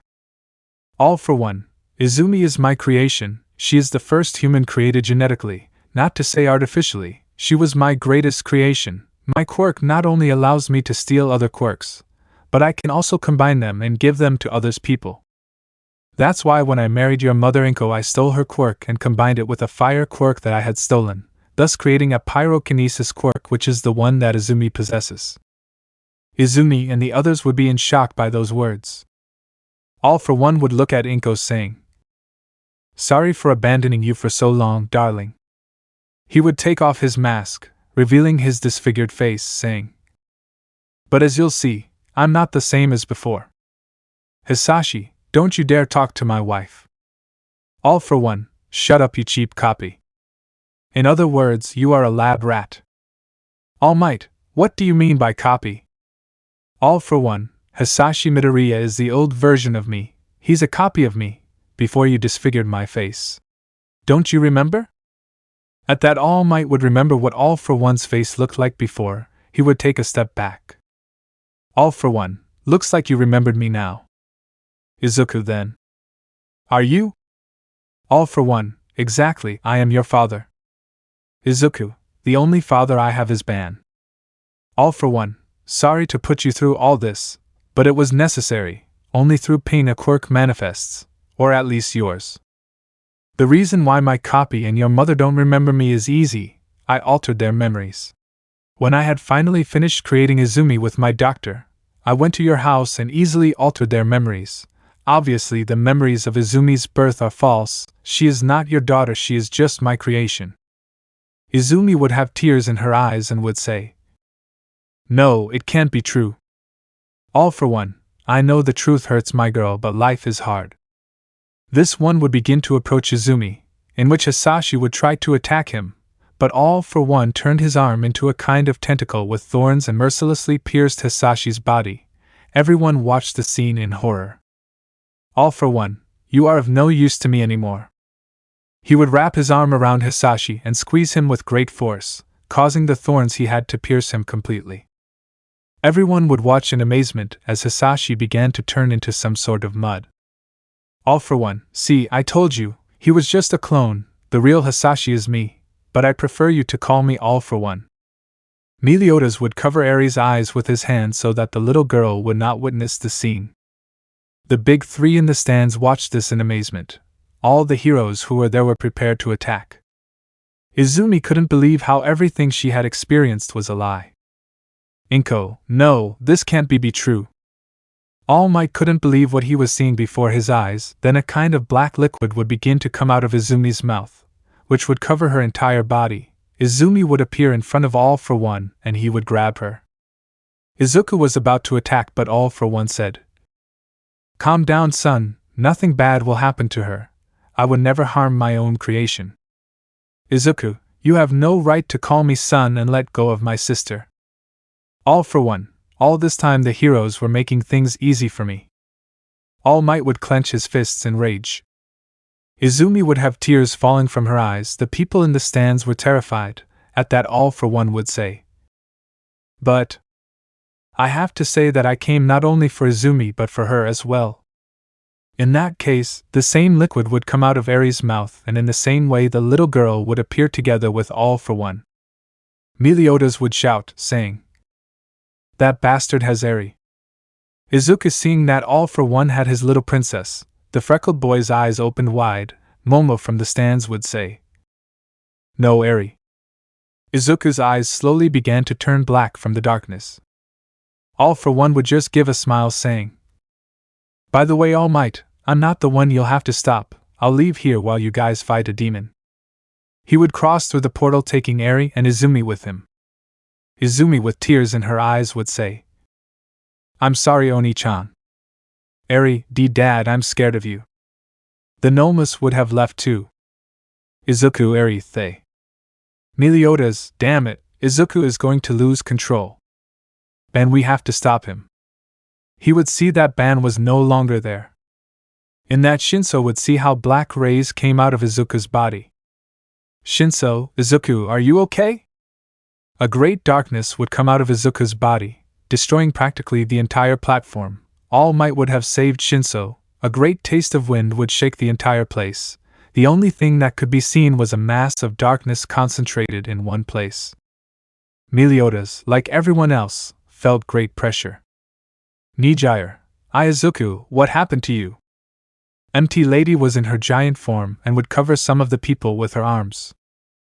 "All for One, Izumi is my creation. She is the first human created genetically, not to say artificially. She was my greatest creation. My quirk not only allows me to steal other quirks, but I can also combine them and give them to others people. That's why when I married your mother Inko, I stole her quirk and combined it with a fire quirk that I had stolen, thus creating a pyrokinesis quirk, which is the one that Izumi possesses." Izumi and the others would be in shock by those words. All for One would look at Inko saying, "Sorry for abandoning you for so long, darling." He would take off his mask, revealing his disfigured face, saying, "But as you'll see, I'm not the same as before. Hisashi, don't you dare talk to my wife." "All for One, shut up, you cheap copy. In other words, you are a lab rat." "All Might, what do you mean by copy?" "All for One, Hisashi Midorya is the old version of me. He's a copy of me, before you disfigured my face. Don't you remember?" At that, All Might would remember what All for One's face looked like before. He would take a step back. "All for One, looks like you remembered me now." "Izuku, then. Are you?" "All for One, exactly, I am your father." "Izuku, the only father I have is Ban." "All for One, sorry to put you through all this, but it was necessary. Only through pain a quirk manifests, or at least yours. The reason why my copy and your mother don't remember me is easy. I altered their memories. When I had finally finished creating Izumi with my doctor, I went to your house and easily altered their memories. Obviously, the memories of Izumi's birth are false. She is not your daughter, she is just my creation." Izumi would have tears in her eyes and would say, "No, it can't be true. All for One, I know the truth hurts, my girl, but life is hard." This one would begin to approach Izumi, in which Hisashi would try to attack him, but All for One turned his arm into a kind of tentacle with thorns and mercilessly pierced Hisashi's body. Everyone watched the scene in horror. "All for One, you are of no use to me anymore." He would wrap his arm around Hisashi and squeeze him with great force, causing the thorns he had to pierce him completely. Everyone would watch in amazement as Hisashi began to turn into some sort of mud. "All for One, see, I told you, he was just a clone. The real Hisashi is me, but I prefer you to call me All for One." Meliodas would cover Aries' eyes with his hand so that the little girl would not witness the scene. The big three in the stands watched this in amazement. All the heroes who were there were prepared to attack. Izumi couldn't believe how everything she had experienced was a lie. Inko, no, this can't be true. All Might couldn't believe what he was seeing before his eyes. Then a kind of black liquid would begin to come out of Izumi's mouth, which would cover her entire body. Izumi would appear in front of All for One, and he would grab her. Izuku was about to attack, but All for One said, "Calm down, son, nothing bad will happen to her. I would never harm my own creation." "Izuku, you have no right to call me son and let go of my sister." "All for One, all this time the heroes were making things easy for me." All Might would clench his fists in rage. Izumi would have tears falling from her eyes. The people in the stands were terrified. At that, All for One would say, "But I have to say that I came not only for Izumi but for her as well." In that case, the same liquid would come out of Eri's mouth, and in the same way the little girl would appear together with All for One. Meliodas would shout, saying, "That bastard has Eri." Izuku, seeing that All for One had his little princess, the freckled boy's eyes opened wide. Momo from the stands would say, "No, Eri." Izuku's eyes slowly began to turn black from the darkness. All for One would just give a smile, saying, "By the way, All Might, I'm not the one you'll have to stop. I'll leave here while you guys fight a demon." He would cross through the portal, taking Eri and Izumi with him. Izumi, with tears in her eyes, would say, "I'm sorry, Oni-chan." "Eri, Dad, I'm scared of you." The Nomus would have left too. "Izuku, Eri, they." Meliodas, damn it, Izuku is going to lose control. "Ben, we have to stop him." He would see that Ban was no longer there. In that, Shinso would see how black rays came out of Izuku's body. "Shinso, Izuku, are you okay?" A great darkness would come out of Izuku's body, destroying practically the entire platform. All Might would have saved Shinso. A great taste of wind would shake the entire place. The only thing that could be seen was a mass of darkness concentrated in one place. Meliodas, like everyone else, felt great pressure. "Nijire, Izuku, what happened to you?" Empty Lady was in her giant form and would cover some of the people with her arms.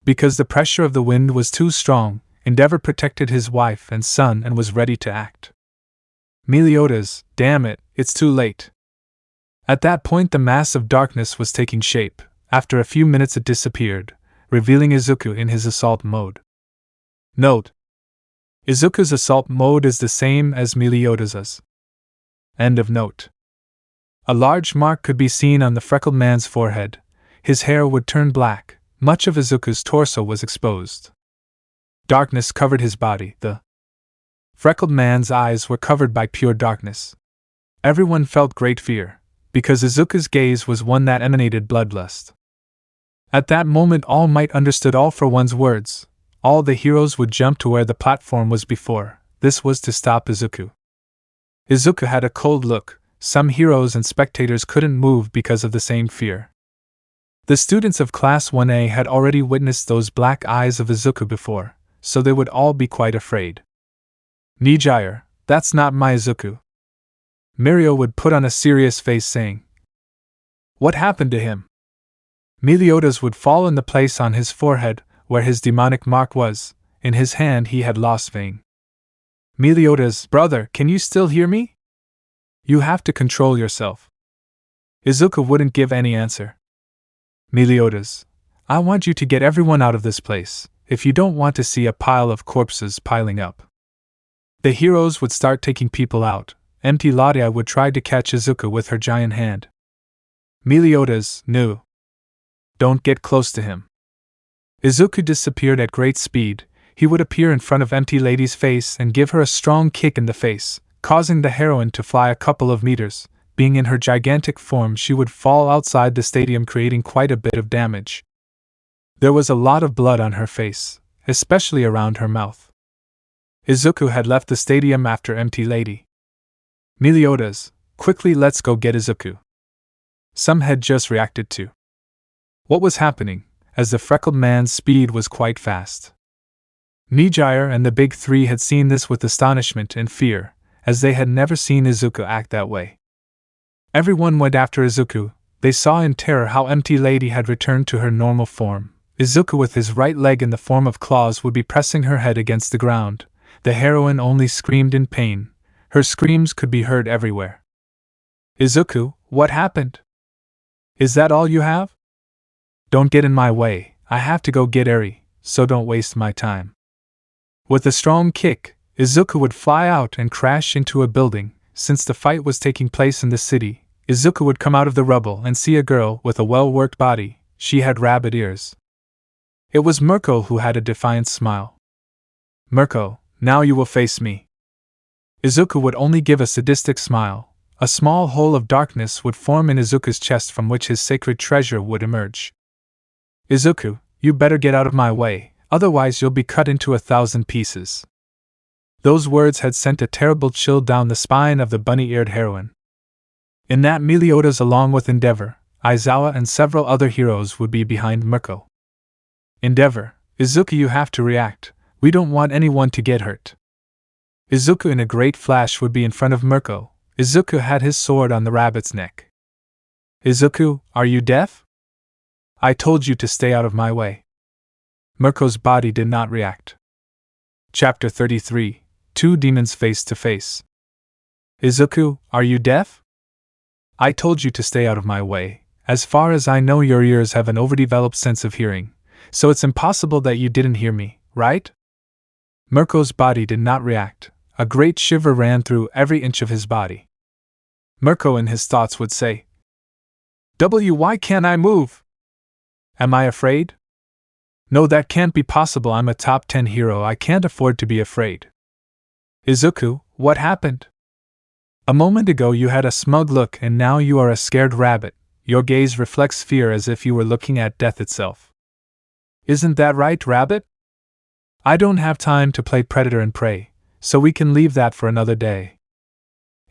Because the pressure of the wind was too strong, Endeavor protected his wife and son and was ready to act. Meliodas, damn it, it's too late. At that point the mass of darkness was taking shape. After a few minutes it disappeared, revealing Izuku in his assault mode. Note: Izuku's assault mode is the same as Meliodas's. End of note. A large mark could be seen on the freckled man's forehead. His hair would turn black. Much of Izuku's torso was exposed. Darkness covered his body. The freckled man's eyes were covered by pure darkness. Everyone felt great fear, because Izuku's gaze was one that emanated bloodlust. At that moment All Might understood All for One's words. All the heroes would jump to where the platform was before. This was to stop Izuku. Izuku had a cold look. Some heroes and spectators couldn't move because of the same fear. The students of Class 1A had already witnessed those black eyes of Izuku before, so they would all be quite afraid. Nijire, that's not my Izuku. Mirio would put on a serious face saying, "What happened to him?" Meliodas would fall in the place on his forehead, where his demonic mark was. In his hand he had lost vein. Meliodas, brother, can you still hear me? You have to control yourself. Izuku wouldn't give any answer. Meliodas, I want you to get everyone out of this place, if you don't want to see a pile of corpses piling up. The heroes would start taking people out. Empty Ladia would try to catch Izuku with her giant hand. Meliodas, no. Don't get close to him. Izuku disappeared at great speed. He would appear in front of Empty Lady's face and give her a strong kick in the face, causing the heroine to fly a couple of meters. Being in her gigantic form, she would fall outside the stadium, creating quite a bit of damage. There was a lot of blood on her face, especially around her mouth. Izuku had left the stadium after Empty Lady. Meliodas, quickly, let's go get Izuku. Some had just reacted to what was happening, as the freckled man's speed was quite fast. Nijire and the Big Three had seen this with astonishment and fear, as they had never seen Izuku act that way. Everyone went after Izuku. They saw in terror how Empty Lady had returned to her normal form. Izuku with his right leg in the form of claws would be pressing her head against the ground. The heroine only screamed in pain. Her screams could be heard everywhere. Izuku, what happened? Is that all you have? Don't get in my way, I have to go get Eri, so don't waste my time. With a strong kick, Izuku would fly out and crash into a building. Since the fight was taking place in the city, Izuku would come out of the rubble and see a girl with a well-worked body. She had rabbit ears. It was Mirko who had a defiant smile. Mirko, now you will face me. Izuku would only give a sadistic smile. A small hole of darkness would form in Izuku's chest from which his sacred treasure would emerge. Izuku, you better get out of my way, otherwise you'll be cut into 1,000 pieces. Those words had sent a terrible chill down the spine of the bunny-eared heroine. In that Meliodas along with Endeavor, Aizawa and several other heroes would be behind Mirko. Endeavor, Izuku, you have to react, we don't want anyone to get hurt. Izuku in a great flash would be in front of Mirko. Izuku had his sword on the rabbit's neck. Izuku, are you deaf? I told you to stay out of my way. Mirko's body did not react. Chapter 33, Two Demons Face to Face. Izuku, are you deaf? I told you to stay out of my way. As far as I know, your ears have an overdeveloped sense of hearing, so it's impossible that you didn't hear me, right? Mirko's body did not react. A great shiver ran through every inch of his body. Mirko in his thoughts would say, why can't I move? Am I afraid? No, that can't be possible. I'm a top 10 hero. I can't afford to be afraid. Izuku, what happened? A moment ago you had a smug look and now you are a scared rabbit. Your gaze reflects fear as if you were looking at death itself. Isn't that right, rabbit? I don't have time to play predator and prey, so we can leave that for another day.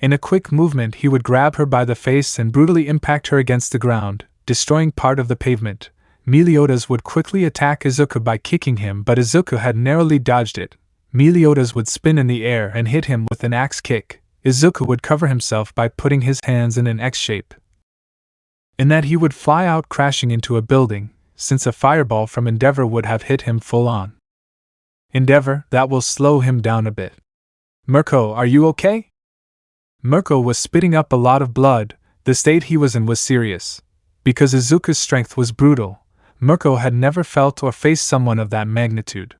In a quick movement he would grab her by the face and brutally impact her against the ground, destroying part of the pavement. Meliodas would quickly attack Izuku by kicking him, but Izuku had narrowly dodged it. Meliodas would spin in the air and hit him with an axe kick. Izuku would cover himself by putting his hands in an X shape. In that he would fly out crashing into a building, since a fireball from Endeavor would have hit him full on. Endeavor, that will slow him down a bit. Mirko, are you okay? Mirko was spitting up a lot of blood. The state he was in was serious. Because Izuku's strength was brutal, Mirko had never felt or faced someone of that magnitude.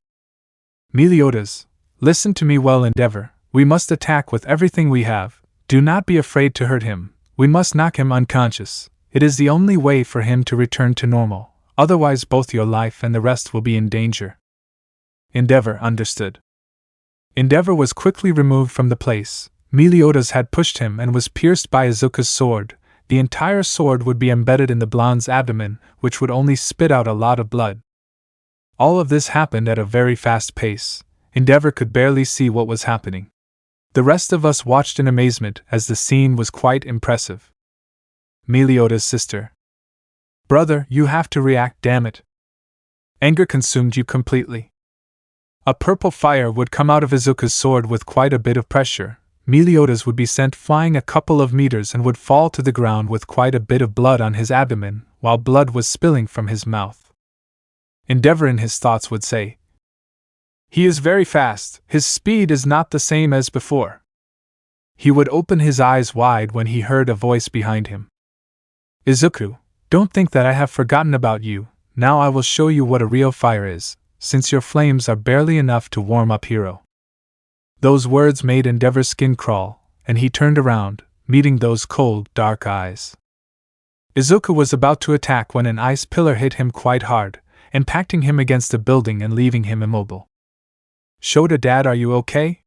Meliodas, listen to me well, Endeavor. We must attack with everything we have. Do not be afraid to hurt him. We must knock him unconscious. It is the only way for him to return to normal. Otherwise both your life and the rest will be in danger. Endeavor understood. Endeavor was quickly removed from the place. Meliodas had pushed him and was pierced by Izuku's sword. The entire sword would be embedded in the blonde's abdomen, which would only spit out a lot of blood. All of this happened at a very fast pace. Endeavor could barely see what was happening. The rest of us watched in amazement as the scene was quite impressive. Meliodas' sister. Brother, you have to react, damn it. Anger consumed you completely. A purple fire would come out of Izuku's sword with quite a bit of pressure. Meliodas would be sent flying a couple of meters and would fall to the ground with quite a bit of blood on his abdomen, while blood was spilling from his mouth. Endeavor in his thoughts would say, he is very fast, his speed is not the same as before. He would open his eyes wide when he heard a voice behind him. Izuku, don't think that I have forgotten about you. Now I will show you what a real fire is, since your flames are barely enough to warm up hero. Those words made Endeavor's skin crawl, and he turned around, meeting those cold, dark eyes. Izuku was about to attack when an ice pillar hit him quite hard, impacting him against a building and leaving him immobile. Shota, Dad, are you okay?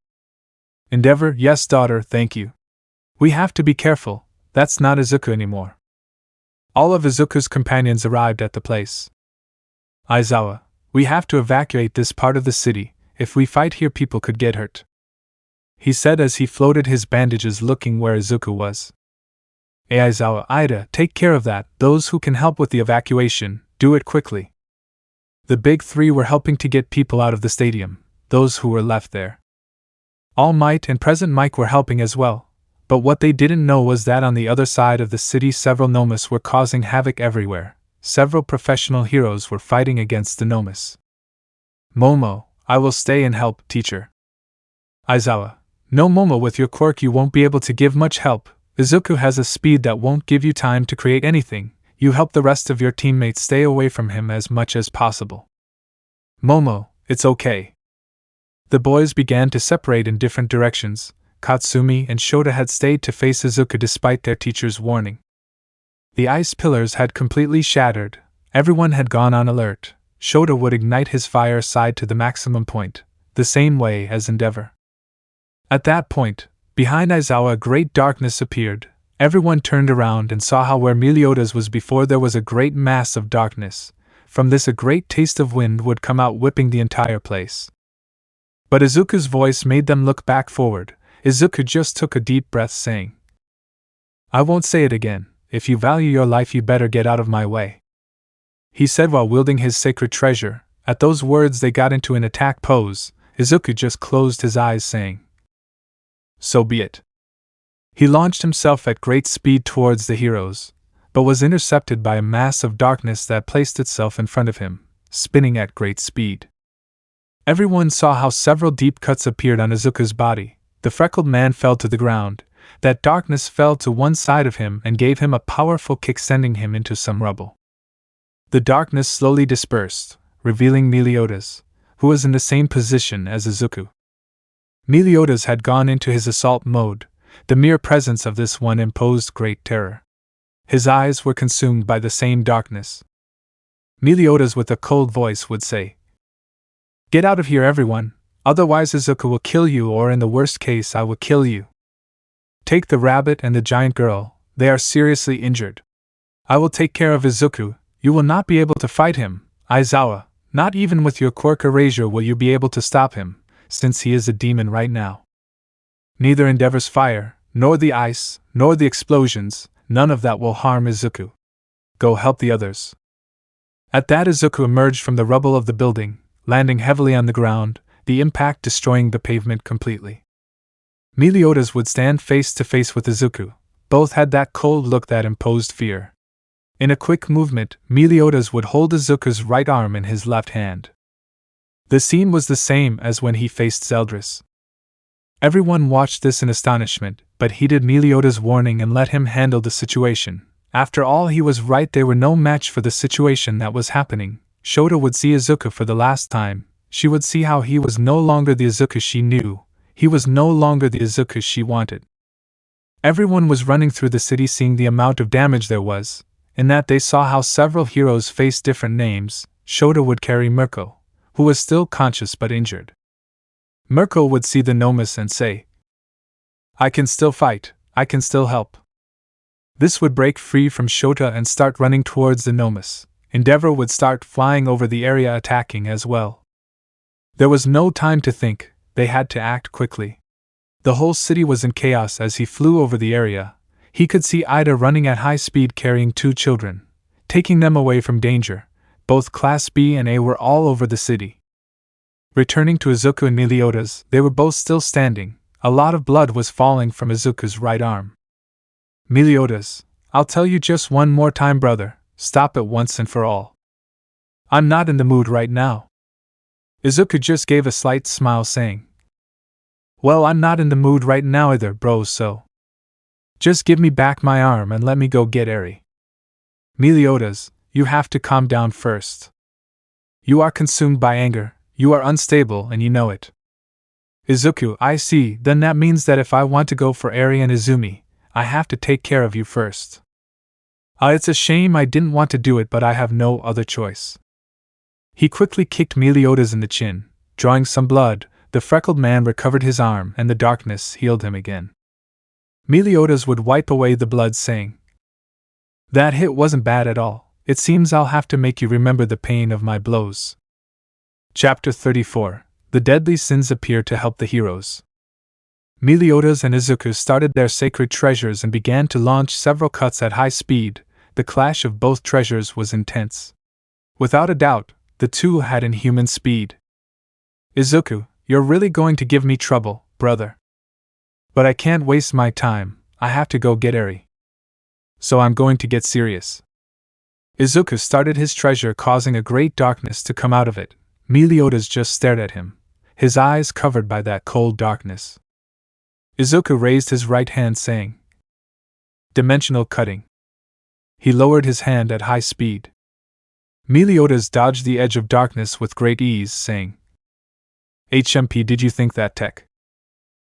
Endeavor, yes, daughter, thank you. We have to be careful, that's not Izuku anymore. All of Izuku's companions arrived at the place. Aizawa, we have to evacuate this part of the city. If we fight here, people could get hurt, he said as he floated his bandages looking where Izuku was. Aizawa, Ida, take care of that. Those who can help with the evacuation, do it quickly. The big three were helping to get people out of the stadium, those who were left there. All Might and Present Mike were helping as well, but what they didn't know was that on the other side of the city several Nomus were causing havoc everywhere. several professional heroes were fighting against the Nomus. Momo, I will stay and help, teacher. Aizawa, no Momo, with your quirk you won't be able to give much help. Izuku has a speed that won't give you time to create anything. You help the rest of your teammates stay away from him as much as possible. Momo, it's okay. The boys began to separate in different directions. Katsumi and Shota had stayed to face Izuku despite their teacher's warning. The ice pillars had completely shattered. Everyone had gone on alert. Shota would ignite his fire side to the maximum point, the same way as Endeavor. At that point, behind Aizawa a great darkness appeared. Everyone turned around and saw how where Meliodas was before there was a great mass of darkness. From this a great taste of wind would come out, whipping the entire place. But Izuku's voice made them look back forward. Izuku just took a deep breath, saying, I won't say it again. If you value your life you better get out of my way. He said while wielding his sacred treasure. At those words they got into an attack pose. Izuku just closed his eyes, saying, so be it. He launched himself at great speed towards the heroes, but was intercepted by a mass of darkness that placed itself in front of him, spinning at great speed. Everyone saw how several deep cuts appeared on Izuku's body. The freckled man fell to the ground. That darkness fell to one side of him and gave him a powerful kick, sending him into some rubble. The darkness slowly dispersed, revealing Meliodas, who was in the same position as Izuku. Meliodas had gone into his assault mode. The mere presence of this one imposed great terror. His eyes were consumed by the same darkness. Meliodas with a cold voice would say, get out of here everyone, otherwise Izuku will kill you, or in the worst case I will kill you. Take the rabbit and the giant girl, they are seriously injured. I will take care of Izuku, you will not be able to fight him. Aizawa, not even with your quirk erasure will you be able to stop him, since he is a demon right now. Neither Endeavor's fire, nor the ice, nor the explosions, none of that will harm Izuku. Go help the others. At that Izuku emerged from the rubble of the building, landing heavily on the ground, the impact destroying the pavement completely. Meliodas would stand face to face with Izuku. Both had that cold look that imposed fear. In a quick movement, Meliodas would hold Izuku's right arm in his left hand. The scene was the same as when he faced Zeldris. Everyone watched this in astonishment, but heeded Meliodas' warning and let him handle the situation. After all, he was right, they were no match for the situation that was happening. Shota would see Izuku for the last time. She would see how he was no longer the Izuku she knew. He was no longer the Izuku she wanted. Everyone was running through the city seeing the amount of damage there was. In that they saw how several heroes faced different names. Shota would carry Mirko, who was still conscious but injured. Mirko would see the Nomus and say, I can still fight, I can still help. This would break free from Shota and start running towards the Nomus. Endeavor would start flying over the area attacking as well. There was no time to think, they had to act quickly. The whole city was in chaos as he flew over the area. He could see Ida running at high speed carrying 2 children, taking them away from danger. Both Class B and A were all over the city. Returning to Izuku and Meliodas, they were both still standing. A lot of blood was falling from Izuku's right arm. Meliodas, I'll tell you just one more time, brother, stop it once and for all. I'm not in the mood right now. Izuku just gave a slight smile, saying, well, I'm not in the mood right now either, bro, so just give me back my arm and let me go get Eri. Meliodas, you have to calm down first. You are consumed by anger, you are unstable and you know it. Izuku, I see, then that means that if I want to go for Eri and Izumi, I have to take care of you first. It's a shame I didn't want to do it, but I have no other choice. He quickly kicked Meliodas in the chin, drawing some blood. The freckled man recovered his arm and the darkness healed him again. Meliodas would wipe away the blood, saying, that hit wasn't bad at all. It seems I'll have to make you remember the pain of my blows. Chapter 34. The deadly sins appear to help the heroes. Meliodas and Izuku started their sacred treasures and began to launch several cuts at high speed. The clash of both treasures was intense. Without a doubt, the two had inhuman speed. Izuku, you're really going to give me trouble, brother. But I can't waste my time, I have to go get Eri. So I'm going to get serious. Izuku started his treasure, causing a great darkness to come out of it. Meliodas just stared at him, his eyes covered by that cold darkness. Izuku raised his right hand, saying, "Dimensional cutting." He lowered his hand at high speed. Meliodas dodged the edge of darkness with great ease, saying, "HMP, did you think that tech?"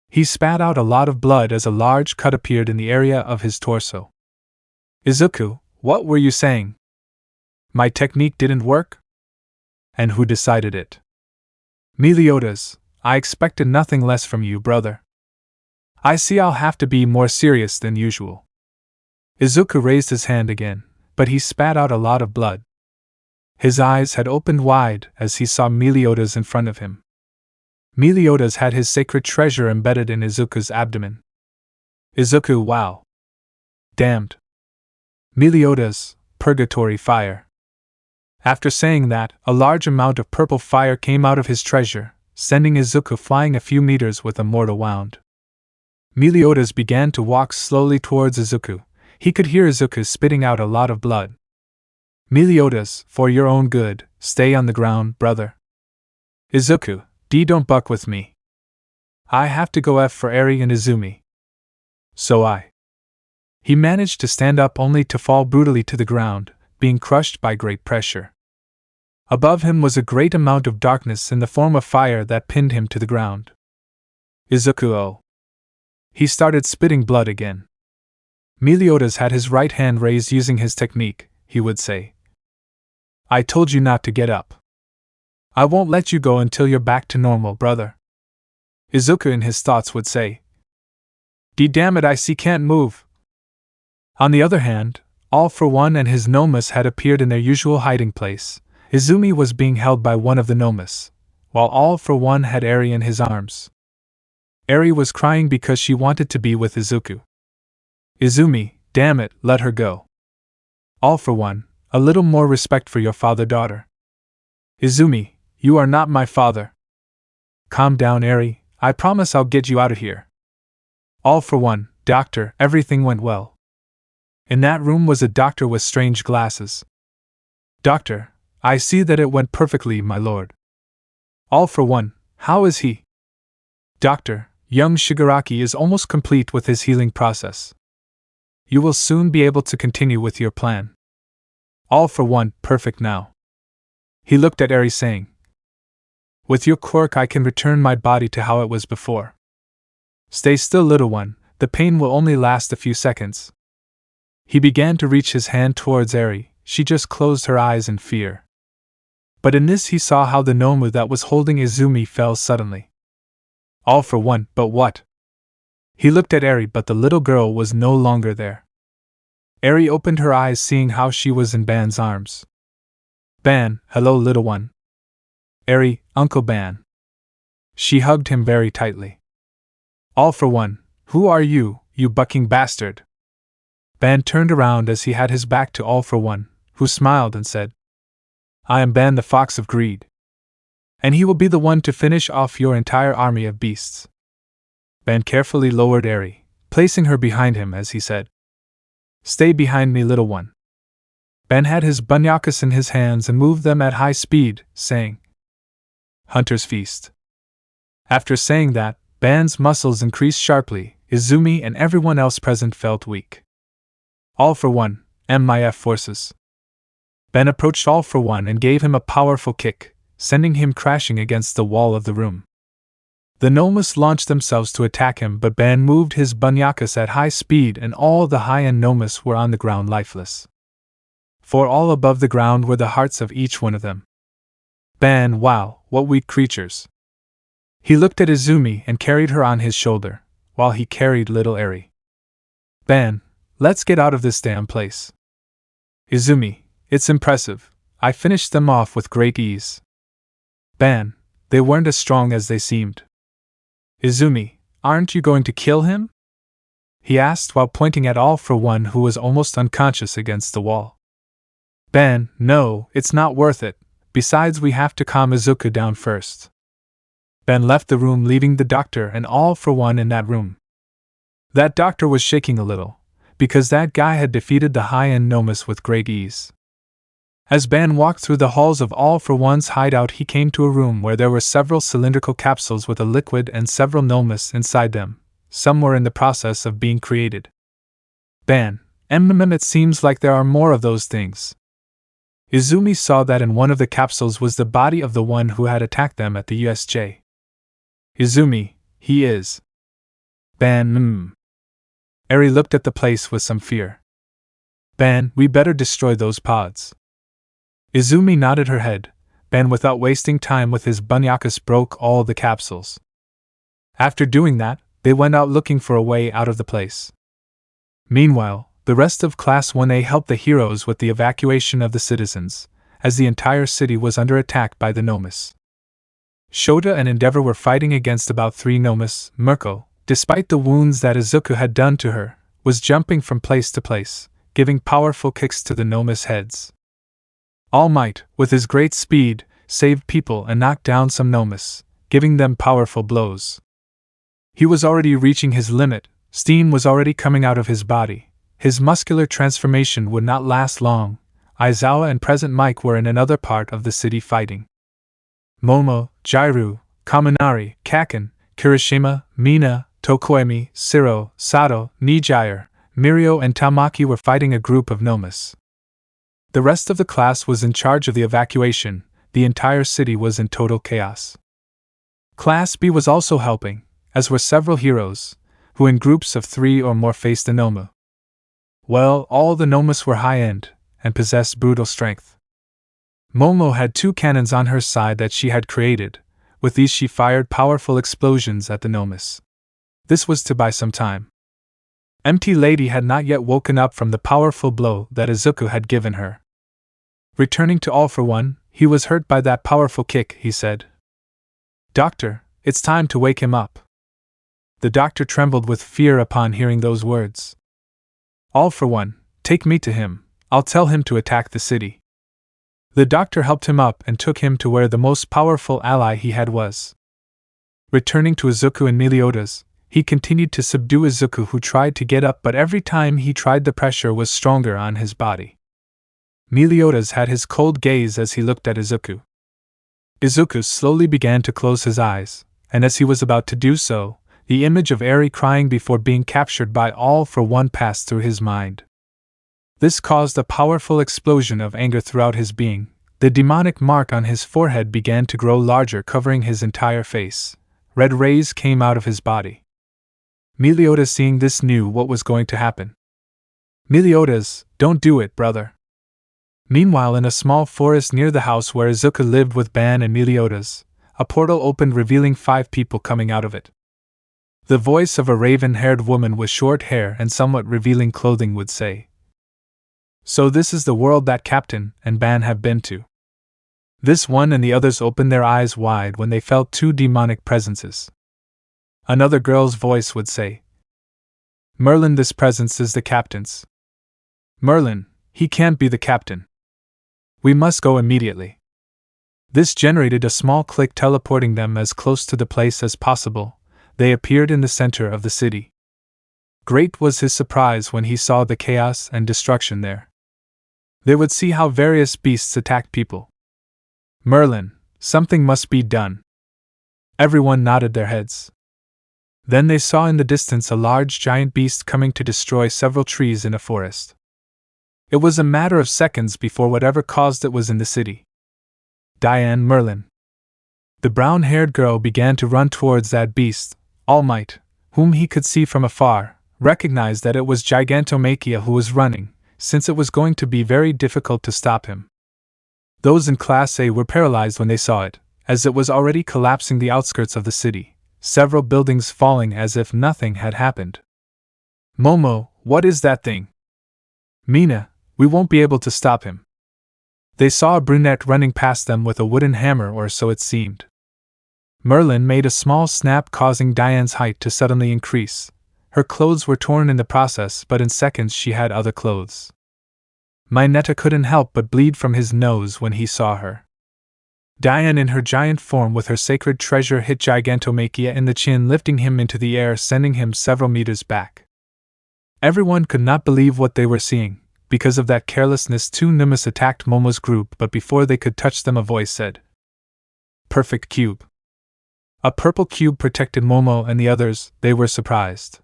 He spat out a lot of blood as a large cut appeared in the area of his torso. "Izuku, what were you saying? My technique didn't work? And who decided it?" "Meliodas, I expected nothing less from you, brother. I see I'll have to be more serious than usual." Izuku raised his hand again, but he spat out a lot of blood. His eyes had opened wide as he saw Meliodas in front of him. Meliodas had his sacred treasure embedded in Izuku's abdomen. Izuku, wow. Damned. Meliodas, purgatory fire. After saying that, a large amount of purple fire came out of his treasure, sending Izuku flying a few meters with a mortal wound. Meliodas began to walk slowly towards Izuku. He could hear Izuku spitting out a lot of blood. "Meliodas, for your own good, stay on the ground, brother." "Izuku, don't buck with me. I have to go F for Eri and Izumi." "So I." He managed to stand up only to fall brutally to the ground, being crushed by great pressure. Above him was a great amount of darkness in the form of fire that pinned him to the ground. "Izuku, oh." He started spitting blood again. Meliodas had his right hand raised using his technique. He would say, "I told you not to get up. I won't let you go until you're back to normal, brother." Izuku in his thoughts would say, "Damn it, I see can't move." On the other hand, All for One and his nomas had appeared in their usual hiding place. Izumi was being held by one of the nomas, while All for One had Eri in his arms. Eri was crying because she wanted to be with Izuku. "Izumi, damn it, let her go. All for One, a little more respect for your father, daughter." "Izumi, you are not my father." "Calm down, Eri, I promise I'll get you out of here." "All for One, doctor, everything went well." In that room was a doctor with strange glasses. "Doctor, I see that it went perfectly, my lord." "All for One, how is he?" "Doctor, young Shigaraki is almost complete with his healing process. You will soon be able to continue with your plan." "All for One, perfect now." He looked at Eri, saying, "With your quirk I can return my body to how it was before." "Stay still, little one, the pain will only last a few seconds." He began to reach his hand towards Eri. She just closed her eyes in fear. But in this he saw how the Nomu that was holding Izumi fell suddenly. "All for One, but what?" He looked at Eri, but the little girl was no longer there. Eri opened her eyes, seeing how she was in Ban's arms. "Ban, hello little one." "Eri, Uncle Ban." She hugged him very tightly. "All for One, who are you, you bucking bastard?" Ban turned around as he had his back to All for One, who smiled and said, "I am Ban the Fox of Greed. And he will be the one to finish off your entire army of beasts." Ban carefully lowered Eri, placing her behind him as he said, "Stay behind me, little one." Ban had his bunyakus in his hands and moved them at high speed, saying, "Hunter's Feast." After saying that, Ban's muscles increased sharply. Izumi and everyone else present felt weak. "All for One, MIF forces." Ben approached All for One and gave him a powerful kick, sending him crashing against the wall of the room. The Nomus launched themselves to attack him, but Ben moved his bunyakus at high speed and all the high-end Nomus were on the ground lifeless. For all above the ground were the hearts of each one of them. Ben, wow, what weak creatures. He looked at Izumi and carried her on his shoulder, while he carried little Eri. "Ben, let's get out of this damn place." "Izumi, it's impressive. I finished them off with great ease." "Ben, they weren't as strong as they seemed." "Izumi, aren't you going to kill him?" he asked while pointing at All for One, who was almost unconscious against the wall. "Ben, no, it's not worth it. Besides, we have to calm Izuku down first." Ben left the room, leaving the doctor and All for One in that room. That doctor was shaking a little, because that guy had defeated the high-end Nomus with great ease. As Ban walked through the halls of All for One's hideout, he came to a room where there were several cylindrical capsules with a liquid and several nomus inside them. Some were in the process of being created. Ban, it seems like there are more of those things. Izumi saw that in one of the capsules was the body of the one who had attacked them at the USJ. Izumi, he is. Ban, Eri looked at the place with some fear. Ban, we better destroy those pods. Izumi nodded her head. Ban, without wasting time with his bunyakus, broke all the capsules. After doing that, they went out looking for a way out of the place. Meanwhile, the rest of Class 1A helped the heroes with the evacuation of the citizens, as the entire city was under attack by the Nomus. Shota and Endeavor were fighting against about 3 Nomus. Mirko, despite the wounds that Izuku had done to her, was jumping from place to place, giving powerful kicks to the Nomus heads. All Might, with his great speed, saved people and knocked down some Nomus, giving them powerful blows. He was already reaching his limit, steam was already coming out of his body. His muscular transformation would not last long. Aizawa and Present Mike were in another part of the city fighting. Momo, Jairu, Kaminari, Kaken, Kirishima, Mina, Tokoemi, Siro, Sato, Nijire, Mirio and Tamaki were fighting a group of Nomus. The rest of the class was in charge of the evacuation. The entire city was in total chaos. Class B was also helping, as were several heroes, who in groups of 3 or more faced the Nomu. Well, all the Nomus were high-end, and possessed brutal strength. Momo had 2 cannons on her side that she had created. With these she fired powerful explosions at the Nomus. This was to buy some time. Empty Lady had not yet woken up from the powerful blow that Izuku had given her. Returning to All for One, he was hurt by that powerful kick, he said. Doctor, it's time to wake him up. The doctor trembled with fear upon hearing those words. All for One, take me to him, I'll tell him to attack the city. The doctor helped him up and took him to where the most powerful ally he had was. Returning to Izuku and Meliodas, he continued to subdue Izuku, who tried to get up, but every time he tried the pressure was stronger on his body. Meliodas had his cold gaze as he looked at Izuku. Izuku slowly began to close his eyes, and as he was about to do so, the image of Eri crying before being captured by All for One passed through his mind. This caused a powerful explosion of anger throughout his being. The demonic mark on his forehead began to grow larger, covering his entire face. Red rays came out of his body. Meliodas, seeing this, knew what was going to happen. Meliodas, don't do it, brother. Meanwhile, in a small forest near the house where Izuku lived with Ban and Meliodas, a portal opened, revealing 5 people coming out of it. The voice of a raven-haired woman with short hair and somewhat revealing clothing would say, "So this is the world that Captain and Ban have been to." This one and the others opened their eyes wide when they felt 2 demonic presences. Another girl's voice would say, "Merlin, this presence is the captain's." "Merlin, he can't be the captain. We must go immediately." This generated a small click, teleporting them as close to the place as possible. They appeared in the center of the city. Great was his surprise when he saw the chaos and destruction there. They would see how various beasts attacked people. "Merlin, something must be done." Everyone nodded their heads. Then they saw in the distance a large giant beast coming to destroy several trees in a forest. It was a matter of seconds before whatever caused it was in the city. Diane, Merlin. The brown-haired girl began to run towards that beast. All Might, whom he could see from afar, recognized that it was Gigantomachia who was running, since it was going to be very difficult to stop him. Those in Class A were paralyzed when they saw it, as it was already collapsing the outskirts of the city, several buildings falling as if nothing had happened. "Momo, what is that thing?" "Mina, we won't be able to stop him." They saw a brunette running past them with a wooden hammer, or so it seemed. Merlin made a small snap, causing Diane's height to suddenly increase. Her clothes were torn in the process, but in seconds she had other clothes. Mineta couldn't help but bleed from his nose when he saw her. Diane in her giant form with her sacred treasure hit Gigantomachia in the chin, lifting him into the air, sending him several meters back. Everyone could not believe what they were seeing. Because of that carelessness, two Nimbus attacked Momo's group, but before they could touch them, a voice said, "Perfect cube." A purple cube protected Momo and the others. They were surprised.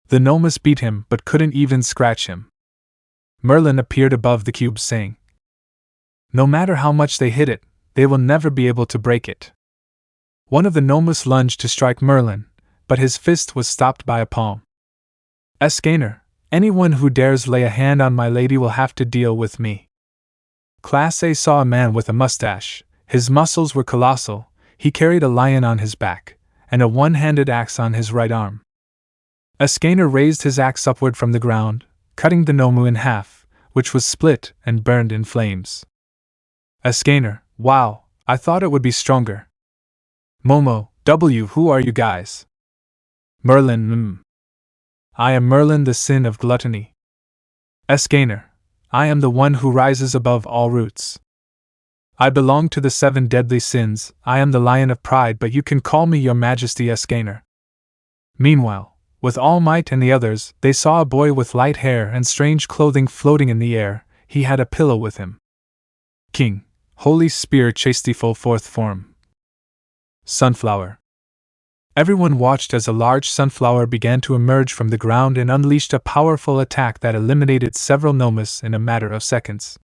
The Nomus beat him but couldn't even scratch him. Merlin appeared above the cube saying, "No matter how much they hit it, they will never be able to break it." One of the Nomus lunged to strike Merlin, but his fist was stopped by a palm. "Escaner, anyone who dares lay a hand on my lady will have to deal with me." Class A saw a man with a mustache. His muscles were colossal. He carried a lion on his back, and a one-handed axe on his right arm. Escaner raised his axe upward from the ground, cutting the Nomu in half, which was split and burned in flames. Escaner, "Wow, I thought it would be stronger." Momo, who are you guys? Merlin, I am Merlin, the sin of gluttony. Escaner, I am the one who rises above all roots. I belong to the 7 deadly sins. I am the lion of pride, but you can call me your majesty, Escaner. Meanwhile, with All Might and the others, they saw a boy with light hair and strange clothing floating in the air. He had a pillow with him. King, Holy Spear, Chasteful fourth form. Sunflower. Everyone watched as a large sunflower began to emerge from the ground and unleashed a powerful attack that eliminated several Nomus in a matter of seconds.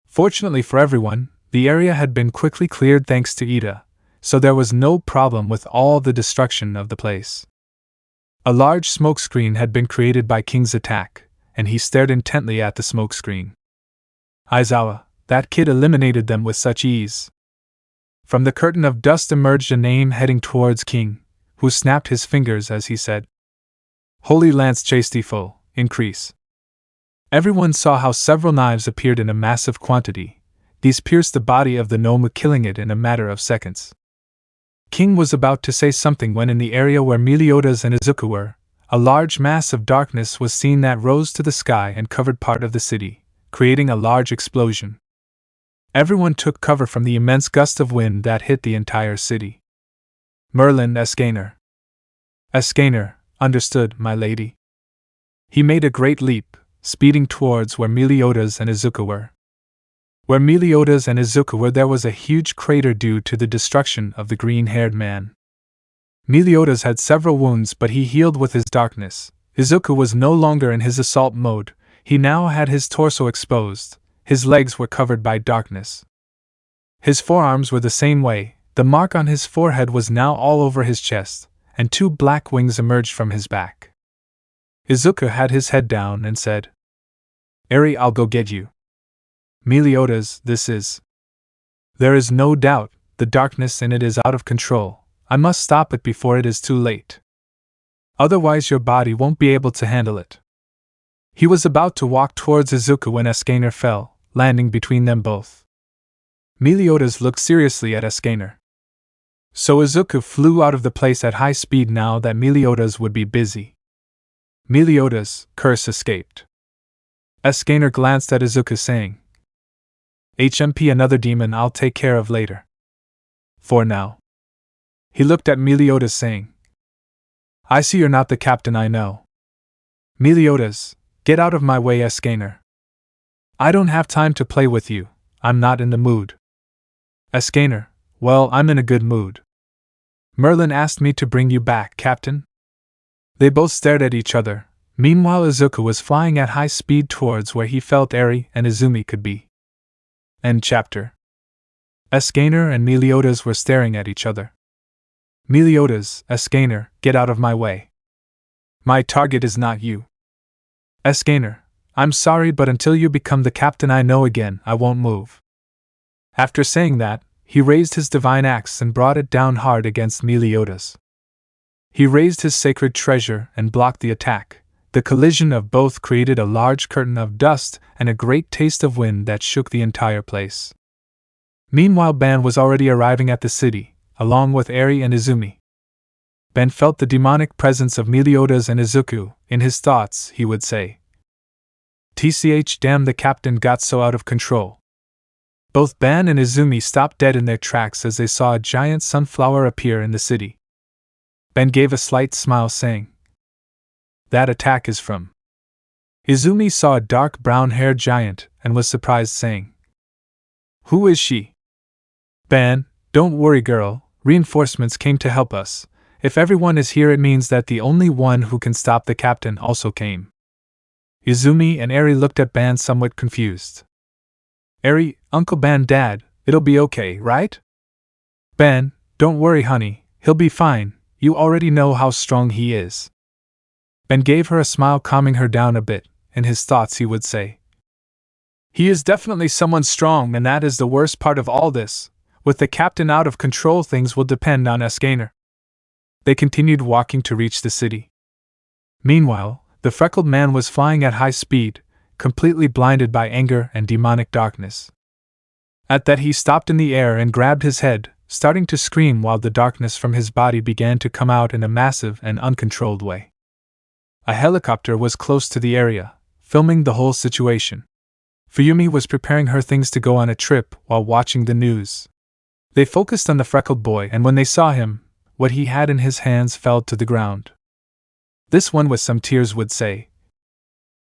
Fortunately for everyone, the area had been quickly cleared thanks to Ida, so there was no problem with all the destruction of the place. A large smokescreen had been created by King's attack, and he stared intently at the smokescreen. Aizawa, that kid eliminated them with such ease. From the curtain of dust emerged a name heading towards King, who snapped his fingers as he said, "Holy Lance Chasteful, increase." Everyone saw how several knives appeared in a massive quantity. These pierced the body of the gnome, killing it in a matter of seconds. King was about to say something when in the area where Meliodas and Izuku were, a large mass of darkness was seen that rose to the sky and covered part of the city, creating a large explosion. Everyone took cover from the immense gust of wind that hit the entire city. Merlin, Escaner. Escaner, understood, my lady. He made a great leap, speeding towards where Meliodas and Izuku were. Where Meliodas and Izuku were, there was a huge crater due to the destruction of the green-haired man. Meliodas had several wounds, but he healed with his darkness. Izuku was no longer in his assault mode. He now had his torso exposed. His legs were covered by darkness. His forearms were the same way. The mark on his forehead was now all over his chest, and 2 black wings emerged from his back. Izuku had his head down and said, "Eri, I'll go get you." Meliodas, this is. There is no doubt, the darkness in it is out of control. I must stop it before it is too late. Otherwise your body won't be able to handle it. He was about to walk towards Izuku when Escaner fell, landing between them both. Meliodas looked seriously at Escaner. So Izuku flew out of the place at high speed now that Meliodas would be busy. Meliodas' curse escaped. Escaner glanced at Izuku saying, "HMP, another demon I'll take care of later. For now." He looked at Meliodas saying, "I see you're not the captain I know. Meliodas, get out of my way, Escaner. I don't have time to play with you, I'm not in the mood." Escaner, "Well, I'm in a good mood. Merlin asked me to bring you back, Captain." They both stared at each other. Meanwhile Izuku was flying at high speed towards where he felt Eri and Izumi could be. End chapter. Escaner and Meliodas were staring at each other. Meliodas, Escaner, get out of my way. My target is not you. Escaner, I'm sorry, but until you become the captain I know again, I won't move. After saying that, he raised his divine axe and brought it down hard against Meliodas. He raised his sacred treasure and blocked the attack. The collision of both created a large curtain of dust and a great taste of wind that shook the entire place. Meanwhile Ben was already arriving at the city, along with Eri and Izumi. Ben felt the demonic presence of Meliodas and Izuku. In his thoughts, he would say, "TCH, damn, the captain got so out of control." Both Ben and Izumi stopped dead in their tracks as they saw a giant sunflower appear in the city. Ben gave a slight smile saying, "That attack is from Izumi saw a dark brown-haired giant and was surprised, saying, "Who is she?" "Ban, don't worry girl, reinforcements came to help us. If everyone is here it means that the only one who can stop the captain also came." Izumi and Eri looked at Ban somewhat confused. "Eri, Uncle Ban, Dad, it'll be okay, right?" "Ban, don't worry honey, he'll be fine, you already know how strong he is." Ben gave her a smile, calming her down a bit. In his thoughts he would say, "He is definitely someone strong, and that is the worst part of all this. With the captain out of control things will depend on us gainer." They continued walking to reach the city. Meanwhile, the freckled man was flying at high speed, completely blinded by anger and demonic darkness. At that he stopped in the air and grabbed his head, starting to scream while the darkness from his body began to come out in a massive and uncontrolled way. A helicopter was close to the area, filming the whole situation. Fuyumi was preparing her things to go on a trip while watching the news. They focused on the freckled boy, and when they saw him, what he had in his hands fell to the ground. This one with some tears would say,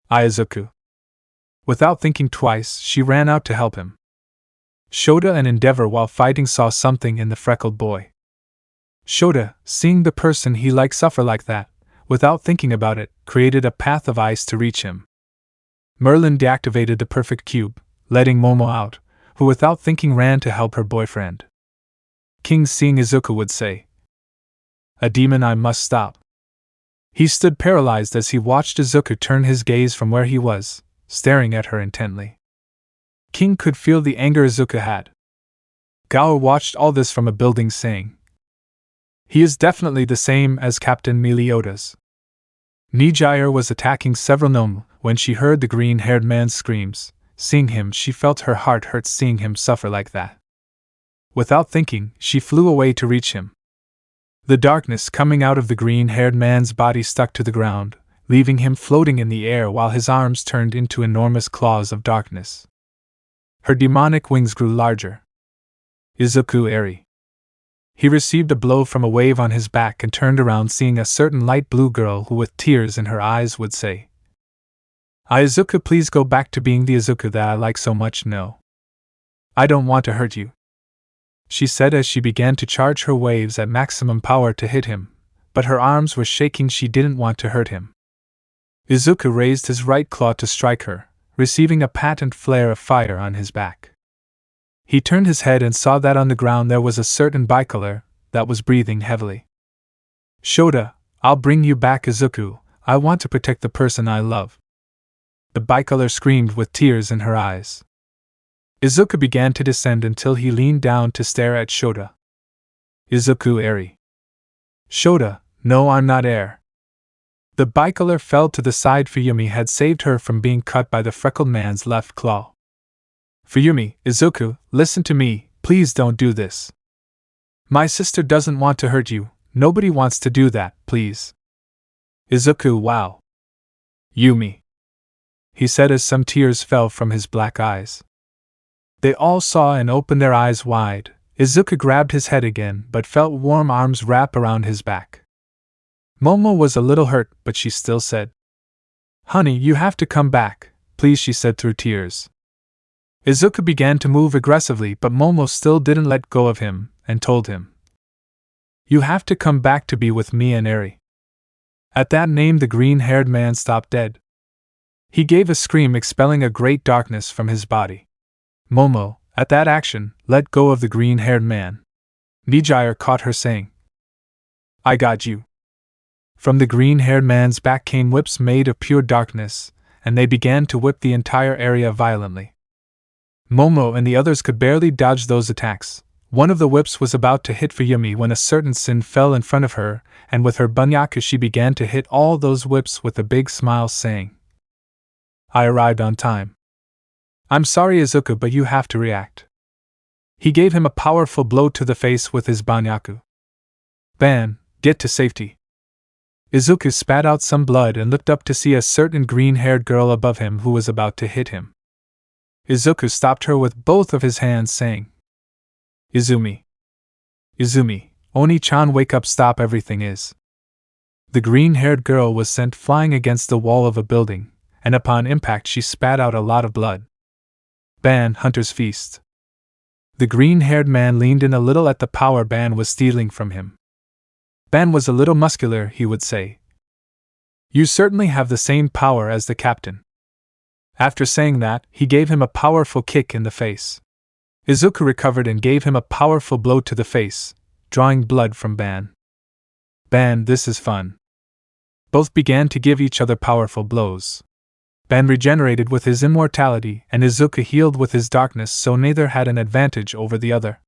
"Izuku." Without thinking twice, she ran out to help him. Shota and Endeavor, while fighting, saw something in the freckled boy. Shota, seeing the person he liked suffer like that, without thinking about it, created a path of ice to reach him. Merlin deactivated the perfect cube, letting Momo out, who without thinking ran to help her boyfriend. King, seeing Izuku, would say, "A demon, I must stop." He stood paralyzed as he watched Izuku turn his gaze from where he was, staring at her intently. King could feel the anger Izuku had. Gao watched all this from a building, saying, "He is definitely the same as Captain Meliodas." Nijire was attacking several gnome when she heard the green-haired man's screams. Seeing him, she felt her heart hurt seeing him suffer like that. Without thinking, she flew away to reach him. The darkness coming out of the green-haired man's body stuck to the ground, leaving him floating in the air while his arms turned into enormous claws of darkness. Her demonic wings grew larger. Izuku Eri. He received a blow from a wave on his back and turned around, seeing a certain light blue girl who, with tears in her eyes, would say, "Izuku, please go back to being the Izuku that I like so much. No. I don't want to hurt you," she said as she began to charge her waves at maximum power to hit him, but her arms were shaking. She didn't want to hurt him. Izuku raised his right claw to strike her, receiving a patent flare of fire on his back. He turned his head and saw that on the ground there was a certain bicolor that was breathing heavily. "Shota, I'll bring you back, Izuku. I want to protect the person I love." The bicolor screamed with tears in her eyes. Izuku began to descend until he leaned down to stare at Shota. "Izuku Eri." "Shota, no, I'm not air." The bicolor fell to the side. Fuyumi had saved her from being cut by the freckled man's left claw. "Fuyumi, Izuku, listen to me, please don't do this. My sister doesn't want to hurt you, nobody wants to do that, please." "Izuku, wow. Yumi," he said as some tears fell from his black eyes. They all saw and opened their eyes wide. Izuku grabbed his head again but felt warm arms wrap around his back. Momo was a little hurt, but she still said, "Honey, you have to come back, please," she said through tears. Izuku began to move aggressively, but Momo still didn't let go of him, and told him, "You have to come back to be with me and Eri." At that name the green-haired man stopped dead. He gave a scream, expelling a great darkness from his body. Momo, at that action, let go of the green-haired man. Nijire caught her, saying, "I got you." From the green-haired man's back came whips made of pure darkness, and they began to whip the entire area violently. Momo and the others could barely dodge those attacks. One of the whips was about to hit Fuyumi when a certain sin fell in front of her, and with her bunyaku she began to hit all those whips with a big smile, saying, "I arrived on time. I'm sorry, Izuku, but you have to react." He gave him a powerful blow to the face with his banyaku. "Ban, get to safety." Izuku spat out some blood and looked up to see a certain green-haired girl above him who was about to hit him. Izuku stopped her with both of his hands, saying, "Izumi. Izumi, Oni-chan, wake up, stop everything is." The green-haired girl was sent flying against the wall of a building, and upon impact she spat out a lot of blood. Ban, Hunter's Feast. The green-haired man leaned in a little at the power Ban was stealing from him. Ban was a little muscular, he would say. You certainly have the same power as the captain. After saying that, he gave him a powerful kick in the face. Izuku recovered and gave him a powerful blow to the face, drawing blood from Ban. Ban, this is fun. Both began to give each other powerful blows. Ban regenerated with his immortality, and Izuku healed with his darkness, so neither had an advantage over the other.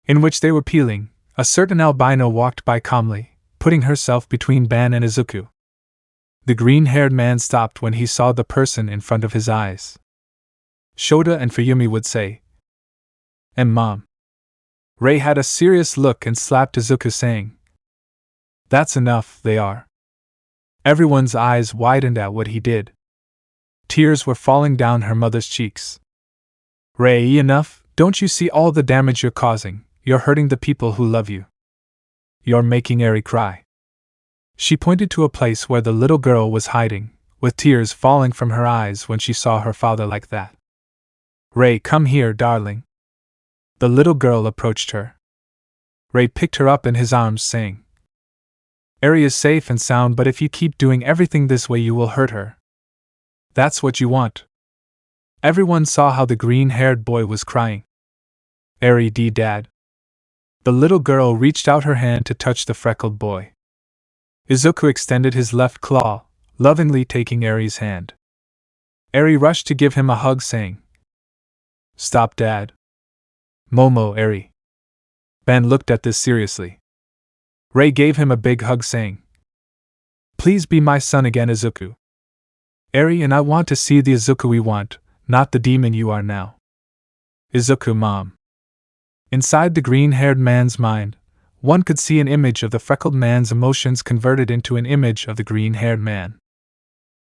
In which they were peeling, a certain albino walked by calmly, putting herself between Ban and Izuku. The green-haired man stopped when he saw the person in front of his eyes. Shota and Fuyumi would say, Mom. Rei had a serious look and slapped Izuku, saying, That's enough, they are. Everyone's eyes widened at what he did. Tears were falling down her mother's cheeks. Rei, enough, don't you see all the damage you're causing? You're hurting the people who love you. You're making Eri cry. She pointed to a place where the little girl was hiding, with tears falling from her eyes when she saw her father like that. Rei, come here, darling. The little girl approached her. Rei picked her up in his arms, saying, Eri is safe and sound, but if you keep doing everything this way you will hurt her. That's what you want. Everyone saw how the green-haired boy was crying. Eri, Dad. The little girl reached out her hand to touch the freckled boy. Izuku extended his left claw, lovingly taking Eri's hand. Eri rushed to give him a hug, saying, Stop, Dad. Momo, Eri. Ben looked at this seriously. Rei gave him a big hug, saying, Please be my son again, Izuku. Eri and I want to see the Izuku we want, not the demon you are now. Izuku, Mom. Inside the green-haired man's mind, one could see an image of the freckled man's emotions converted into an image of the green-haired man.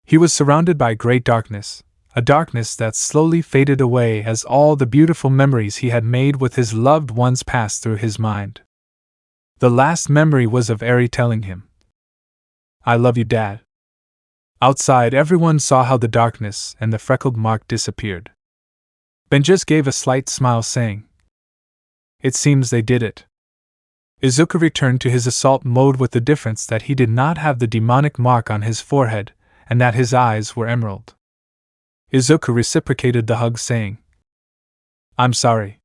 He was surrounded by great darkness, a darkness that slowly faded away as all the beautiful memories he had made with his loved ones passed through his mind. The last memory was of Eri telling him, I love you, Dad. Outside, everyone saw how the darkness and the freckled mark disappeared. Ben just gave a slight smile, saying, It seems they did it. Izuku returned to his assault mode with the difference that he did not have the demonic mark on his forehead, and that his eyes were emerald. Izuku reciprocated the hug, saying, I'm sorry.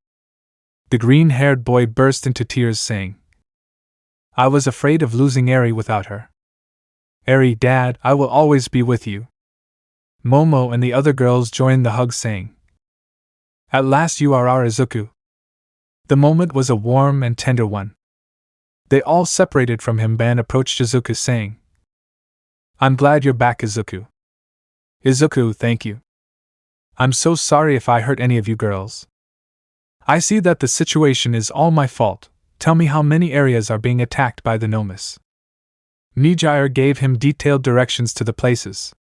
The green-haired boy burst into tears, saying, I was afraid of losing Eri without her. Eri, Dad, I will always be with you. Momo and the other girls joined the hug, saying, At last you are our Izuku. The moment was a warm and tender one. They all separated from him. Ban approached Izuku, saying, I'm glad you're back, Izuku. Izuku, thank you. I'm so sorry if I hurt any of you girls. I see that the situation is all my fault. Tell me how many areas are being attacked by the Nomus. Mijire gave him detailed directions to the places.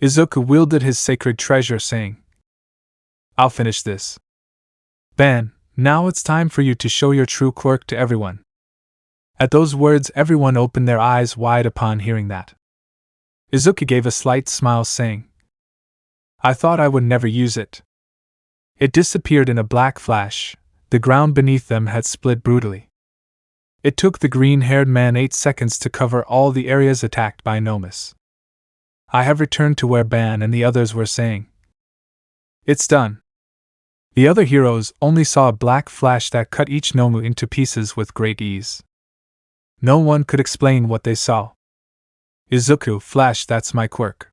Izuku wielded his sacred treasure, saying, I'll finish this. Ban, now it's time for you to show your true quirk to everyone. At those words, everyone opened their eyes wide upon hearing that. Izuku gave a slight smile, saying, I thought I would never use it. It disappeared in a black flash. The ground beneath them had split brutally. It took the green-haired man 8 seconds to cover all the areas attacked by Nomus. I have returned to where Ban and the others were saying, It's done. The other heroes only saw a black flash that cut each Nomu into pieces with great ease. No one could explain what they saw. Izuku, flash, that's my quirk.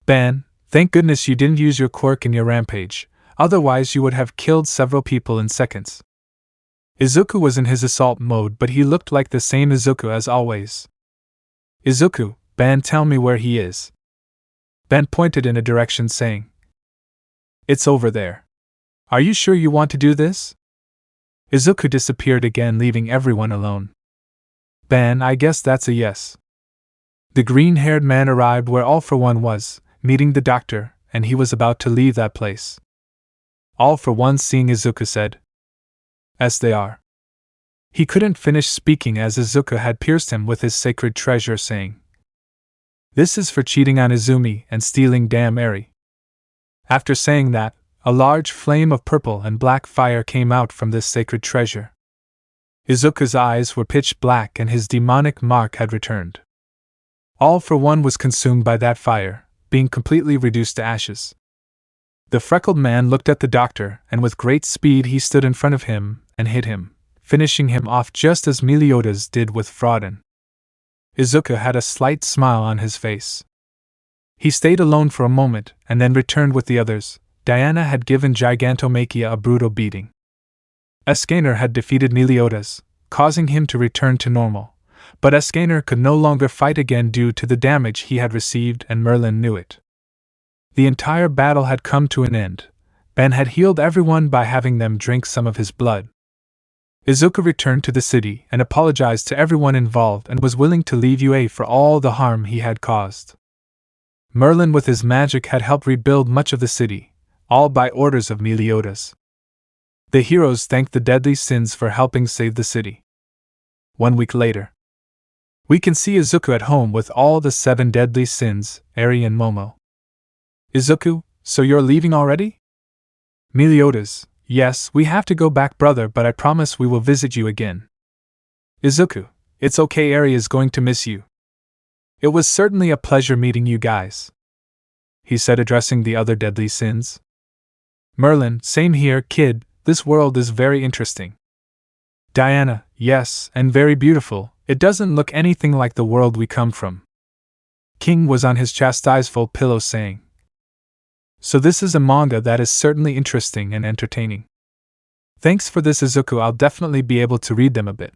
Ban, thank goodness you didn't use your quirk in your rampage, otherwise you would have killed several people in seconds. Izuku was in his assault mode, but he looked like the same Izuku as always. Izuku, Ban, tell me where he is. Ban pointed in a direction, saying, It's over there. Are you sure you want to do this? Izuku disappeared again, leaving everyone alone. Ban, I guess that's a yes. The green-haired man arrived where All For One was, meeting the doctor, and he was about to leave that place. All For One, seeing Izuku, said, Yes, they are. He couldn't finish speaking as Izuku had pierced him with his sacred treasure, saying, This is for cheating on Izumi and stealing damn Eri. After saying that, a large flame of purple and black fire came out from this sacred treasure. Izuku's eyes were pitch black and his demonic mark had returned. All for one was consumed by that fire, being completely reduced to ashes. The freckled man looked at the doctor, and with great speed he stood in front of him and hit him, finishing him off just as Meliodas did with Frauden. Izuku had a slight smile on his face. He stayed alone for a moment, and then returned with the others. Diana had given Gigantomachia a brutal beating. Escanor had defeated Meliodas, causing him to return to normal, but Escanor could no longer fight again due to the damage he had received, and Merlin knew it. The entire battle had come to an end. Ben had healed everyone by having them drink some of his blood. Izuku returned to the city and apologized to everyone involved and was willing to leave UA for all the harm he had caused. Merlin with his magic had helped rebuild much of the city, all by orders of Meliodas. The heroes thanked the Deadly Sins for helping save the city. 1 week later, we can see Izuku at home with all the 7 deadly sins, Eri and Momo. Izuku, so you're leaving already? Meliodas, yes, we have to go back, brother, but I promise we will visit you again. Izuku, it's okay, Eri is going to miss you. It was certainly a pleasure meeting you guys, he said, addressing the other deadly sins. Merlin, same here, kid, this world is very interesting. Diana, yes, and very beautiful, it doesn't look anything like the world we come from. King was on his chastiseful pillow saying. So this is a manga that is certainly interesting and entertaining. Thanks for this, Izuku, I'll definitely be able to read them a bit,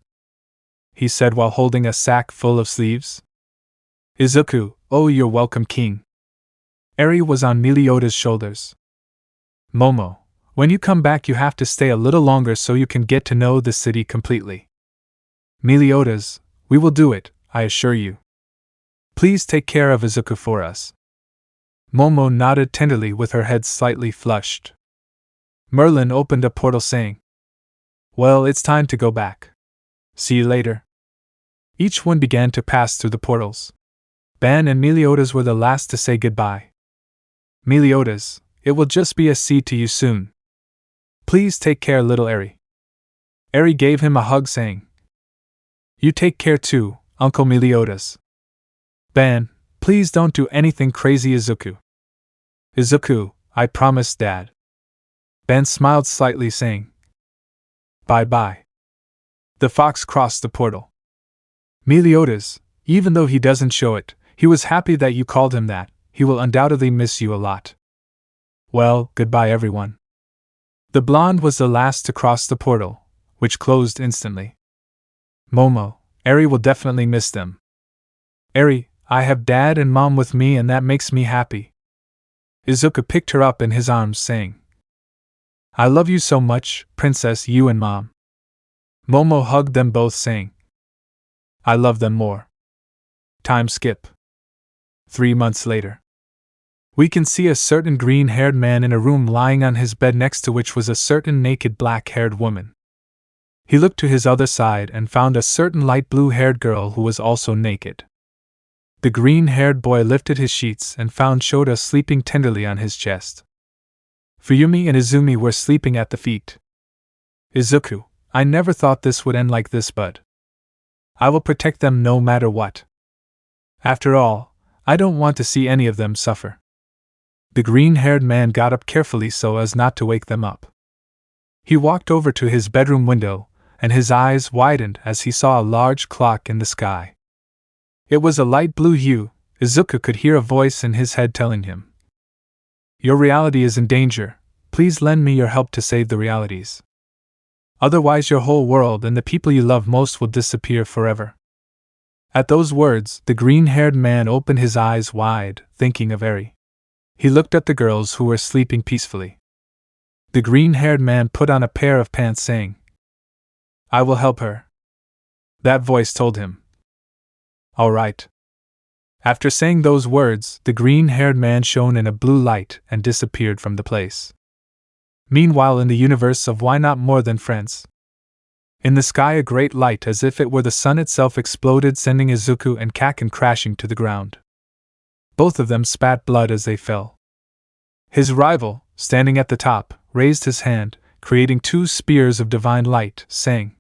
he said while holding a sack full of sleeves. Izuku, oh, you're welcome, King. Eri was on Meliodas' shoulders. Momo, when you come back you have to stay a little longer so you can get to know the city completely. Meliodas, we will do it, I assure you. Please take care of Izuku for us. Momo nodded tenderly with her head slightly flushed. Merlin opened a portal saying, well, it's time to go back. See you later. Each one began to pass through the portals. Ban and Meliodas were the last to say goodbye. Meliodas, it will just be a see to you soon. Please take care, little Eri. Eri gave him a hug saying, you take care too, Uncle Meliodas. Ban, please don't do anything crazy, Izuku. Izuku, I promise, Dad. Ben smiled slightly saying, bye-bye. The fox crossed the portal. Meliodas, even though he doesn't show it, he was happy that you called him that, he will undoubtedly miss you a lot. Well, goodbye everyone. The blonde was the last to cross the portal, which closed instantly. Momo, Eri will definitely miss them. Eri, I have Dad and Mom with me and that makes me happy. Izuku picked her up in his arms saying, I love you so much, Princess, you and Mom. Momo hugged them both saying, I love them more. Time skip. 3 months later. We can see a certain green-haired man in a room lying on his bed next to which was a certain naked black-haired woman. He looked to his other side and found a certain light blue-haired girl who was also naked. The green-haired boy lifted his sheets and found Shota sleeping tenderly on his chest. Fuyumi and Izumi were sleeping at the feet. Izuku, I never thought this would end like this, but I will protect them no matter what. After all, I don't want to see any of them suffer. The green-haired man got up carefully so as not to wake them up. He walked over to his bedroom window, and his eyes widened as he saw a large clock in the sky. It was a light blue hue. Izuku could hear a voice in his head telling him, your reality is in danger, please lend me your help to save the realities. Otherwise your whole world and the people you love most will disappear forever. At those words, the green-haired man opened his eyes wide, thinking of Eri. He looked at the girls who were sleeping peacefully. The green-haired man put on a pair of pants saying, I will help her. That voice told him, all right. After saying those words, the green-haired man shone in a blue light and disappeared from the place. Meanwhile, in the universe of Why Not More Than Friends, in the sky a great light as if it were the sun itself exploded, sending Izuku and Kaken crashing to the ground. Both of them spat blood as they fell. His rival, standing at the top, raised his hand, creating 2 spears of divine light, saying,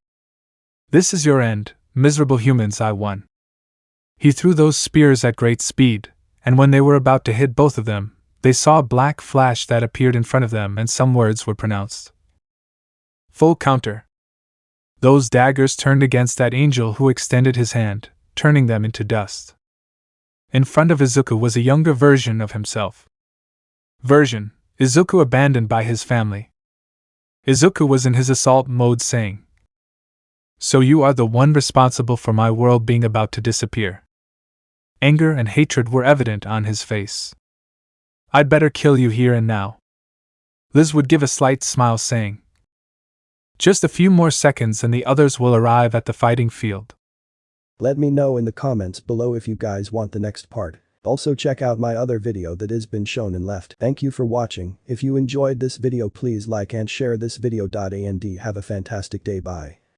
"This is your end, miserable humans, I won." He threw those spears at great speed, and when they were about to hit both of them, they saw a black flash that appeared in front of them and some words were pronounced. Full counter. Those daggers turned against that angel who extended his hand, turning them into dust. In front of Izuku was a younger version of himself. Izuku abandoned by his family. Izuku was in his assault mode saying, "So you are the one responsible for my world being about to disappear." Anger and hatred were evident on his face. "I'd better kill you here and now." Liz would give a slight smile saying, "Just a few more seconds and the others will arrive at the fighting field." Let me know in the comments below if you guys want the next part. Also check out my other video that has been shown and left. Thank you for watching. If you enjoyed this video please like and share this video. And have a fantastic day. Bye.